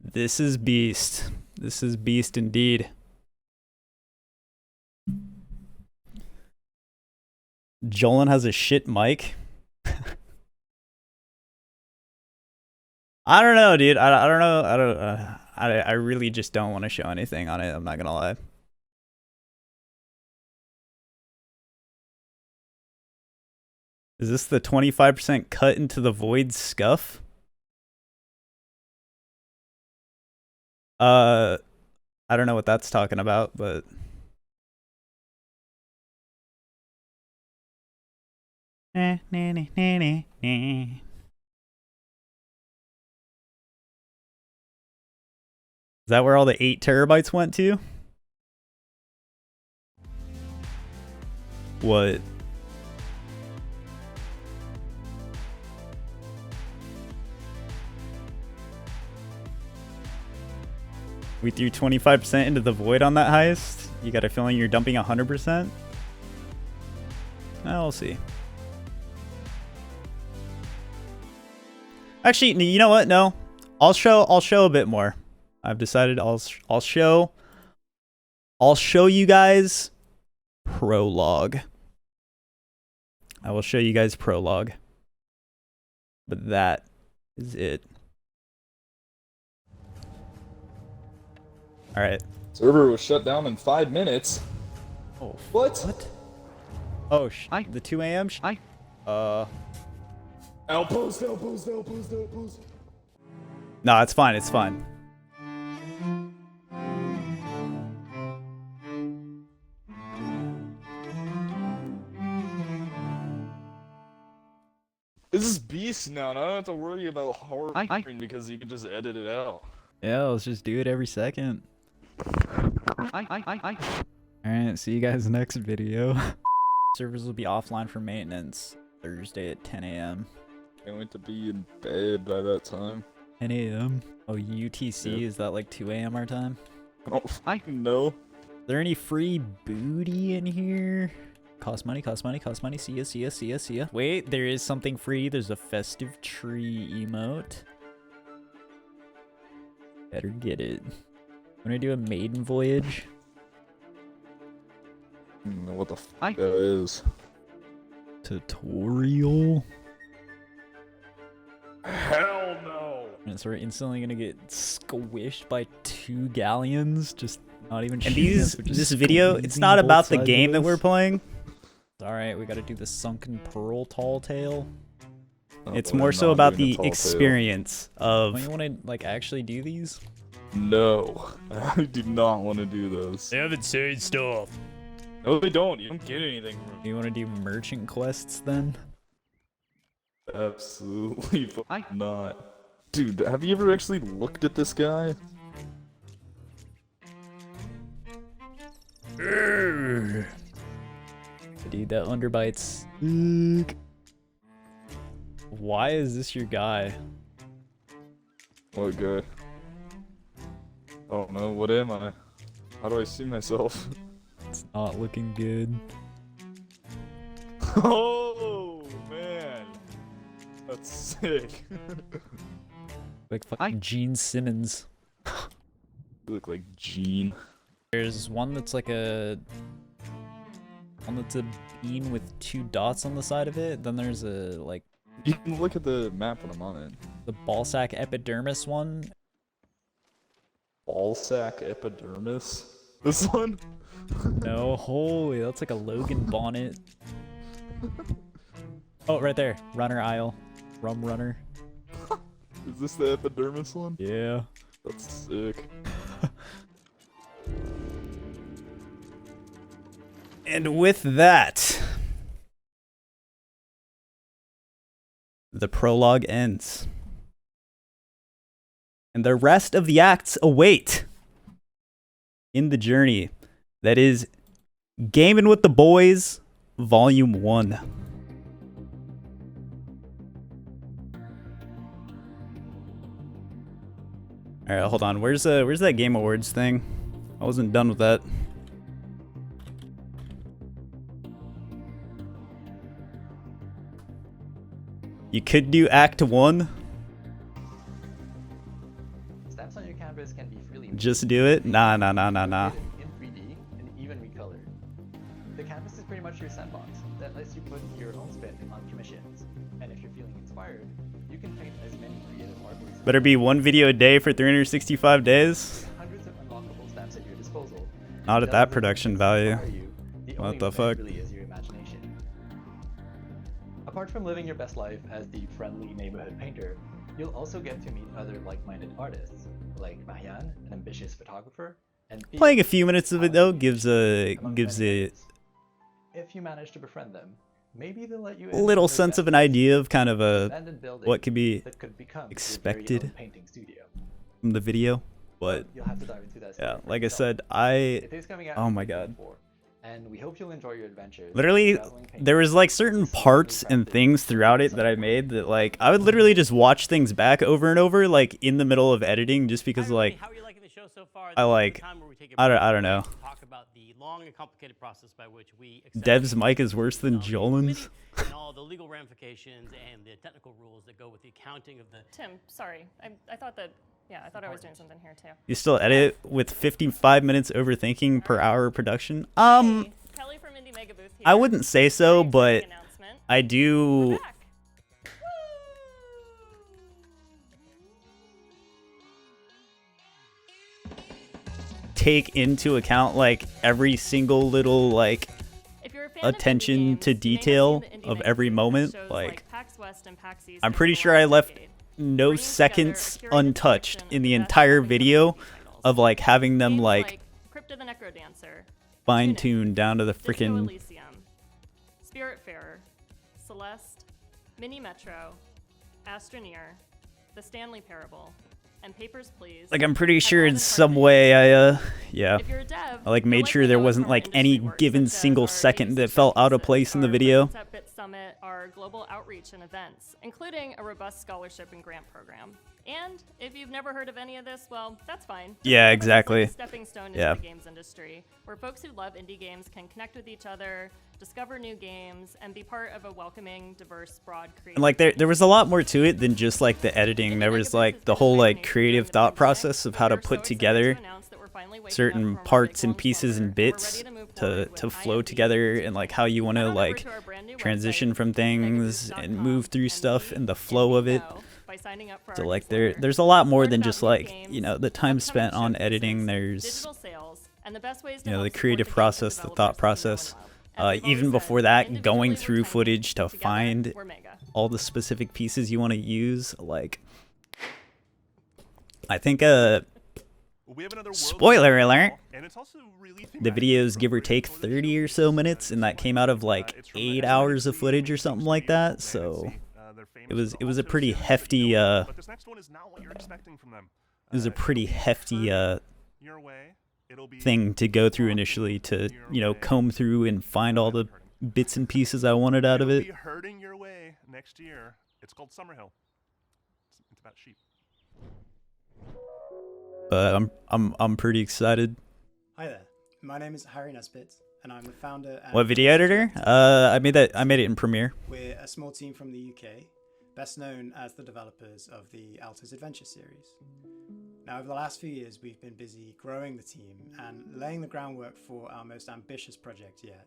This is beast. This is beast indeed. Jolin has a shit mic. I don't know, dude. I don't know. I really just don't want to show anything on it. I'm not gonna lie. Is this the 25% cut into the void scuff? I don't know what that's talking about, but Is that where all the 8 terabytes went to? What? We threw 25% into the void on that heist? You got a feeling you're dumping 100%? We'll see. Actually, you know what? No. I'll show a bit more. I've decided I'll show you guys prologue. I will show you guys prologue. But that is it. All right.
Server was shut down in 5 minutes.
Oh,
what?
Oh, the 2 a.m.
Outpost, outpost, outpost, outpost.
No, it's fine. It's fine.
This is beast now. I don't have to worry about horror because you can just edit it out.
Yeah, let's just do it every second. Alright, see you guys next video. Servers will be offline for maintenance Thursday at 10 a.m.
Can't wait to be in bed by that time.
10 a.m. Oh, UTC,
Yep.
is that like 2 a.m. our time?
I don't fucking know.
Is there any free booty in here? Cost money, cost money, cost money. See ya, see ya, see ya, see ya. Wait, there is something free. There's a festive tree emote. Better get it. Wanna do a maiden voyage?
I don't know what the fuck that is.
Tutorial?
Hell no!
And so we're instantly gonna get squished by 2 galleons. Just not even. And this video, it's not about the game that we're playing. All right, we gotta do the sunken pearl tall tale.
Oh,
it's
boy,
more
I'm
so
not
about
doing
the
a tall tale.
experience of. Don't you want to like actually do these?
No, I do not want to do those.
They haven't said stuff.
No, they don't. You don't get anything from
Do you want to do merchant quests then?
Absolutely not. Dude, have you ever actually looked at this guy?
Dude, that underbite's. Why is this your guy?
What guy? I don't know. What am I? How do I see myself?
It's not looking good.
Oh man, that's sick.
Like fucking Gene Simmons.
You look like Gene.
There's one that's like a bean with 2 dots on the side of it. Then there's a like.
You can look at the map when I'm on it.
The ballsack epidermis one.
Ballsack epidermis. This one?
No, holy, that's like a Logan bonnet. Oh, right there. Runner aisle. Rum runner.
Is this the epidermis one?
Yeah.
That's sick.
And with that, the prologue ends. And the rest of the acts await in the journey that is Gaming with the Boys, Volume 1. Alright, hold on. Where's that Game Awards thing? I wasn't done with that. You could do Act 1.
Stamps on your canvas can be freely
Just do it? Nah.
in 3D and even recolored. The canvas is pretty much your sandbox that lets you put your own spin on commissions. And if you're feeling inspired, you can paint as many creative artworks.
Better be 1 video a day for 365 days.
Hundreds of unlockable stamps at your disposal.
Not at that production value.
The
What
only
the
limit
fuck?
really is your imagination. Apart from living your best life as the friendly neighborhood painter, you'll also get to meet other like-minded artists, like Marianne, an ambitious photographer, and Pete,
Playing a few minutes of it though gives it
if you manage to befriend them, maybe they'll let you
a
in
little
on their
sense of an
best
idea of kind of
abandoned building
what could be
that could become your very own
expected
painting studio.
from the video. But
You'll have to dive into that
yeah,
story for
like I
yourself.
said,
It is coming out
oh
in
my god.
2024, and we hope you'll enjoy your adventures.
Literally, there was like certain parts and things throughout it that I made that like I would literally just watch things back over and over like in the middle of editing just because like I like I don't know.
Talk about the long and complicated process by which we
Dev's mic is worse than Jolin's.
and all the legal ramifications and the technical rules that go with the accounting of the.
Tim, sorry. I thought that. Yeah, I thought I was doing something here too.
You still edit with 55 minutes overthinking per hour production?
Kelly from Indie Mega Booth here.
I wouldn't say so, but I do take into account like every single little like attention to detail of every moment. Like I'm pretty sure I left no seconds untouched in the entire video of like having them like
Crypto the Necrodancer,
fine-tuned down to the
Disco
freaking
Elysium, Spiritfarer, Celeste, Mini Metro, Astroneer, The Stanley Parable, and Papers, Please.
like I'm pretty sure in some way I yeah.
If you're a dev,
I like made sure there wasn't like any given single second that felt out of place in the video.
At Bit Summit are global outreach and events, including a robust scholarship and grant program. And if you've never heard of any of this, well, that's fine.
Yeah,
This is
exactly.
like a stepping stone into
Yeah.
the games industry, where folks who love indie games can connect with each other, discover new games, and be part of a welcoming, diverse, broad creative.
And like there was a lot more to it than just like the editing. There was like the whole like creative thought process of how to put together certain parts and pieces and bits to flow together, and like how you want to like transition from things and move through stuff and the flow of it. So like there's a lot more than just like, you know, the time spent on editing. There's, you know, the creative process, the thought process. Even before that, going through footage to find all the specific pieces you want to use. Like, I think spoiler alert, the videos give or take 30 or so minutes, and that came out of like 8 hours of footage or something like that. So it was a pretty hefty it was a pretty hefty thing to go through initially to, you know, comb through and find all the bits and pieces I wanted out of it.
Hurting your way next year.
It's called Summerhill. It's about sheep.
But I'm pretty excited.
Hi there, my name is Harry Nesbitt, and I'm the founder and
What video editor? I made it in Premiere.
We're a small team from the UK, best known as the developers of the Alto's Adventure series. Now, over the last few years, we've been busy growing the team and laying the groundwork for our most ambitious project yet.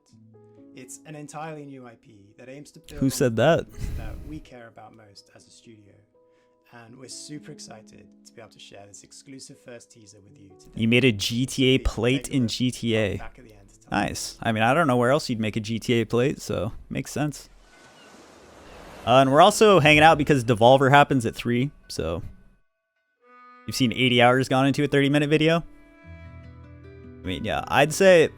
It's an entirely new IP that aims to build
Who said that?
that we care about most as a studio. And we're super excited to be able to share this exclusive first teaser with you today.
You made a GTA plate in GTA. Nice. I mean, I don't know where else you'd make a GTA plate, so makes sense. And we're also hanging out because Devolver happens at 3, so you've seen 80 hours gone into a 30-minute video. I mean, yeah, I'd say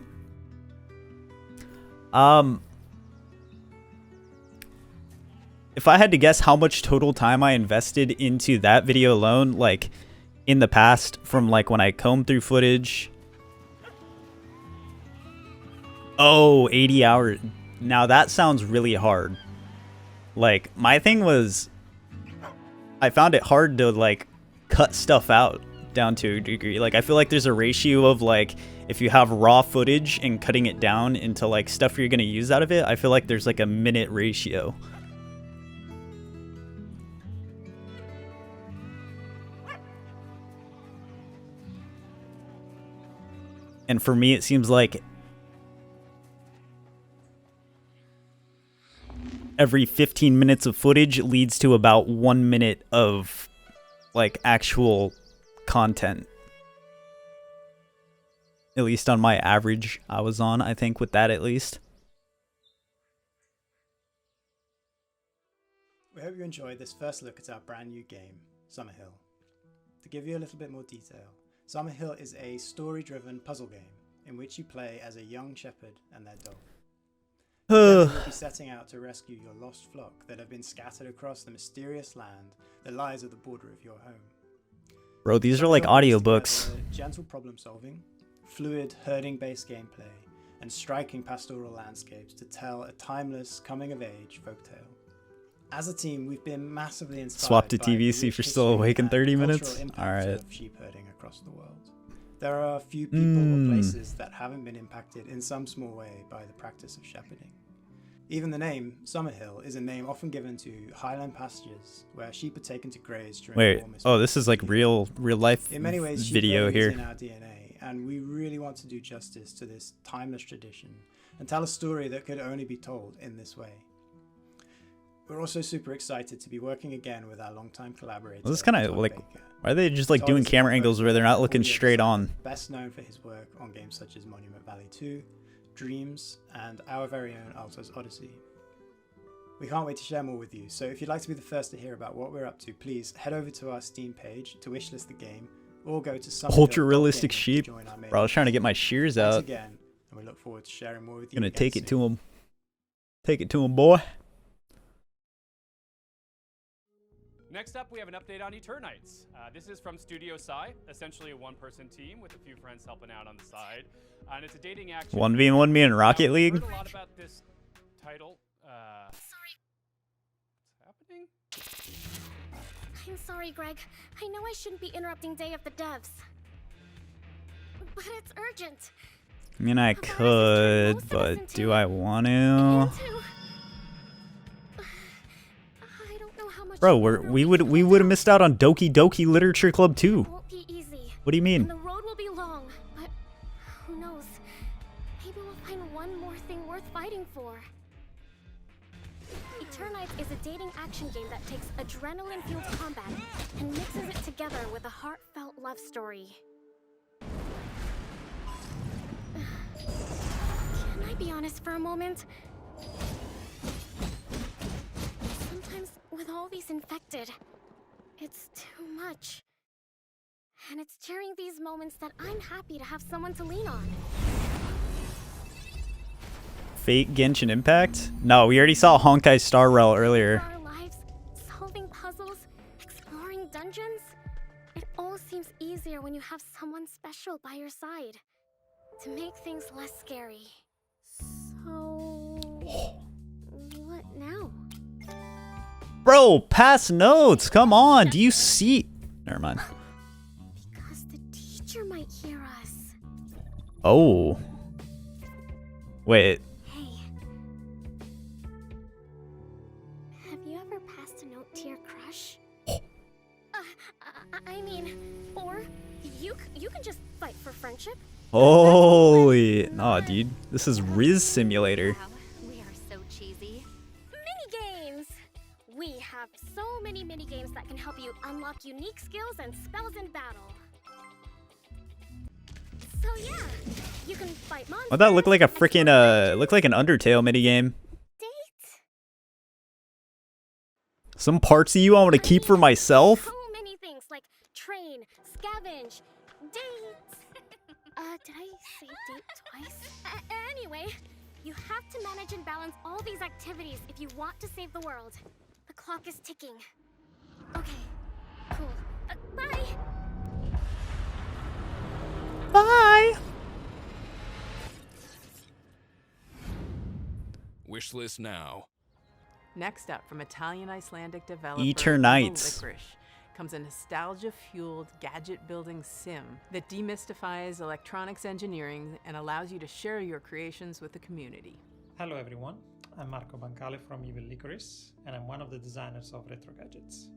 if I had to guess how much total time I invested into that video alone, like in the past, from like when I combed through footage. Oh, 80 hours. Now that sounds really hard. Like, my thing was, I found it hard to like cut stuff out down to a degree. Like, I feel like there's a ratio of like, if you have raw footage and cutting it down into like stuff you're gonna use out of it, I feel like there's like a minute ratio. And for me, it seems like every 15 minutes of footage leads to about 1 minute of like actual content. At least on my average I was on, I think, with that at least.
We hope you enjoyed this first look at our brand new game, Summerhill. To give you a little bit more detail, Summerhill is a story-driven puzzle game in which you play as a young shepherd and their dog. Together you'll be setting out to rescue your lost flock that have been scattered across the mysterious land that lies at the border of your home.
Bro, these are like audiobooks.
Gentle problem solving, fluid herding-based gameplay, and striking pastoral landscapes to tell a timeless coming-of-age folktale. As a team, we've been massively inspired.
Swap to
by
TV,
the
see if you're
rich
still
history
awake in
and
30
cultural
minutes.
impact
Alright.
of sheep herding across the world. There are a few people or places that haven't been impacted in some small way by the practice of shepherding. Even the name, Summerhill, is a name often given to highland pastures where sheep are taken to graze during
Wait,
the warmest
oh, this is like real life
In many ways, sheep
video
herding
here.
is in our DNA, and we really want to do justice to this timeless tradition and tell a story that could only be told in this way. We're also super excited to be working again with our longtime collaborator.
Well, this kind of
Todd
like,
Baker.
why are they just like
Todd
doing
is
camera
a
angles where they're not looking
audio
straight
designer,
on?
Best known for his work on games such as Monument Valley 2, Dreams, and our very own Alto's Odyssey. We can't wait to share more with you, so if you'd like to be the first to hear about what we're up to, please head over to our Steam page to wishlist the game, or go to some
Ultra realistic sheep. Bro, I was trying to get my shears
Thanks
out.
again, and we look forward to sharing more with you.
Gonna
again
take it
soon.
to him. Take it to him, boy.
Next up, we have an update on Eternites. This is from Studio Psy, essentially a one-person team with a few friends helping out on the side. And it's a dating action.
1v1 me in Rocket League?
I've heard a lot about this title. What's happening?
I'm sorry, Greg. I know I shouldn't be interrupting Day of the Devs. But it's urgent.
I mean, I could, but do I want to? Bro, we would have missed out on Doki Doki Literature Club too. What do you mean?
And the road will be long, but who knows? Maybe we'll find one more thing worth fighting for. Eternites is a dating action game that takes adrenaline-fueled combat and mixes it together with a heartfelt love story. Can I be honest for a moment? Sometimes with all these infected, it's too much. And it's during these moments that I'm happy to have someone to lean on.
Fate, Genshin Impact? No, we already saw Honkai Star Rail earlier.
Our lives, solving puzzles, exploring dungeons, it all seems easier when you have someone special by your side to make things less scary. So, what now?
Bro, pass notes. Come on. Do you see? Never mind.
Because the teacher might hear us.
Oh. Wait.
Hey. Have you ever passed a note to your crush? I mean, or you can just fight for friendship.
Holy. Nah, dude. This is Riz Simulator.
We are so cheesy. Mini games. We have so many mini games that can help you unlock unique skills and spells in battle. So yeah, you can fight monsters.
Why'd that look like a freaking look like an Undertale minigame? Some parts of you I want to keep for myself?
So many things like train, scavenge, dates. Did I say date twice? Anyway, you have to manage and balance all these activities if you want to save the world. The clock is ticking. Okay, cool. Bye!
Bye!
Wish list now.
Next up, from Italian-Icelandic developer
Eternites.
Licorice, comes a nostalgia-fueled gadget-building sim that demystifies electronics engineering and allows you to share your creations with the community.
Hello everyone, I'm Marco Bancale from Evil Licorice, and I'm one of the designers of Retro Gadgets.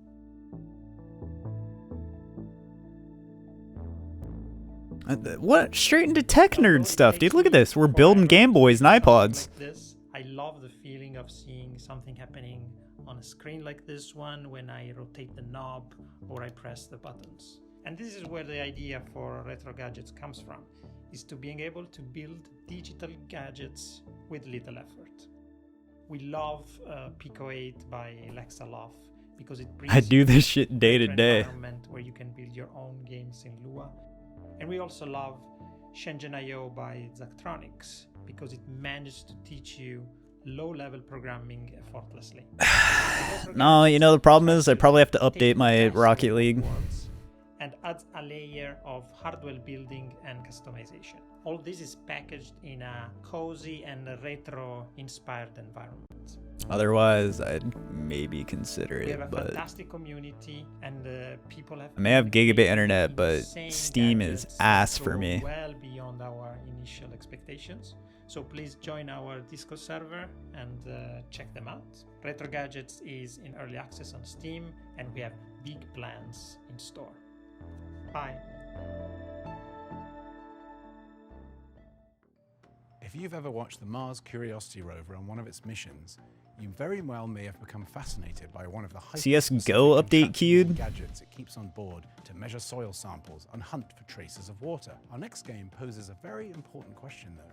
What? Straight into tech nerd stuff, dude. Look at this. We're building Game Boys and iPods.
Like this, I love the feeling of seeing something happening on a screen like this one when I rotate the knob or I press the buttons. And this is where the idea for Retro Gadgets comes from, is to being able to build digital gadgets with little effort. We love Pico 8 by Lexaloff because it brings
I do this shit day to day.
environment where you can build your own games in Lua. And we also love Shenzhen.io by Zachtronics because it managed to teach you low-level programming effortlessly.
No, you know the problem is I probably have to update my Rocket League.
And adds a layer of hardware building and customization. All this is packaged in a cozy and retro-inspired environment.
Otherwise, I'd maybe consider
We have a
it, but
fantastic community, and people have.
I may have gigabit internet, but
insane
Steam is
gadgets
ass
that
for
go
me.
Well beyond our initial expectations. So please join our Discord server and check them out. Retro Gadgets is in early access on Steam, and we have big plans in store. Bye.
If you've ever watched the Mars Curiosity rover on one of its missions, you very well may have become fascinated by one of the
CS:GO update queued.
gadgets it keeps on board to measure soil samples and hunt for traces of water. Our next game poses a very important question, though.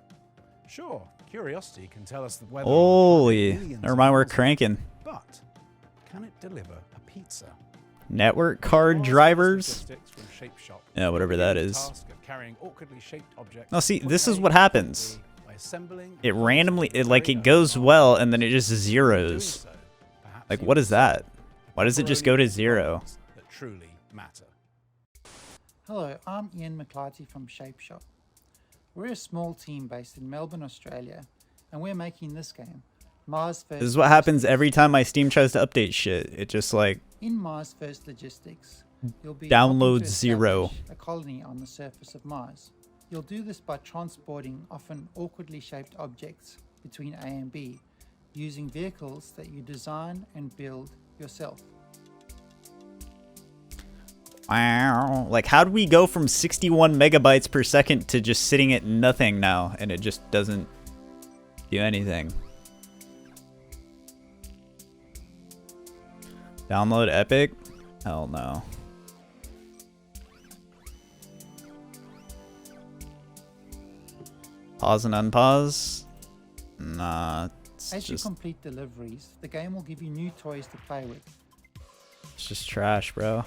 Sure, Curiosity can tell us the weather.
Holy,
on millions
never
of
mind, we're
miles,
cranking.
But can it deliver a pizza?
Network card drivers? Yeah, whatever that is.
Task of carrying awkwardly shaped objects.
No, see, this is what happens. It randomly, it goes well, and then it just zeros. Like, what is that? Why does it just go to 0?
That truly matter.
Hello, I'm Ian McClarty from Shape Shop. We're a small team based in Melbourne, Australia, and we're making this game, Mars First.
This is what happens every time my Steam tries to update shit. It just like
In Mars First Logistics, you'll be
download
helping to
0.
establish a colony on the surface of Mars. You'll do this by transporting often awkwardly shaped objects between A and B, using vehicles that you design and build yourself.
Wow. Like, how do we go from 61 megabytes per second to just sitting at nothing now, and it just doesn't do anything? Download Epic? Hell no. Pause and unpause? Nah, it's
As you
just,
complete deliveries, the game will give you new toys to play with.
it's just trash, bro.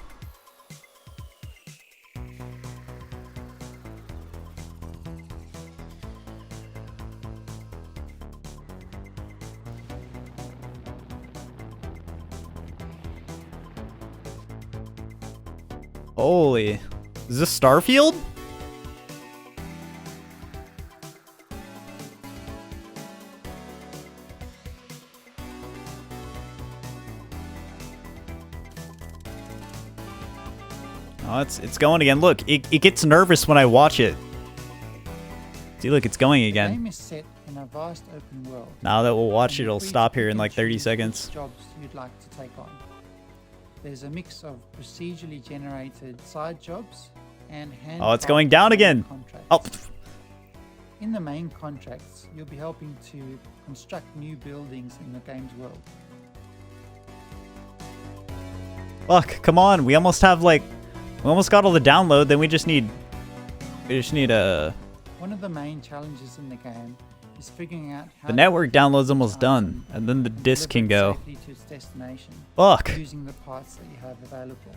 Holy. Is this Starfield? Oh, it's going again. Look, it gets nervous when I watch it. See, look, it's going
The
again.
game is set in a vast open world.
Now that we'll watch
and
it,
you're
it'll
free to
stop here
pick
in
and
like 30
choose
seconds.
which jobs you'd like to take on. There's a mix of procedurally generated side jobs and hand.
Oh, it's going down again. Oh.
In the main contracts, you'll be helping to construct new buildings in the game's world.
Look, come on. We almost got all the download. Then we just need a.
One of the main challenges in the game is figuring out how
The network download's almost done, and then the disc can go.
safely to its destination.
Fuck.
Using the parts that you have available.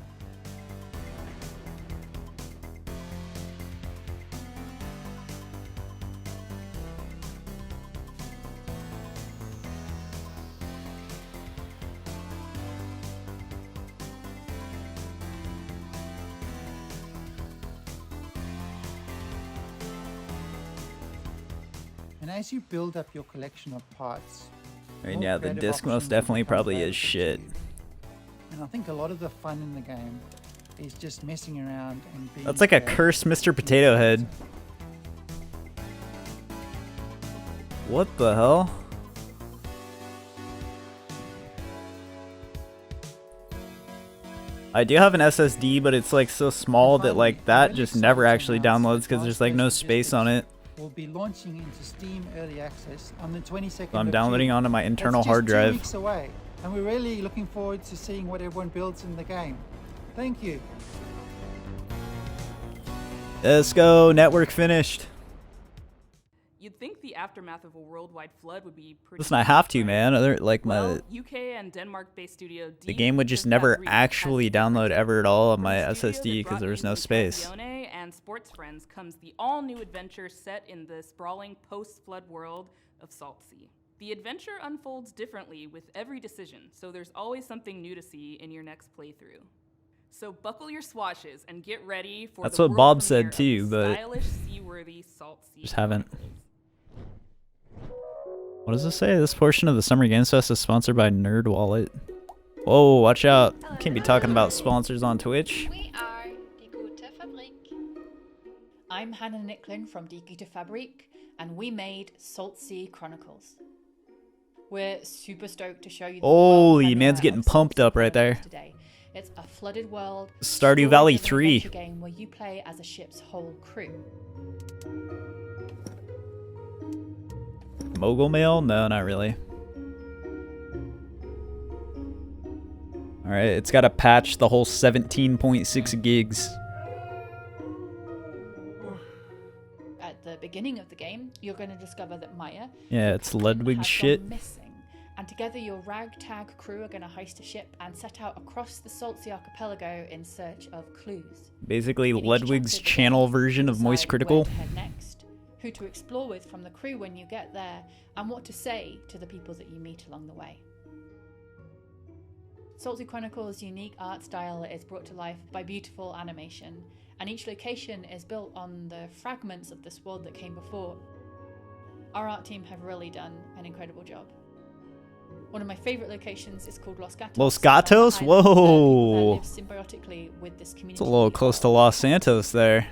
And as you build up your collection of parts,
I mean,
more
yeah, the
creative
disc most
options
definitely
become
probably is
available to
shit.
you. And I think a lot of the fun in the game is just messing around and being
That's like a
creative.
cursed Mr. Potato Head. What the hell? I do have an SSD, but it's like so small that like that just never actually downloads because there's like no space on it.
Will be launching into Steam Early Access on the 22nd
So I'm
of
downloading
June.
onto my internal
That's
hard
just
drive.
2 weeks away, and we're really looking forward to seeing what everyone builds in the game. Thank you.
Let's go. Network finished.
You'd think the aftermath of a worldwide flood would be pretty.
Listen, I have to, man. Other like my
Well, UK and Denmark-based studio
the game would just never actually download ever at all on my SSD because there was no space.
Castiglione and Sports Friends comes the all-new adventure set in the sprawling post-flood world of Saltsea. The adventure unfolds differently with every decision, so there's always something new to see in your next playthrough. So buckle your swatches and get ready for
That's
the
what
world
Bob
premiere
said
of
too,
the
but
stylish, seaworthy Saltsea.
just haven't. What does it say? This portion of the Summer Games Fest is sponsored by NerdWallet. Whoa, watch out. Can't be talking about sponsors on Twitch.
We are Die Gute Fabrik. I'm Hannah Nicklin from Die Gute Fabrik, and we made Saltsea Chronicles. We're super stoked to show you the
Holy,
world
man's
premiere
getting
of
pumped up right there.
today. It's a flooded world,
Stardew Valley
story-driven
3.
adventure game where you play as a ship's whole crew.
Mogul Mail? No, not really. Alright, it's got to patch the whole 17.6 gigs.
At the beginning of the game, you're going to discover that Maya
Yeah, it's Ludwig
has
shit.
gone missing, and together your ragtag crew are going to heist a ship and set out across the Saltsea archipelago in search of clues.
Basically,
In each
Ludwig's
chapter, the
channel
players
version of Moist
decide
Critical.
where to head next, who to explore with from the crew when you get there, and what to say to the people that you meet along the way. Saltsea Chronicles' unique art style is brought to life by beautiful animation, and each location is built on the fragments of this world that came before. Our art team have really done an incredible job. One of my favourite locations is called Los Gatos.
Los Gatos?
That
Whoa!
lives symbiotically with this community.
It's a little close to Los Santos there.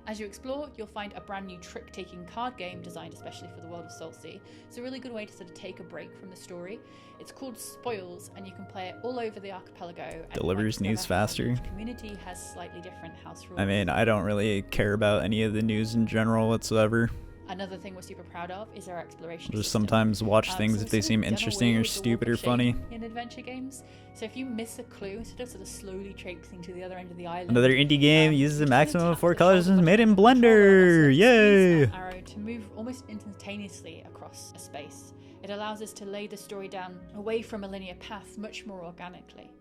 As you explore, you'll find a brand new trick-taking card game designed especially for the world of Saltsea. It's a really good way to sort of take a break from the story. It's called Spoils, and you can play it all over the archipelago. And
Delivers news faster.
Each community has slightly different house rules.
I mean, I don't really care about any of the news in general whatsoever.
Another thing we're super proud of is our exploration
I'll just
system.
sometimes watch
So
things
we've
if they
sort of
seem
done
interesting
away
or
with the
stupid
walk
or
of shame
funny.
in adventure games. So if you miss a clue, instead of sort of slowly traipsing to the other end of the island,
Another indie game uses a maximum of 4
tap the
colors and
shoulder
is made in
button
Blender.
Squeeze
Yay!
that arrow to move almost instantaneously across a space. It allows us to lay the story down away from a linear path much more organically.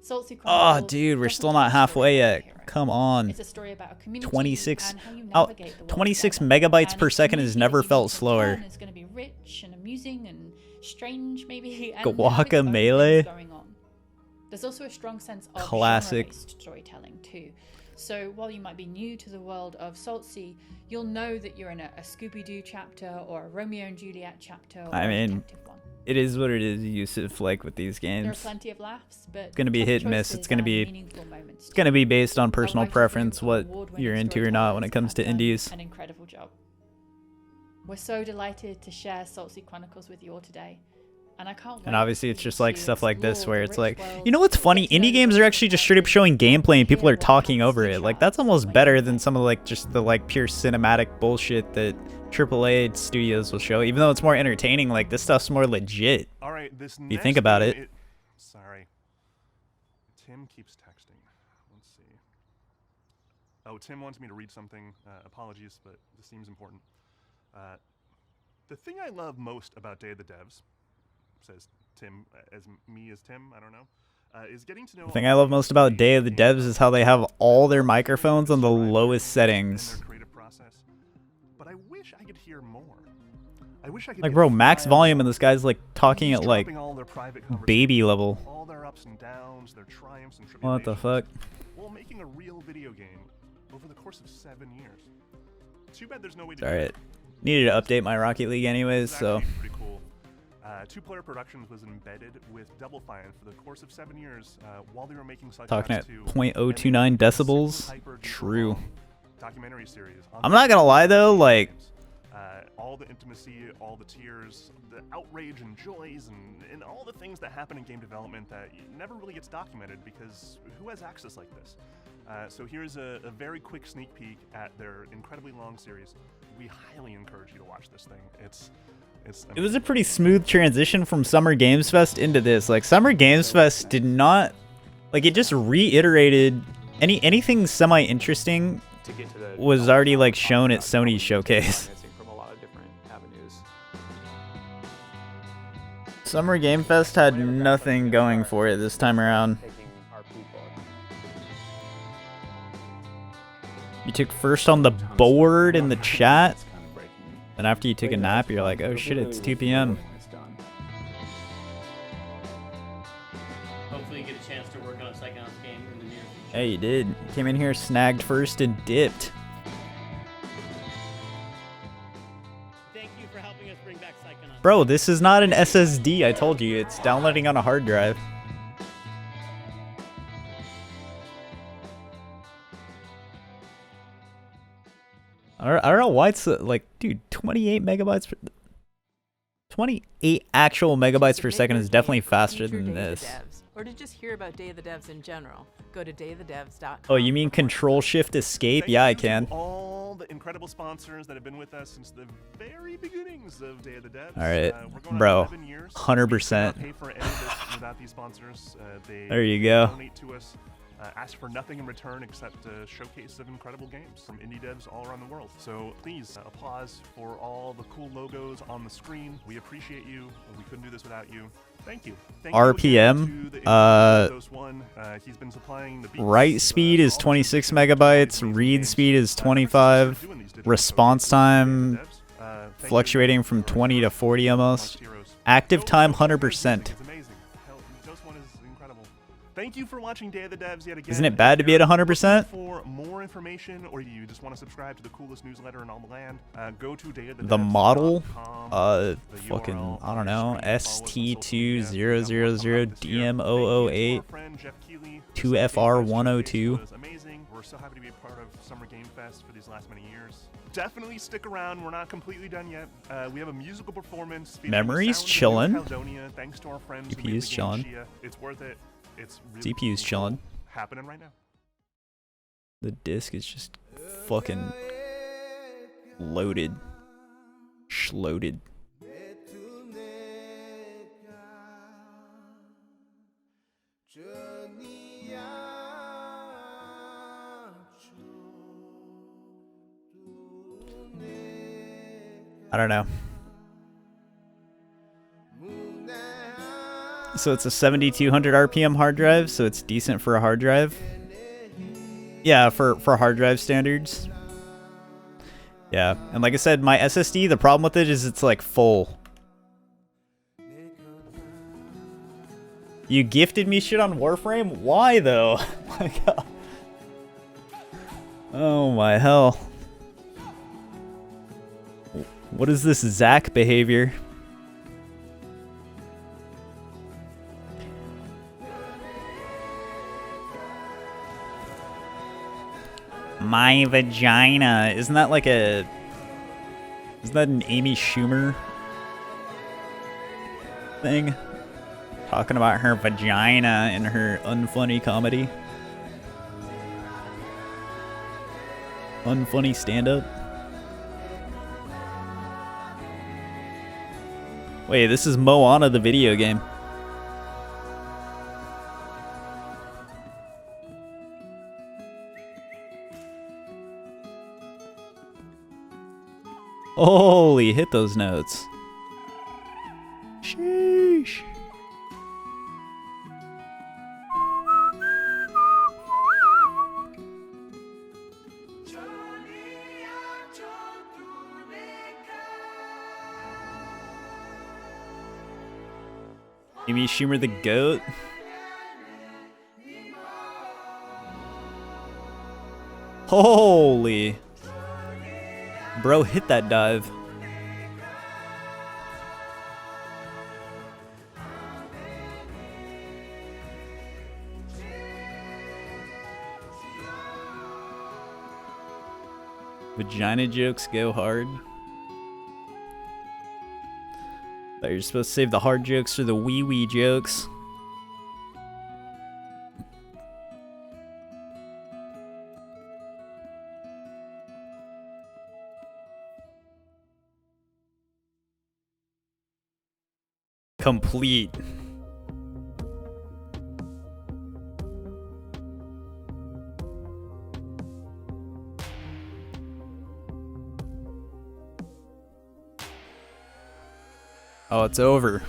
Saltsea
Oh,
Chronicles
dude, we're
doesn't
still
tell
not
a story
halfway
about a
yet.
hero.
Come on.
It's a story about a community
26.
and how you
Oh,
navigate the world
26
together.
megabytes
And
per
a
second has
community
never
that you
felt
meet in
slower.
town is going to be rich and amusing and strange, maybe. And
Guacamelee.
going on. There's also a strong sense of
Classic.
genre-based storytelling too. So while you might be new to the world of Saltsea, you'll know that you're in a Scooby-Doo chapter or a Romeo and Juliet chapter. Or
I
a
mean,
detective one.
It is what it is, Yusuf, like with these
There are
games.
plenty of laughs, but
It's gonna be
tough
hit and miss.
choices
It's gonna
and
be
meaningful moments
it's gonna
too.
be based on
Our
personal
writing group
preference,
of
what
award-winning
you're into or not when it comes to
storytellers have
indies.
done an incredible job. We're so delighted to share Salty Chronicles with you all today. And I can't wait
And obviously it's
for you
just like
to
stuff like this
explore
where
the
it's
rich
like,
world,
you know what's funny?
get to know
Indie
the
games are actually just straight up showing gameplay and people are
hear what
talking
happens
over
to
it. Like that's almost better than some of like just the like pure cinematic bullshit that AAA studios will show. Even though it's more entertaining, like this stuff's more legit.
All right, this
If you think about
next
it.
game, Sorry. Tim keeps texting. Let's see. Oh, Tim wants me to read something. Apologies, but this seems important. The thing I love most about Day of the Devs, says Tim, as Tim, I don't know, is getting to know.
The thing I love most about Day of the Devs is how they have all their microphones on the lowest settings.
But I wish I could hear more. I wish I could
Like
get
bro,
a
max
file
volume and this guy's like talking
He's
at like
dropping all their private
baby
conversations,
level.
all their ups and downs, their triumphs and
What the fuck?
while making a real video game over the course of 7 years. Too bad there's no way
It's
to do
alright.
it.
Needed to update my Rocket League anyways,
It's
so
actually pretty cool. Two-Player Productions was embedded with Double Fine for the course of 7 years while they were making
talking at
Psychonauts 2,
0.029 decibels.
hyper
True.
documentary series. on
I'm not gonna lie though, like
all the intimacy, all the tears, the outrage and joys, and all the things that happen in game development that never really gets documented because who has access like this? So here's a very quick sneak peek at their incredibly long series. We highly encourage you to watch this thing. It's
it was a pretty smooth transition from Summer Games Fest into this. Like Summer Games Fest did not like it just reiterated anything semi interesting was already like shown at Sony's showcase.
From a lot of different avenues.
Summer Game Fest had nothing going for it this time around. You took first on the board in the chat, and after you took a nap, you're like, oh shit, it's 2 p.m.
Hopefully you get a chance to work on a Psychonauts game in the near future.
Hey, you did. Came in here, snagged first, and dipped.
Thank you for helping us bring back Psychonauts.
Bro, this is not an SSD, I told you. It's downloading on a hard drive. I don't know why it's like, dude, 28 megabytes per... 28 actual megabytes per second is definitely faster than this.
Or to just hear about Day of the Devs in general, go to dayofthedevs.com.
Oh, you mean Control Shift Escape? Yeah, I can.
all the incredible sponsors that have been with us since the very beginnings of Day of the Devs.
All right,
we're going on
bro,
11 years.
100%.
We cannot pay for any of this without these sponsors. They
There you go.
donate to us. Ask for nothing in return except a showcase of incredible games from indie devs all around the world. So please, applause for all the cool logos on the screen. We appreciate you. We couldn't do this without you. Thank you. Thank
RPM,
he's been supplying the beats.
write speed is 26 megabytes, read speed is 25, response time fluctuating from 20 to 40 almost, active time 100%.
Thank you for watching Day of the Devs yet again.
Isn't it bad to be at 100%?
For more information, or you just want to subscribe to the coolest newsletter in all the land, go to dayofthedevs.com.
The model, fucking, I don't know, ST2000DM008 2FR102.
Amazing. We're so happy to be a part of Summer Game Fest for these last many years. Definitely stick around. We're not completely done yet. We have a musical performance.
Memory's chilling.
Thanks to our friends.
GPU's chilling.
It's worth it. It's really
CPU's chilling.
happening right now.
The disc is just fucking loaded. Schloaded. I don't know. So it's a 7200 RPM hard drive, so it's decent for a hard drive. Yeah, for hard drive standards. Yeah, and like I said, my SSD, the problem with it is it's like full. You gifted me shit on Warframe? Why though? My God. Oh my hell. What is this Zach behavior? My vagina. Isn't that like a... Isn't that an Amy Schumer thing? Talking about her vagina in her unfunny comedy. Unfunny stand-up. Wait, this is Moana the video game. Holy, hit those notes. Sheesh. Amy Schumer the goat. Holy. Bro, hit that dive. Vagina jokes go hard. Thought you're supposed to save the hard jokes for the wee jokes. Complete. Oh, it's over.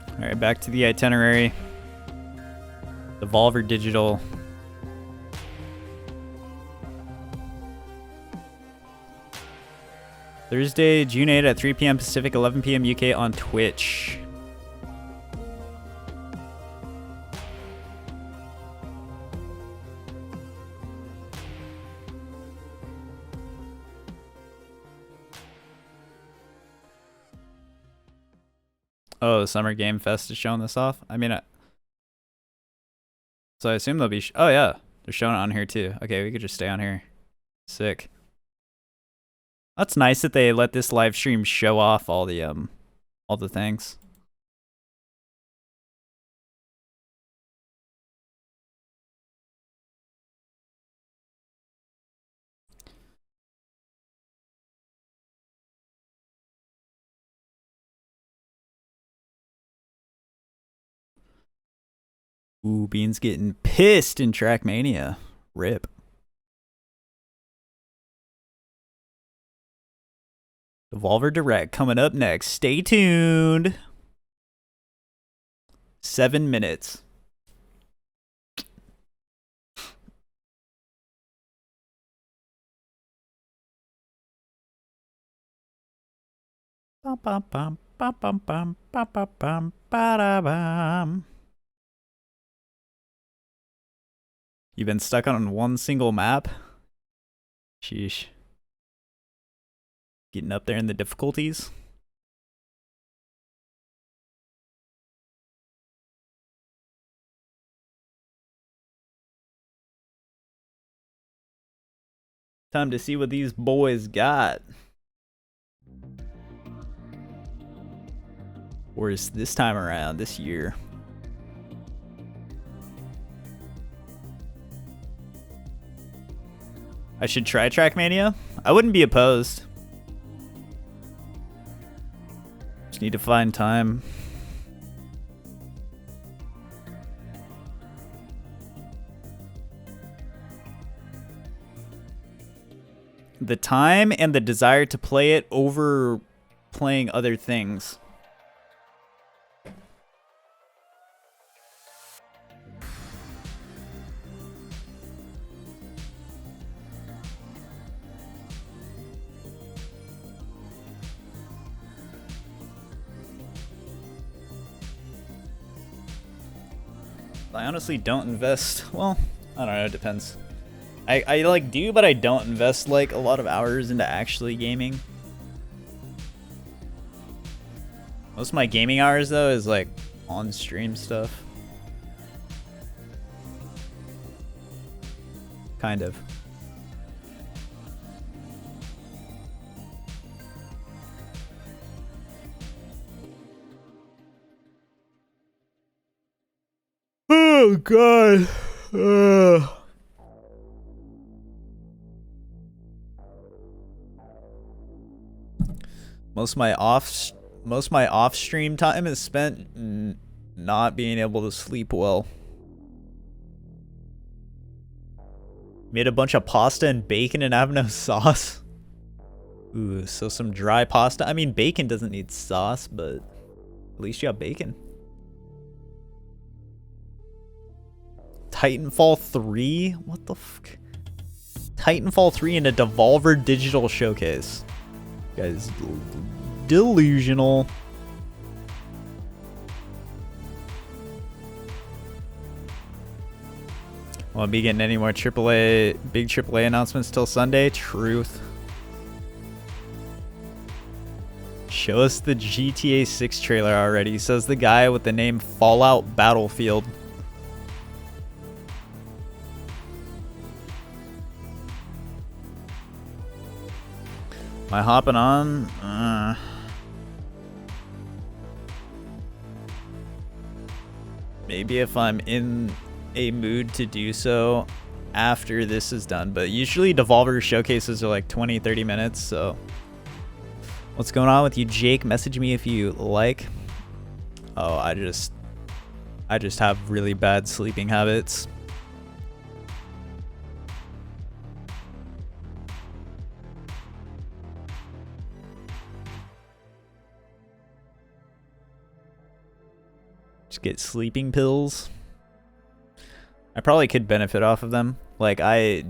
All right, back to the itinerary. Devolver Digital. Thursday, June 8 at 3 p.m. Pacific, 11 p.m. UK on Twitch. Oh, the Summer Game Fest is showing this off? I mean, so I assume they'll be... oh, yeah. They're showing it on here, too. Okay, we could just stay on here. Sick. That's nice that they let this live stream show off all the things. Ooh, Bean's getting pissed in Trackmania. Rip. Devolver Direct coming up next. Stay tuned. 7 minutes. Bum, bum, bum, bum, bum, bum, bum, bum, bum, ba-da-bum. You've been stuck on one single map? Sheesh. Getting up there in the difficulties? Time to see what these boys got. Or is this time around, this year? I should try Trackmania? I wouldn't be opposed. Just need to find time. The time and the desire to play it over playing other things. I honestly don't invest. Well, I don't know. It depends. I like do, but I don't invest like a lot of hours into actually gaming. Most of my gaming hours though is like on stream stuff. Kind of. Oh god. Most of my off stream time is spent not being able to sleep well. Made a bunch of pasta and bacon and have no sauce. Ooh, so some dry pasta. I mean, bacon doesn't need sauce, but at least you have bacon. Titanfall 3? What the fuck? Titanfall 3 in a Devolver Digital Showcase. Guys, delusional. Won't be getting any more big AAA announcements till Sunday. Truth. Show us the GTA 6 trailer already, says the guy with the name Fallout Battlefield. Am I hopping on? Maybe if I'm in a mood to do so after this is done. But usually Devolver showcases are like 20-30 minutes, so... What's going on with you, Jake? Message me if you like. Oh, I just have really bad sleeping habits. Just get sleeping pills. I probably could benefit off of them. Like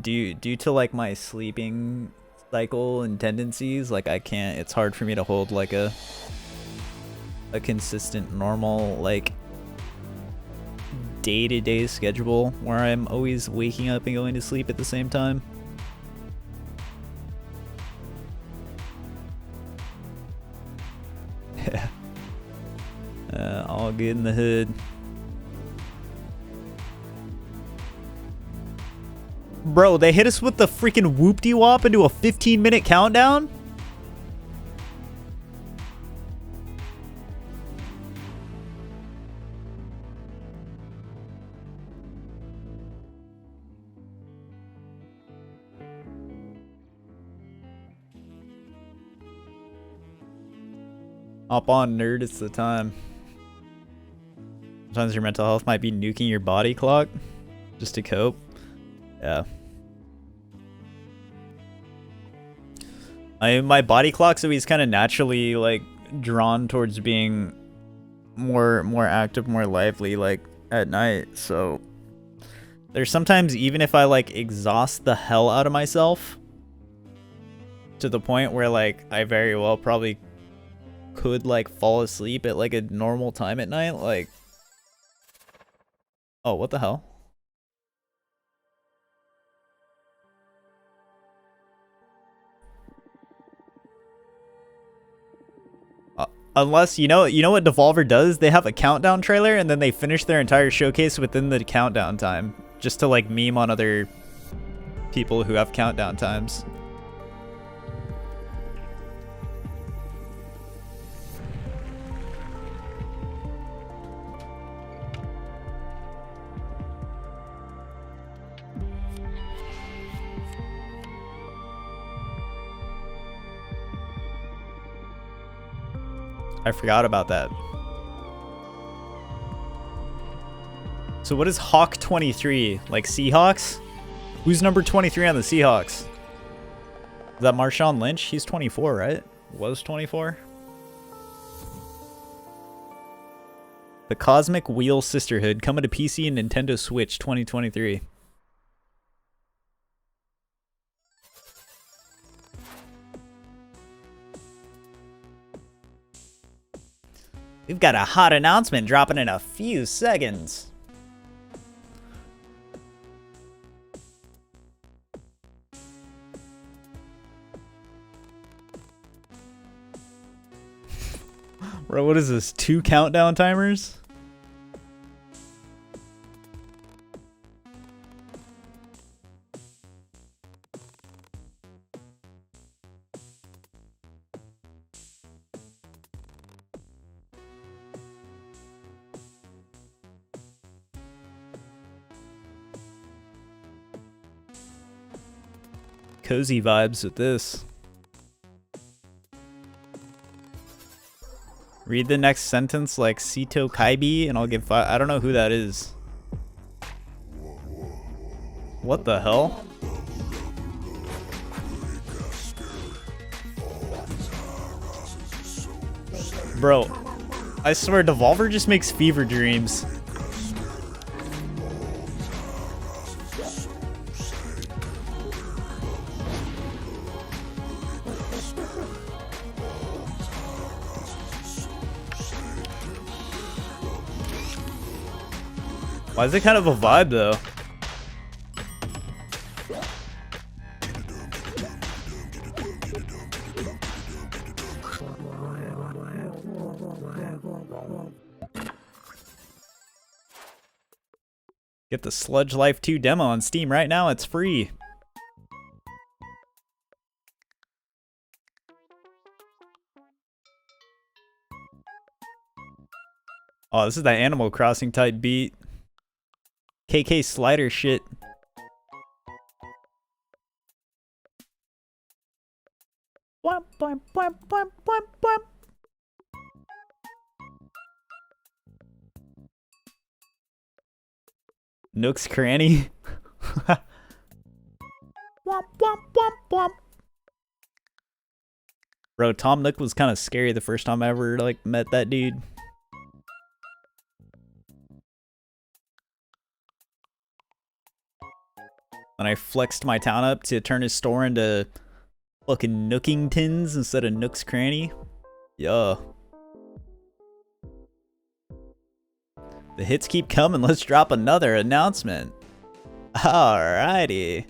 due to like my sleeping cycle and tendencies, like I can't, it's hard for me to hold like a consistent normal like day-to-day schedule where I'm always waking up and going to sleep at the same time. All good in the hood. Bro, they hit us with the freaking whoop-de-wop into a 15-minute countdown? Hop on, nerd, it's the time. Sometimes your mental health might be nuking your body clock just to cope. Yeah. My body clock's always kind of naturally like drawn towards being more active, more lively like at night. So there's sometimes, even if I like exhaust the hell out of myself to the point where like I very well probably could like fall asleep at like a normal time at night, like, oh, what the hell? Unless, you know what Devolver does? They have a countdown trailer and then they finish their entire showcase within the countdown time. Just to like meme on other people who have countdown times. I forgot about that. So what is Hawk 23? Like Seahawks? Who's number 23 on the Seahawks? Is that Marshawn Lynch? He's 24, right? Was 24? The Cosmic Wheel Sisterhood coming to PC and Nintendo Switch 2023. We've got a hot announcement dropping in a few seconds. Bro, what is this? 2 countdown timers? Cozy vibes with this. Read the next sentence like Sito Kaibi and I'll give 5. I don't know who that is. What the hell? Bro, I swear Devolver just makes fever dreams. Why is it kind of a vibe though? Get the Sludge Life 2 demo on Steam right now, it's free. Oh, this is that Animal Crossing type beat. KK Slider shit. Wham, wham, wham, wham, wham, wham. Nook's Cranny. Wham, wham, wham, wham. Bro, Tom Nook was kind of scary the first time I ever like met that dude. And I flexed my town up to turn his store into fucking Nookingtons instead of Nook's Cranny. Yeah. The hits keep coming. Let's drop another announcement. Alrighty.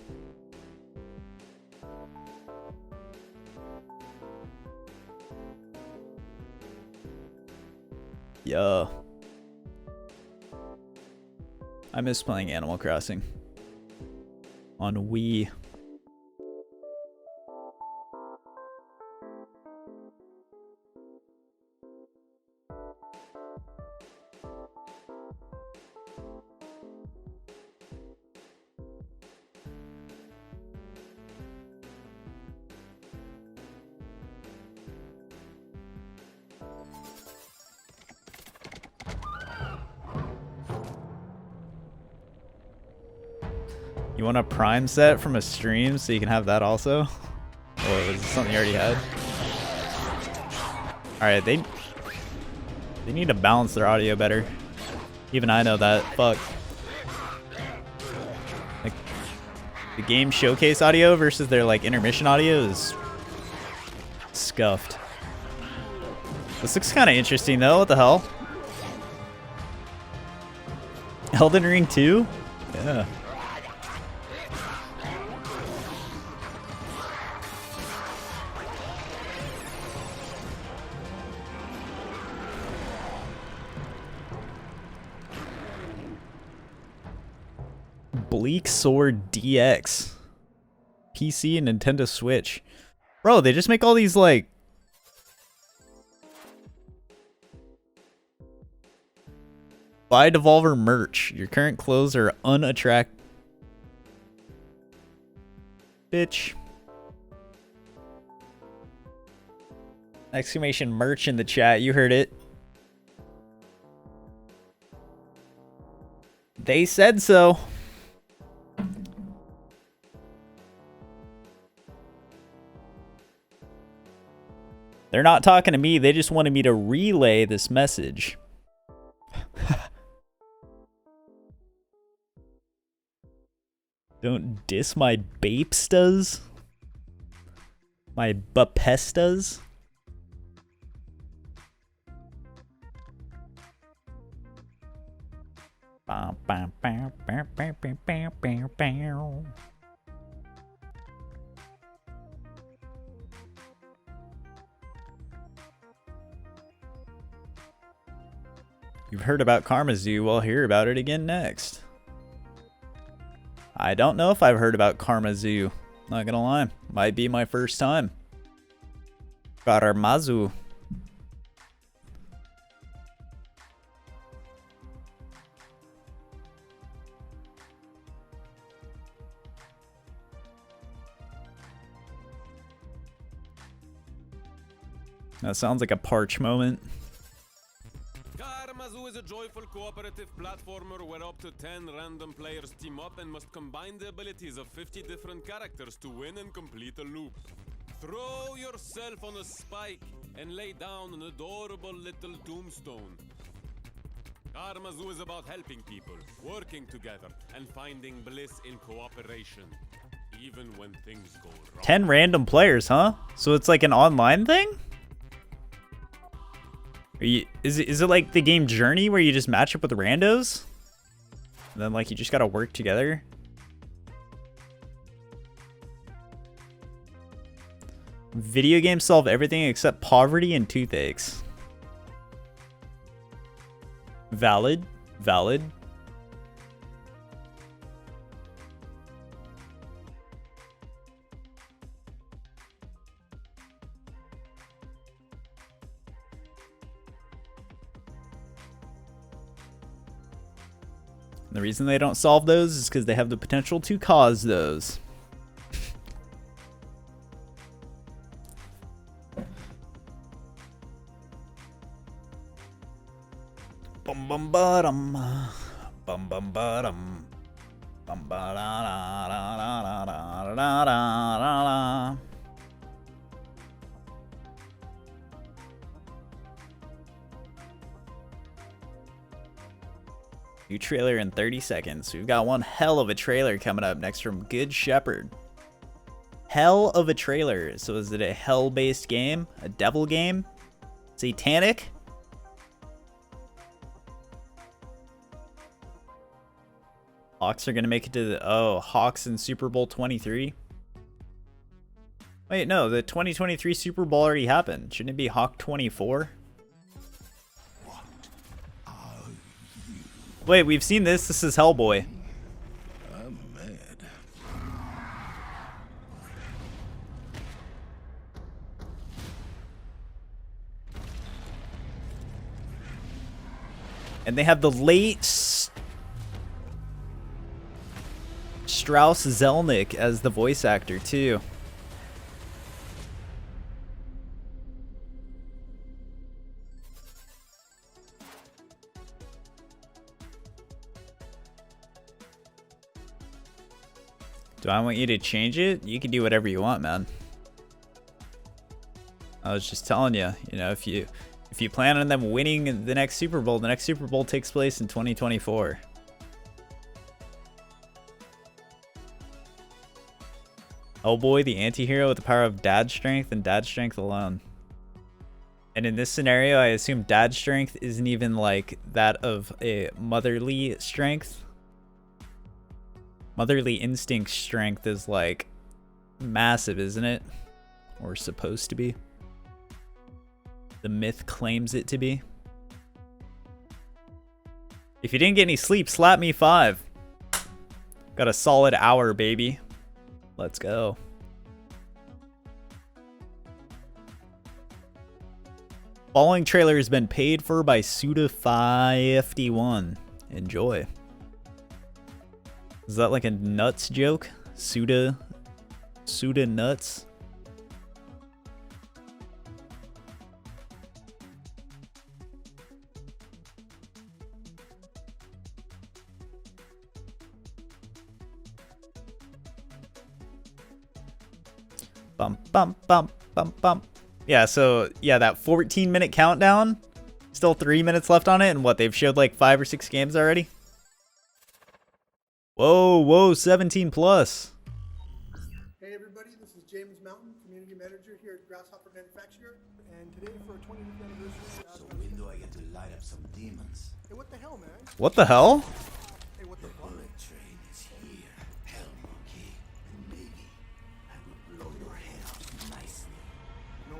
Yeah. I miss playing Animal Crossing on Wii. You want a Prime set from a stream so you can have that also? Or is this something you already had? Alright, they need to balance their audio better. Even I know that. Fuck. Like, the game showcase audio versus their like intermission audio is scuffed. This looks kind of interesting though. What the hell? Elden Ring 2? Yeah. Bleak Sword DX. PC and Nintendo Switch. Bro, they just make all these like... Buy Devolver merch. Your current clothes are unattractive. Bitch. Exclamation merch in the chat. You heard it. They said so. They're not talking to me. They just wanted me to relay this message. Don't diss my Bapestas. My Bapestas. You've heard about Karma Zoo, well, hear about it again next. I don't know if I've heard about Karma Zoo. Not gonna lie. Might be my first time. Karma Zoo. That sounds like a Parch moment.
Karma Zoo is a joyful cooperative platformer where up to 10 random players team up and must combine the abilities of 50 different characters to win and complete a loop. Throw yourself on a spike and lay down an adorable little tombstone. Karma Zoo is about helping people, working together, and finding bliss in cooperation, even when things go wrong.
10 random players, huh? So it's like an online thing? Is it like the game Journey where you just match up with randos? And then like you just gotta work together? Video games solve everything except poverty and toothaches. Valid. Valid. The reason they don't solve those is because they have the potential to cause those. Bum bum ba-dum. Bum bum ba-dum. Bum ba da da da da da da da da. New trailer in 30 seconds. We've got one hell of a trailer coming up next from Good Shepherd. Hell of a trailer. So is it a hell-based game? A devil game? Satanic? Hawks are going to make it to the... Oh, Hawks in Super Bowl 23? Wait, no. The 2023 Super Bowl already happened. Shouldn't it be Hawk 24? Wait, we've seen this. This is Hellboy.
I'm mad.
And they have the late Strauss Zelnick as the voice actor, too. Do I want you to change it? You can do whatever you want, man. I was just telling you, you know, if you plan on them winning the next Super Bowl takes place in 2024. Hellboy, the anti-hero with the power of dad strength and dad strength alone. And in this scenario, I assume dad strength isn't even like that of a motherly strength. Motherly instinct strength is like massive, isn't it? Or supposed to be. The myth claims it to be. If you didn't get any sleep, slap me 5. Got a solid hour, baby. Let's go. Following trailer has been paid for by Suda551. Enjoy. Is that like a nuts joke? Suda nuts? Bum bum bum bum bum. Yeah, so yeah, that 14-minute countdown. Still 3 minutes left on it, and what, they've showed like 5 or 6 games already? Whoa, 17 plus.
Hey everybody, this is James Mountain, Community Manager here at Grasshopper Manufacturer, and today for our 20th anniversary... So when do I get to light up some demons? Hey, what the hell, man?
What the hell?
Hey, what the fuck?
Bullet train is here, hell monkey, and maybe I will blow your head off nicely.
No.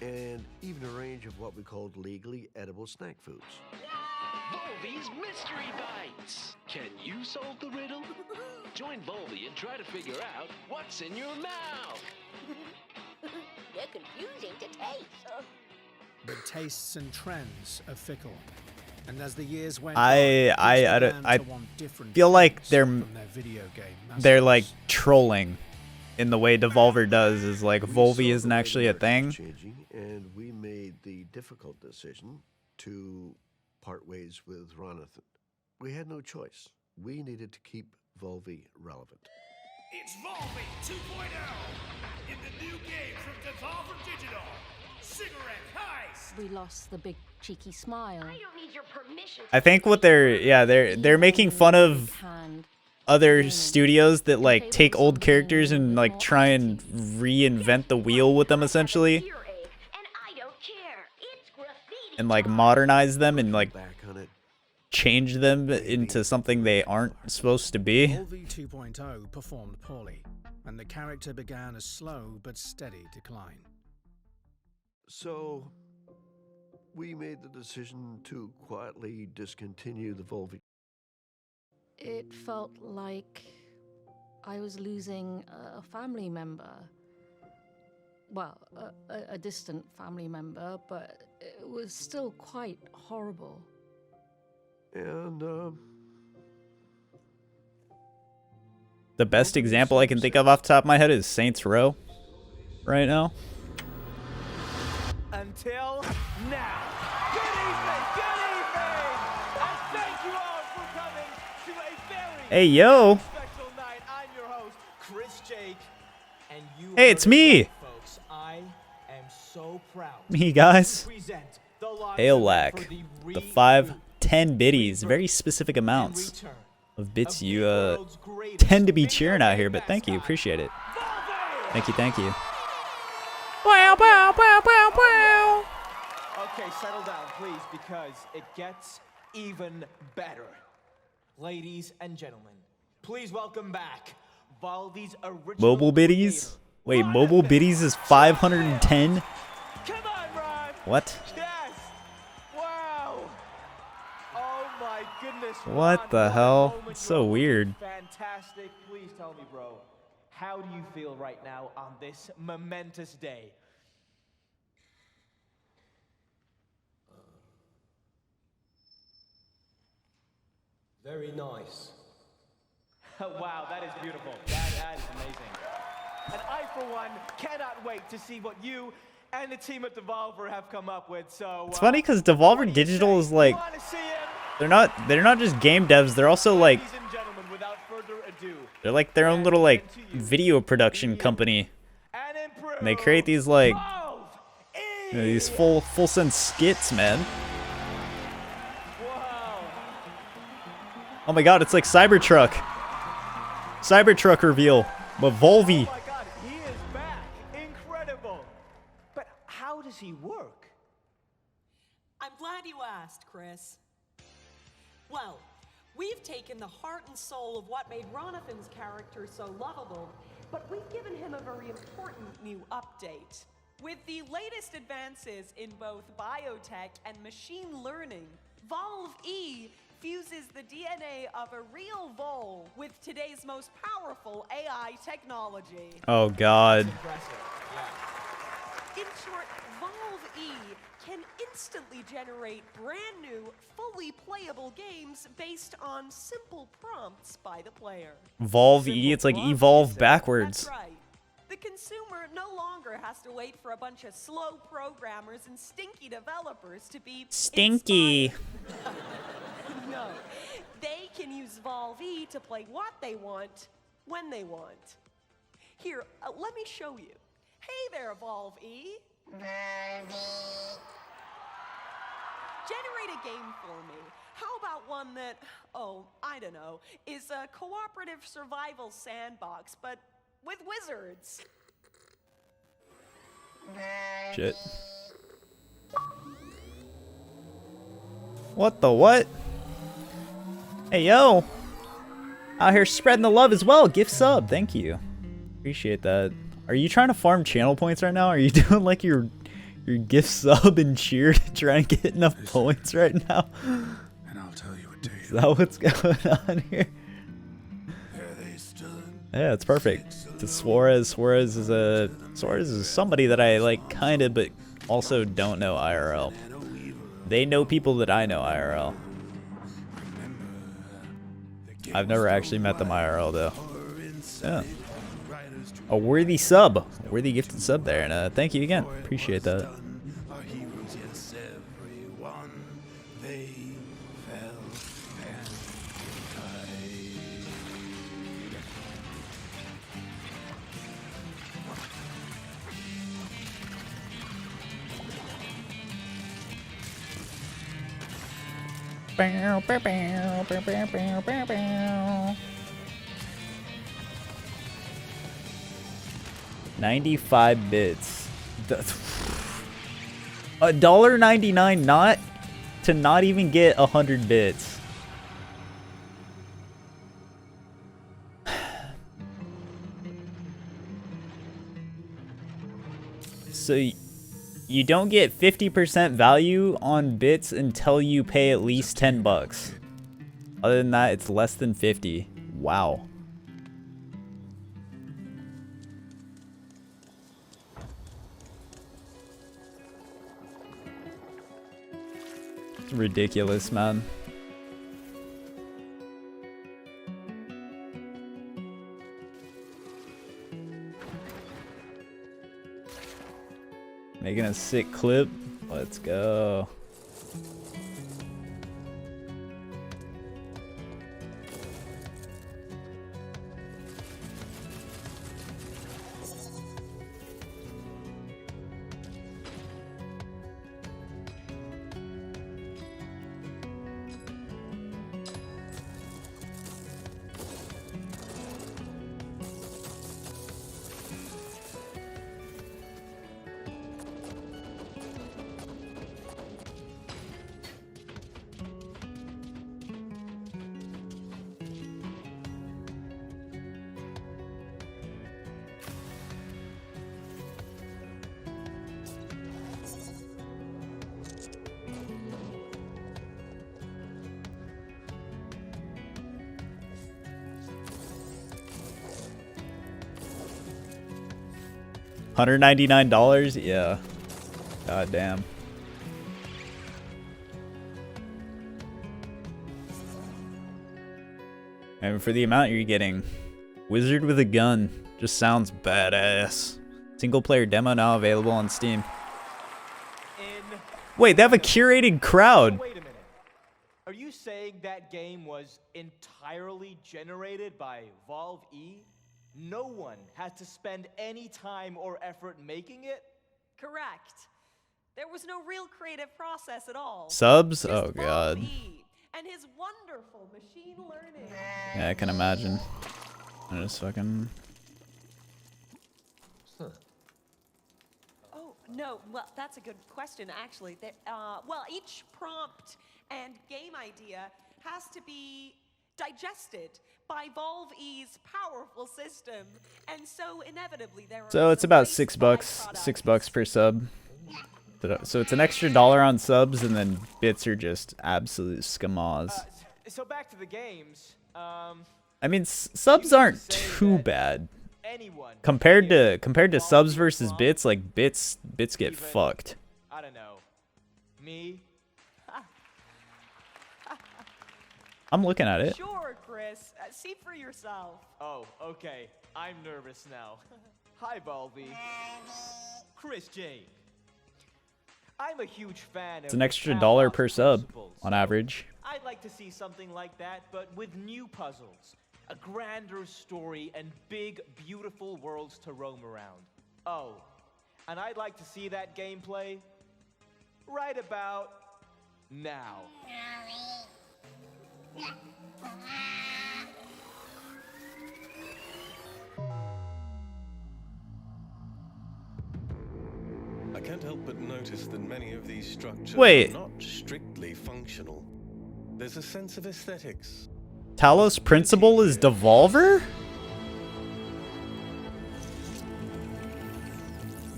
and even a range of what we called legally edible snack foods.
Volvy's Mystery Bites! Can you solve the riddle? Join Volvy and try to figure out what's in your mouth.
They're confusing to taste.
But tastes and trends are fickle. And as the years went
I feel like they're like trolling in the way Devolver does. Is like Volvy isn't actually a thing.
And we made the difficult decision to part ways with Ronathan. We had no choice. We needed to keep Volvy relevant.
It's Volvy 2.0 in the new game from Devolver Digital. Cigarette Heist.
We lost the big cheeky smile.
I don't need your permission.
I think what they're making fun of other studios that like take old characters and like try and reinvent the wheel with them essentially. And like modernize them and like change them into something they aren't supposed to be.
Volvy 2.0 performed poorly, and the character began a slow but steady decline.
So we made the decision to quietly discontinue the Volvy.
It felt like I was losing a family member. Well, a distant family member, but it was still quite horrible.
And,
The best example I can think of off the top of my head is Saints Row right now.
Until now. Good evening, and thank you all for coming to a very
Hey, yo.
special night. I'm your host, Chris Jake, and you
Hey, it's me.
folks. I am so proud
Me, guys.
to present the live
Hailak,
event for
the 510 biddies, very specific amounts of bits you tend to be cheering out here, but thank you, appreciate it. Thank you. Wow, wow, wow, wow, wow.
Okay, settle down, please, because it gets even better. Ladies and gentlemen, please welcome back Volvy's original
Mobile biddies? Wait, mobile biddies is 510?
Come on, Ron!
What?
Yes! Wow! Oh my goodness,
What
Ron,
the
a
hell?
moment
It's so
you are
weird.
Fantastic. Please tell me, bro, how do you feel right now on this momentous day?
Very nice.
Wow, that is beautiful. That is amazing. And I, for one, cannot wait to see what you and the team at Devolver have come up with. So
It's funny because Devolver Digital is like, they're not just game devs, they're also like, they're like their own little like video production company. And they create these like, these full sense skits, man. Oh my god, it's like Cybertruck. Cybertruck reveal, but Volvy.
Oh my god, he is back. Incredible. But how does he work?
I'm glad you asked, Chris. Well, we've taken the heart and soul of what made Ronathan's character so lovable, but we've given him a very important new update. With the latest advances in both biotech and machine learning, Volve-E fuses the DNA of a real Vol with today's most powerful AI technology.
Oh god.
In short, Volve-E can instantly generate brand new, fully playable games based on simple prompts by the player.
Volve-E, it's like evolve backwards.
That's right. The consumer no longer has to wait for a bunch of slow programmers and stinky developers to be
Stinky.
No, they can use Volve-E to play what they want, when they want. Here, let me show you. Hey there, Volve-E. Generate a game for me. How about one that, oh, I don't know, is a cooperative survival sandbox, but with wizards?
Shit. What the what? Hey yo! Out here spreading the love as well. Gift sub, thank you. Appreciate that. Are you trying to farm channel points right now? Are you doing like your Your gift sub and cheer to try and get enough points right now.
And I'll tell you a tale.
Is that what's going on here? Yeah, it's perfect. To Suarez. Suarez is somebody that I like kinda, but also don't know IRL. They know people that I know IRL. I've never actually met them IRL though. Yeah. A worthy sub. A worthy gifted sub there, and thank you again. Appreciate that.
Our heroes, yes, everyone. They fell and died.
Bow, bow, bow, bow, bow, bow, bow, bow. 95 bits. $1.99 not to not even get 100 bits. So you don't get 50% value on bits until you pay at least 10 bucks. Other than that, it's less than 50. Wow. It's ridiculous, man. Making a sick clip. Let's go. $199? Yeah. God damn. And for the amount you're getting, Wizard with a Gun just sounds badass. Single player demo now available on Steam. Wait, they have a curated crowd.
Wait a minute. Are you saying that game was entirely generated by Valve E? No one had to spend any time or effort making it?
Correct. There was no real creative process at all.
Subs? Oh god.
And his wonderful machine learning.
Yeah, I can imagine. I just fucking...
Oh, no, well, that's a good question, actually. Well, each prompt and game idea has to be digested by Valve E's powerful system, and so inevitably there are...
So it's about $6. $6 per sub. So it's an extra $1 on subs, and then bits are just absolute scammaz.
So back to the games.
I mean, subs aren't too bad. Compared to subs versus bits, like bits get fucked.
I don't know. Me?
I'm looking at it.
Sure, Chris. See for yourself.
Oh, okay. I'm nervous now. Hi, Balvi. Chris J. I'm a huge fan
It's
of
an extra
Cal
$1
Ops
per sub
principles.
on average.
I'd like to see something like that, but with new puzzles, a grander story, and big, beautiful worlds to roam around. Oh, and I'd like to see that gameplay right about now.
I can't help but notice that many of these structures
Wait.
are not strictly functional. There's a sense of aesthetics.
Talos Principle is Devolver?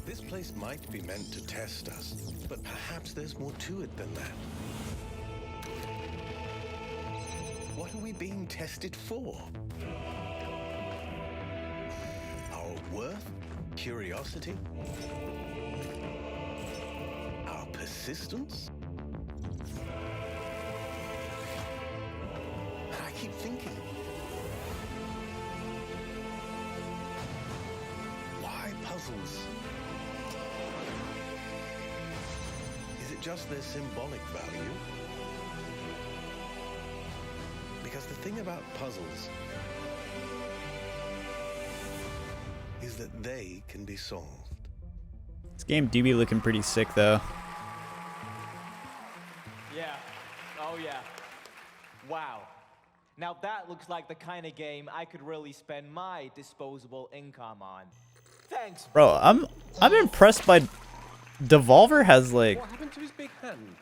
This place might be meant to test us, but perhaps there's more to it than that. What are we being tested for? Our worth? Curiosity? Our persistence? I keep thinking, why puzzles? Is it just their symbolic value? Because the thing about puzzles is that they can be solved.
This game do be looking pretty sick though.
Yeah. Oh yeah. Wow. Now that looks like the kind of game I could really spend my disposable income on. Thanks.
Bro, I'm impressed by Devolver has like
What happened to his big hand?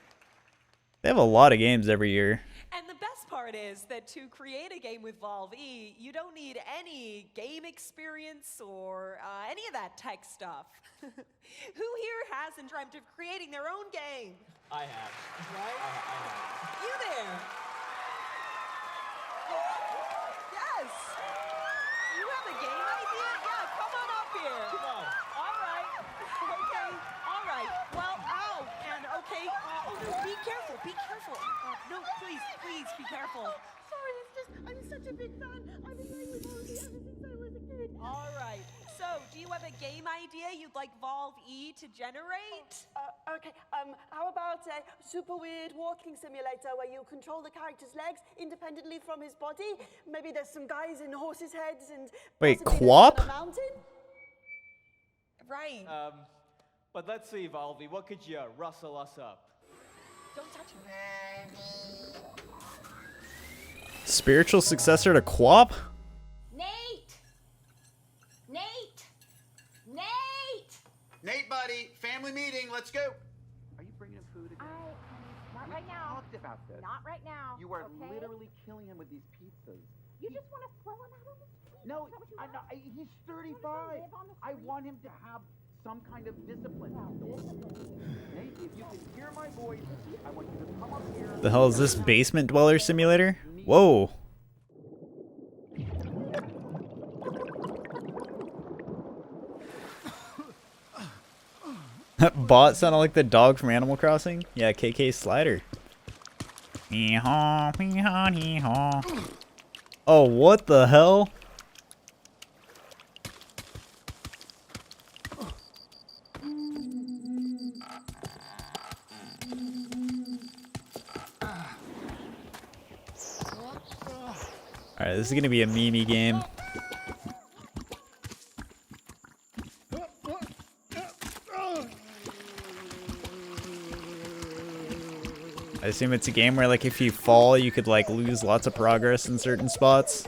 they have a lot of games every year.
And the best part is that to create a game with Valve E, you don't need any game experience or any of that tech stuff. Who here hasn't dreamt of creating their own game?
I have.
Right?
I have.
You there? Yes! You have a game idea? Yeah, come on up here.
No.
All right. Okay. All right. Well, ow. And okay. Oh, no, be careful. Be careful. No, please be careful.
Sorry, it's just, I'm such a big fan. I've been playing with Valve ever since I was a kid.
All right. So, do you have a game idea you'd like Valve E to generate?
Okay, how about a super weird walking simulator where you control the character's legs independently from his body? Maybe there's some guys in horses' heads and...
Wait,
possibly
co-op?
there's one on a mountain?
Right.
But let's see, Valvy, what could you rustle us up?
Don't touch him.
Spiritual successor to Co-op?
Nate!
Nate, buddy, family meeting, let's go.
Are you bringing him food again?
Not
We
right now.
talked about this.
Not right now.
You are
okay?
literally killing him with these pizzas.
You just want to throw him out on the street?
No,
Is that what you
I,
want?
no, I, he's
You wanna
35.
go live on the
I
street?
want him to have some kind of discipline. Nate, if you can hear my voice, I want you to come up here.
The hell is this basement dweller simulator? Whoa. That bot sounded like the dog from Animal Crossing. Yeah, KK Slider. Hee-haw, hee-haw, hee-haw. Oh, what the hell? Alright, this is gonna be a meme game. I assume it's a game where, like, if you fall, you could, like, lose lots of progress in certain spots.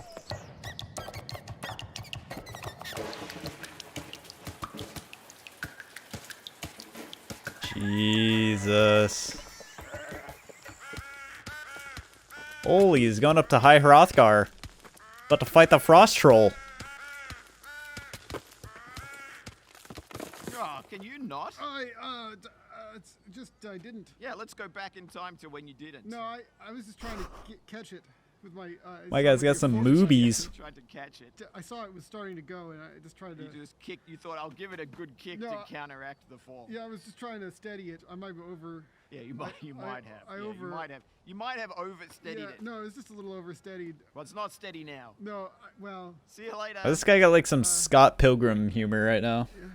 Jesus. Holy, he's going up to High Hrothgar. About to fight the Frost Troll.
Oh, can you not?
It's just, I didn't.
Yeah, let's go back in time to when you didn't.
No, I was just trying to catch it with my...
My guy's got some moobies.
You tried to catch it.
I saw it was starting to go, and I just tried to...
You just kicked, you thought, I'll give it a good kick
No,
to counteract the fall.
Yeah, I was just trying to steady it. I might be over...
Yeah, you might have. You might have oversteadied
yeah,
it.
No, it was just a little oversteadied.
Well, it's not steady now.
No, well...
See you later.
Oh, this guy got, like, some Scott Pilgrim humor right now.
Yeah.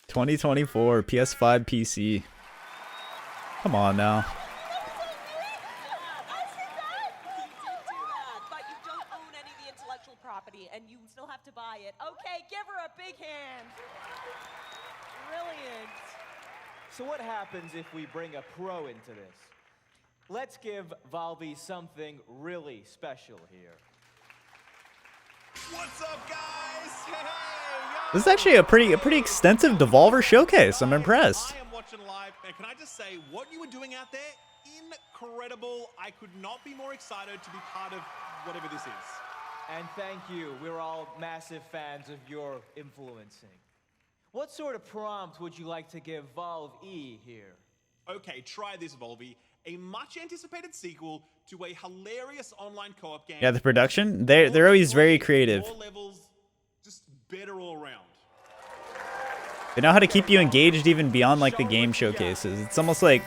2024 PS5 PC. Come on now.
You did do that, but you don't own any of the intellectual property, and you still have to buy it. Okay, give her a big hand. Brilliant.
So what happens if we bring a pro into this? Let's give Valvy something really special here.
What's up, guys? Hey,
This is actually a pretty extensive Devolver showcase. I'm impressed.
I am watching live, and can I just say, what you were doing out there,
incredible. I could not be more excited to be part of whatever this is.
And thank you. We're all massive fans of your influencing. What sort of prompt would you like to give Valve E here?
Okay, try this, Volvi. A much anticipated sequel to a hilarious online co-op game.
Yeah, the production, they're always very creative.
More levels, just better all around.
They know how to keep you engaged even beyond like the game showcases. It's almost like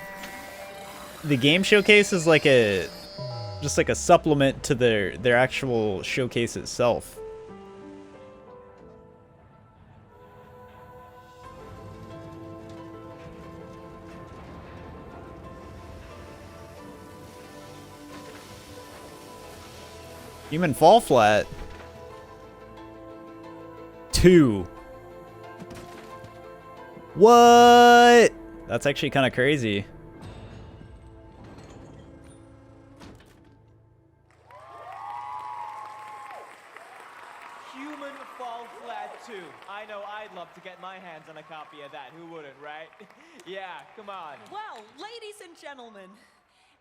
the game showcase is like just like a supplement to their actual showcase itself. Human Fall Flat 2. What? That's actually kind of crazy.
Human Fall Flat 2. I know I'd love to get my hands on a copy of that. Who wouldn't, right? Yeah, come on.
Well, ladies and gentlemen,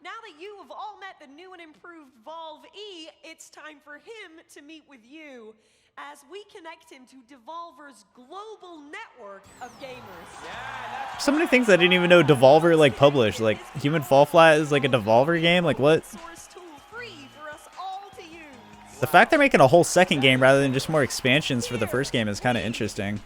now that you have all met the new and improved Valve E, it's time for him to meet with you as we connect him to Devolver's global network of gamers.
So many things I didn't even know Devolver like published. Like Human Fall Flat is like a Devolver game. Like what? The fact they're making a whole second game rather than just more expansions for the first game is kind of interesting.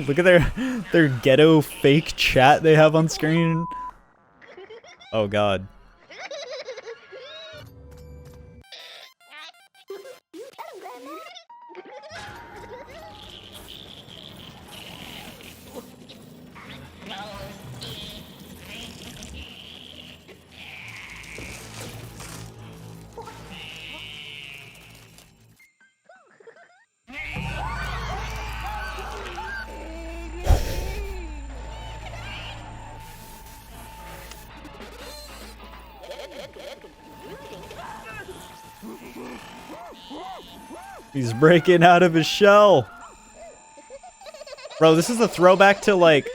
Look at their ghetto fake chat they have on screen. Oh god. He's breaking out of his shell. Bro, this is a throwback to like...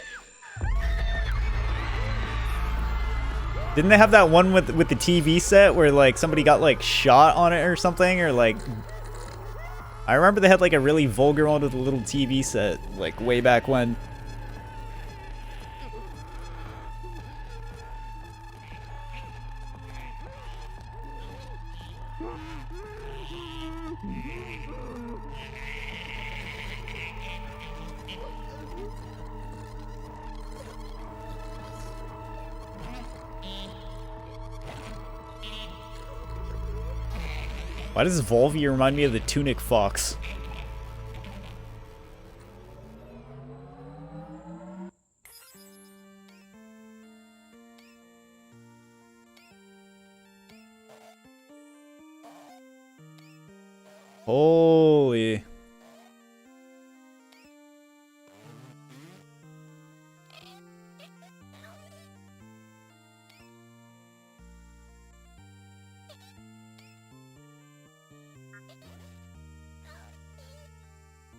Didn't they have that one with the TV set where like somebody got like shot on it or something? Or like... I remember they had like a really vulgar one with a little TV set like way back when. Why does Volvi remind me of the Tunic Fox? Holy.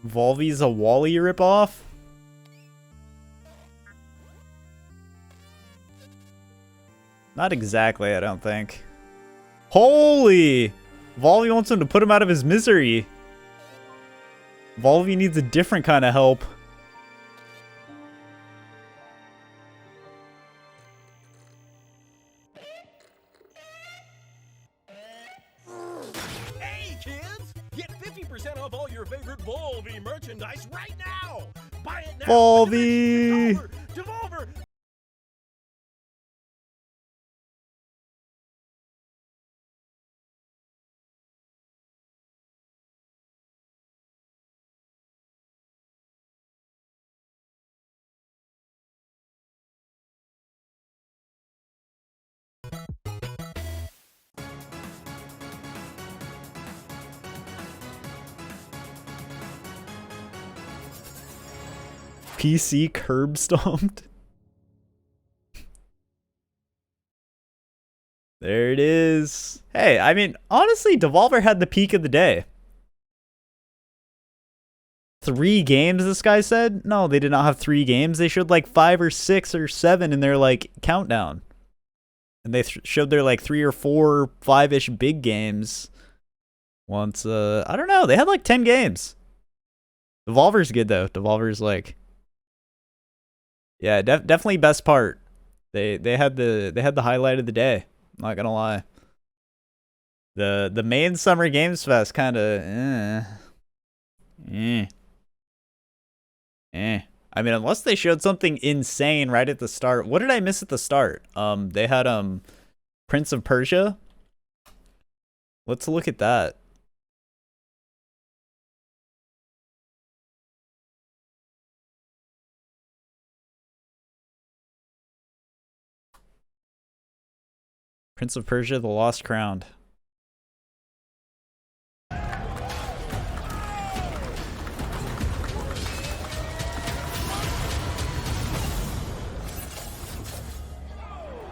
Volvi's a Wally ripoff? Not exactly, I don't think. Holy! Volvi wants him to put him out of his misery. Volvi needs a different kind of help.
Hey kids! Get 50% off all your favorite Volvi merchandise right now! Buy it now!
Volvi!
Devolver!
PC curb stomped. There it is. Hey, I mean, honestly, Devolver had the peak of the day. 3 games, this guy said? No, they did not have 3 games. They showed like 5 or 6 or 7 in their like countdown. And they showed their like 3 or 4, 5-ish big games. Once, I don't know. They had like 10 games. Devolver's good though. Devolver's like, yeah, definitely best part. They had the highlight of the day. Not gonna lie. The main Summer Games Fest kind of I mean, unless they showed something insane right at the start. What did I miss at the start? They had Prince of Persia. Let's look at that. Prince of Persia: The Lost Crown.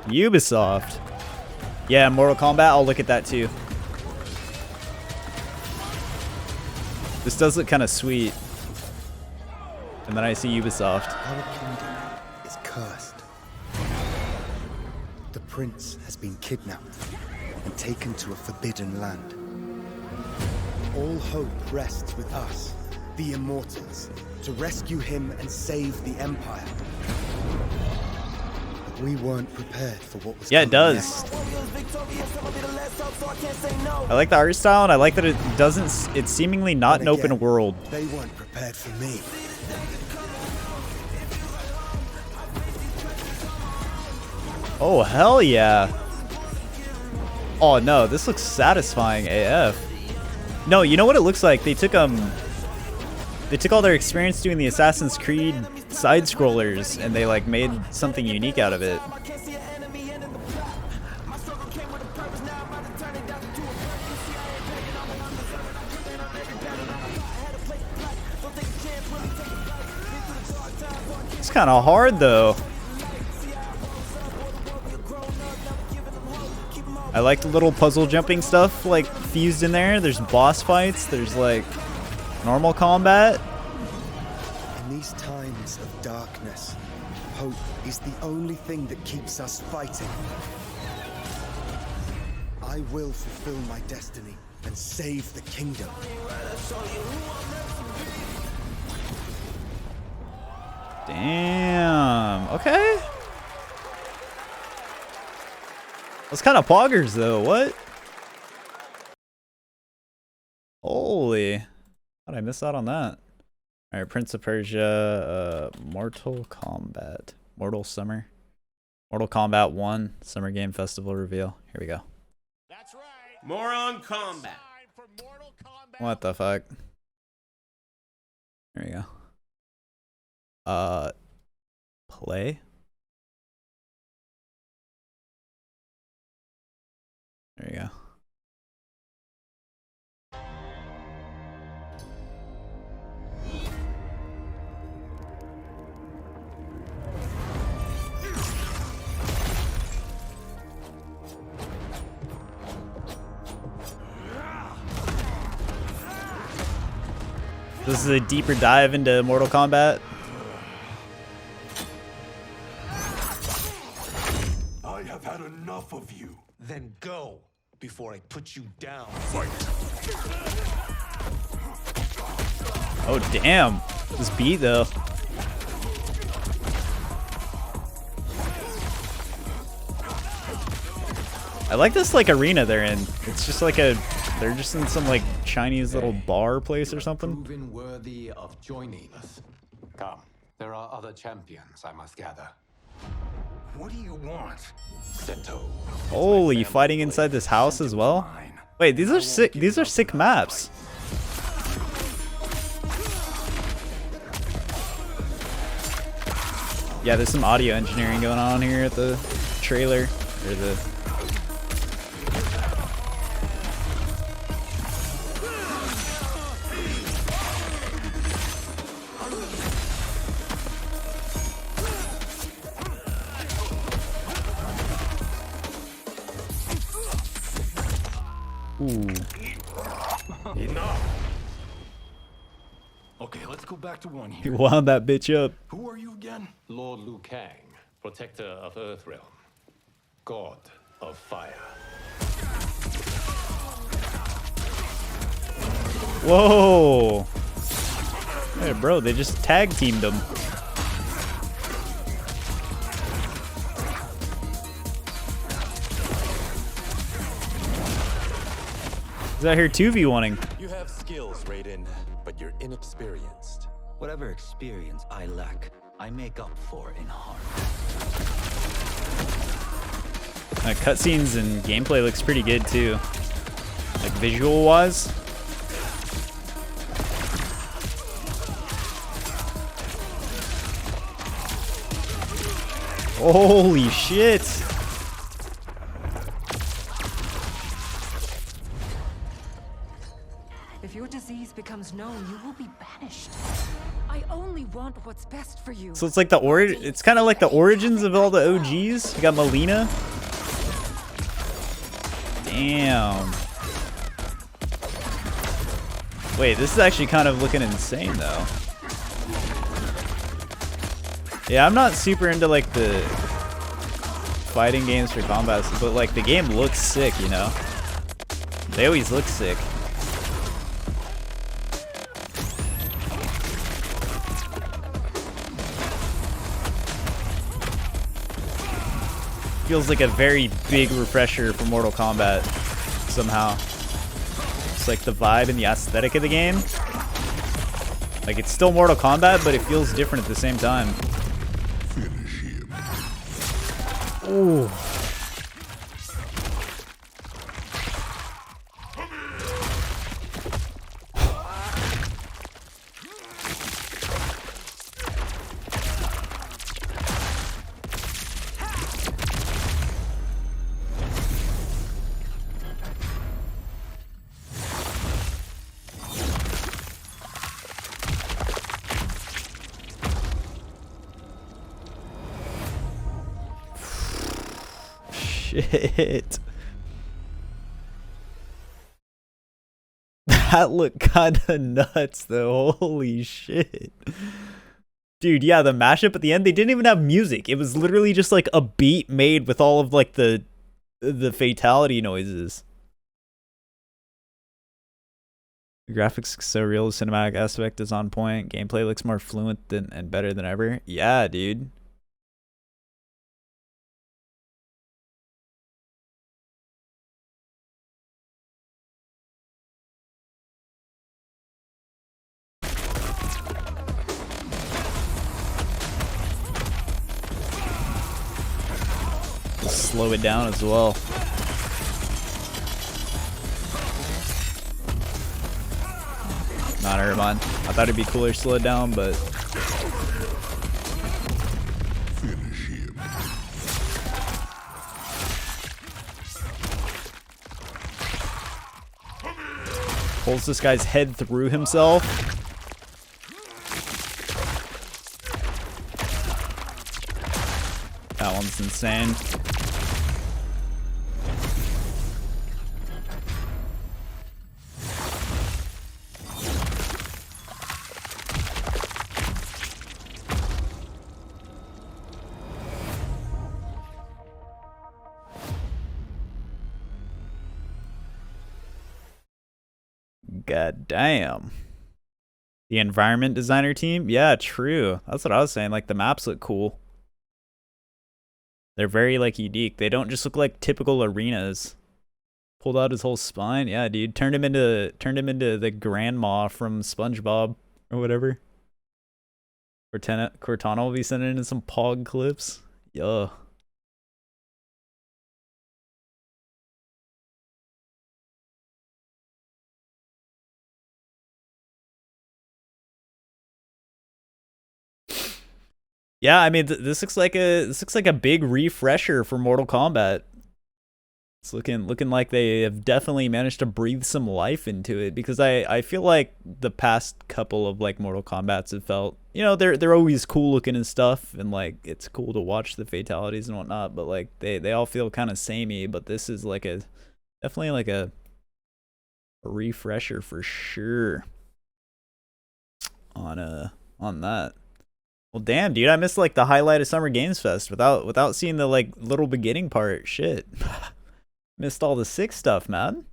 Ubisoft. Yeah, Mortal Kombat, I'll look at that too. This does look kind of sweet. And then I see Ubisoft.
Our kingdom is cursed. The prince has been kidnapped and taken to a forbidden land. All hope rests with us, the Immortals, to rescue him and save the Empire. But we weren't prepared for what was
Yeah, it does. I like the art style, and I like that it doesn't. It's seemingly not an open world.
They weren't prepared for me.
Oh hell yeah! Oh no, this looks satisfying AF. No, you know what it looks like? They took all their experience doing the Assassin's Creed side scrollers and they like made something unique out of it. It's kind of hard though. I like the little puzzle jumping stuff like fused in there. There's boss fights. There's like normal combat.
In these times of darkness, hope is the only thing that keeps us fighting. I will fulfill my destiny and save the kingdom.
Damn. Okay. That's kind of poggers though. What? Holy. How did I miss out on that? Alright, Prince of Persia, Mortal Kombat. Mortal Summer. Mortal Kombat 1 Summer Game Festival reveal. Here we go.
That's right.
More on combat.
What the fuck? There you go. Play? There you go. This is a deeper dive into Mortal Kombat.
I have had enough of you. Then go before I put you down.
Oh damn. This beat though. I like this like arena they're in. It's just like they're just in some like Chinese little bar place or something.
Proven worthy of joining us. Come, there are other champions I must gather.
What do you want?
Seto.
Holy, fighting inside this house as well? Wait, these are sick. These are sick maps. Yeah, there's some audio engineering going on here at the trailer or the. Ooh.
Enough. Okay, let's go back to one
He
here.
wound that bitch up.
Who are you again?
Lord Liu Kang, protector of Earthrealm, god of fire.
Whoa. Hey, bro, they just tag teamed them. He's out here 2v1ing.
You have skills, Raiden, but you're inexperienced.
Whatever experience I lack, I make up for in heart.
Cutscenes and gameplay looks pretty good too. Like visual wise. Holy shit.
If your disease becomes known, you will be banished. I only want what's best for you.
So it's like it's kind of like the origins of all the OGs. You got Melina. Damn. Wait, this is actually kind of looking insane though. Yeah, I'm not super into like the fighting games for combat, but like the game looks sick, you know? They always look sick. Feels like a very big refresher for Mortal Kombat somehow. It's like the vibe and the aesthetic of the game. Like it's still Mortal Kombat, but it feels different at the same time.
Finish him.
Ooh. Shit. That looked kinda nuts though. Holy shit. Dude, yeah, the mashup at the end, they didn't even have music. It was literally just like a beat made with all of like the fatality noises. The graphics so real, the cinematic aspect is on point. Gameplay looks more fluent and better than ever. Yeah, dude. Slow it down as well. Not never mind. I thought it'd be cooler to slow it down, but
Finish him.
pulls this guy's head through himself. That one's insane. God damn. The environment designer team? Yeah, true. That's what I was saying. Like the maps look cool. They're very like unique. They don't just look like typical arenas. Pulled out his whole spine. Yeah, dude. Turned him into the grandma from SpongeBob or whatever. Cortana will be sending in some pog clips. Yo. Yeah, I mean this looks like a big refresher for Mortal Kombat. It's looking like they have definitely managed to breathe some life into it, because I feel like the past couple of like Mortal Kombats have felt, you know, they're always cool looking and stuff, and like it's cool to watch the fatalities and whatnot, but like they all feel kind of samey. But this is like definitely like a a refresher for sure on that. Well, damn, dude, I missed like the highlight of Summer Games Fest without seeing the like little beginning part. Shit, missed all the sick stuff, man.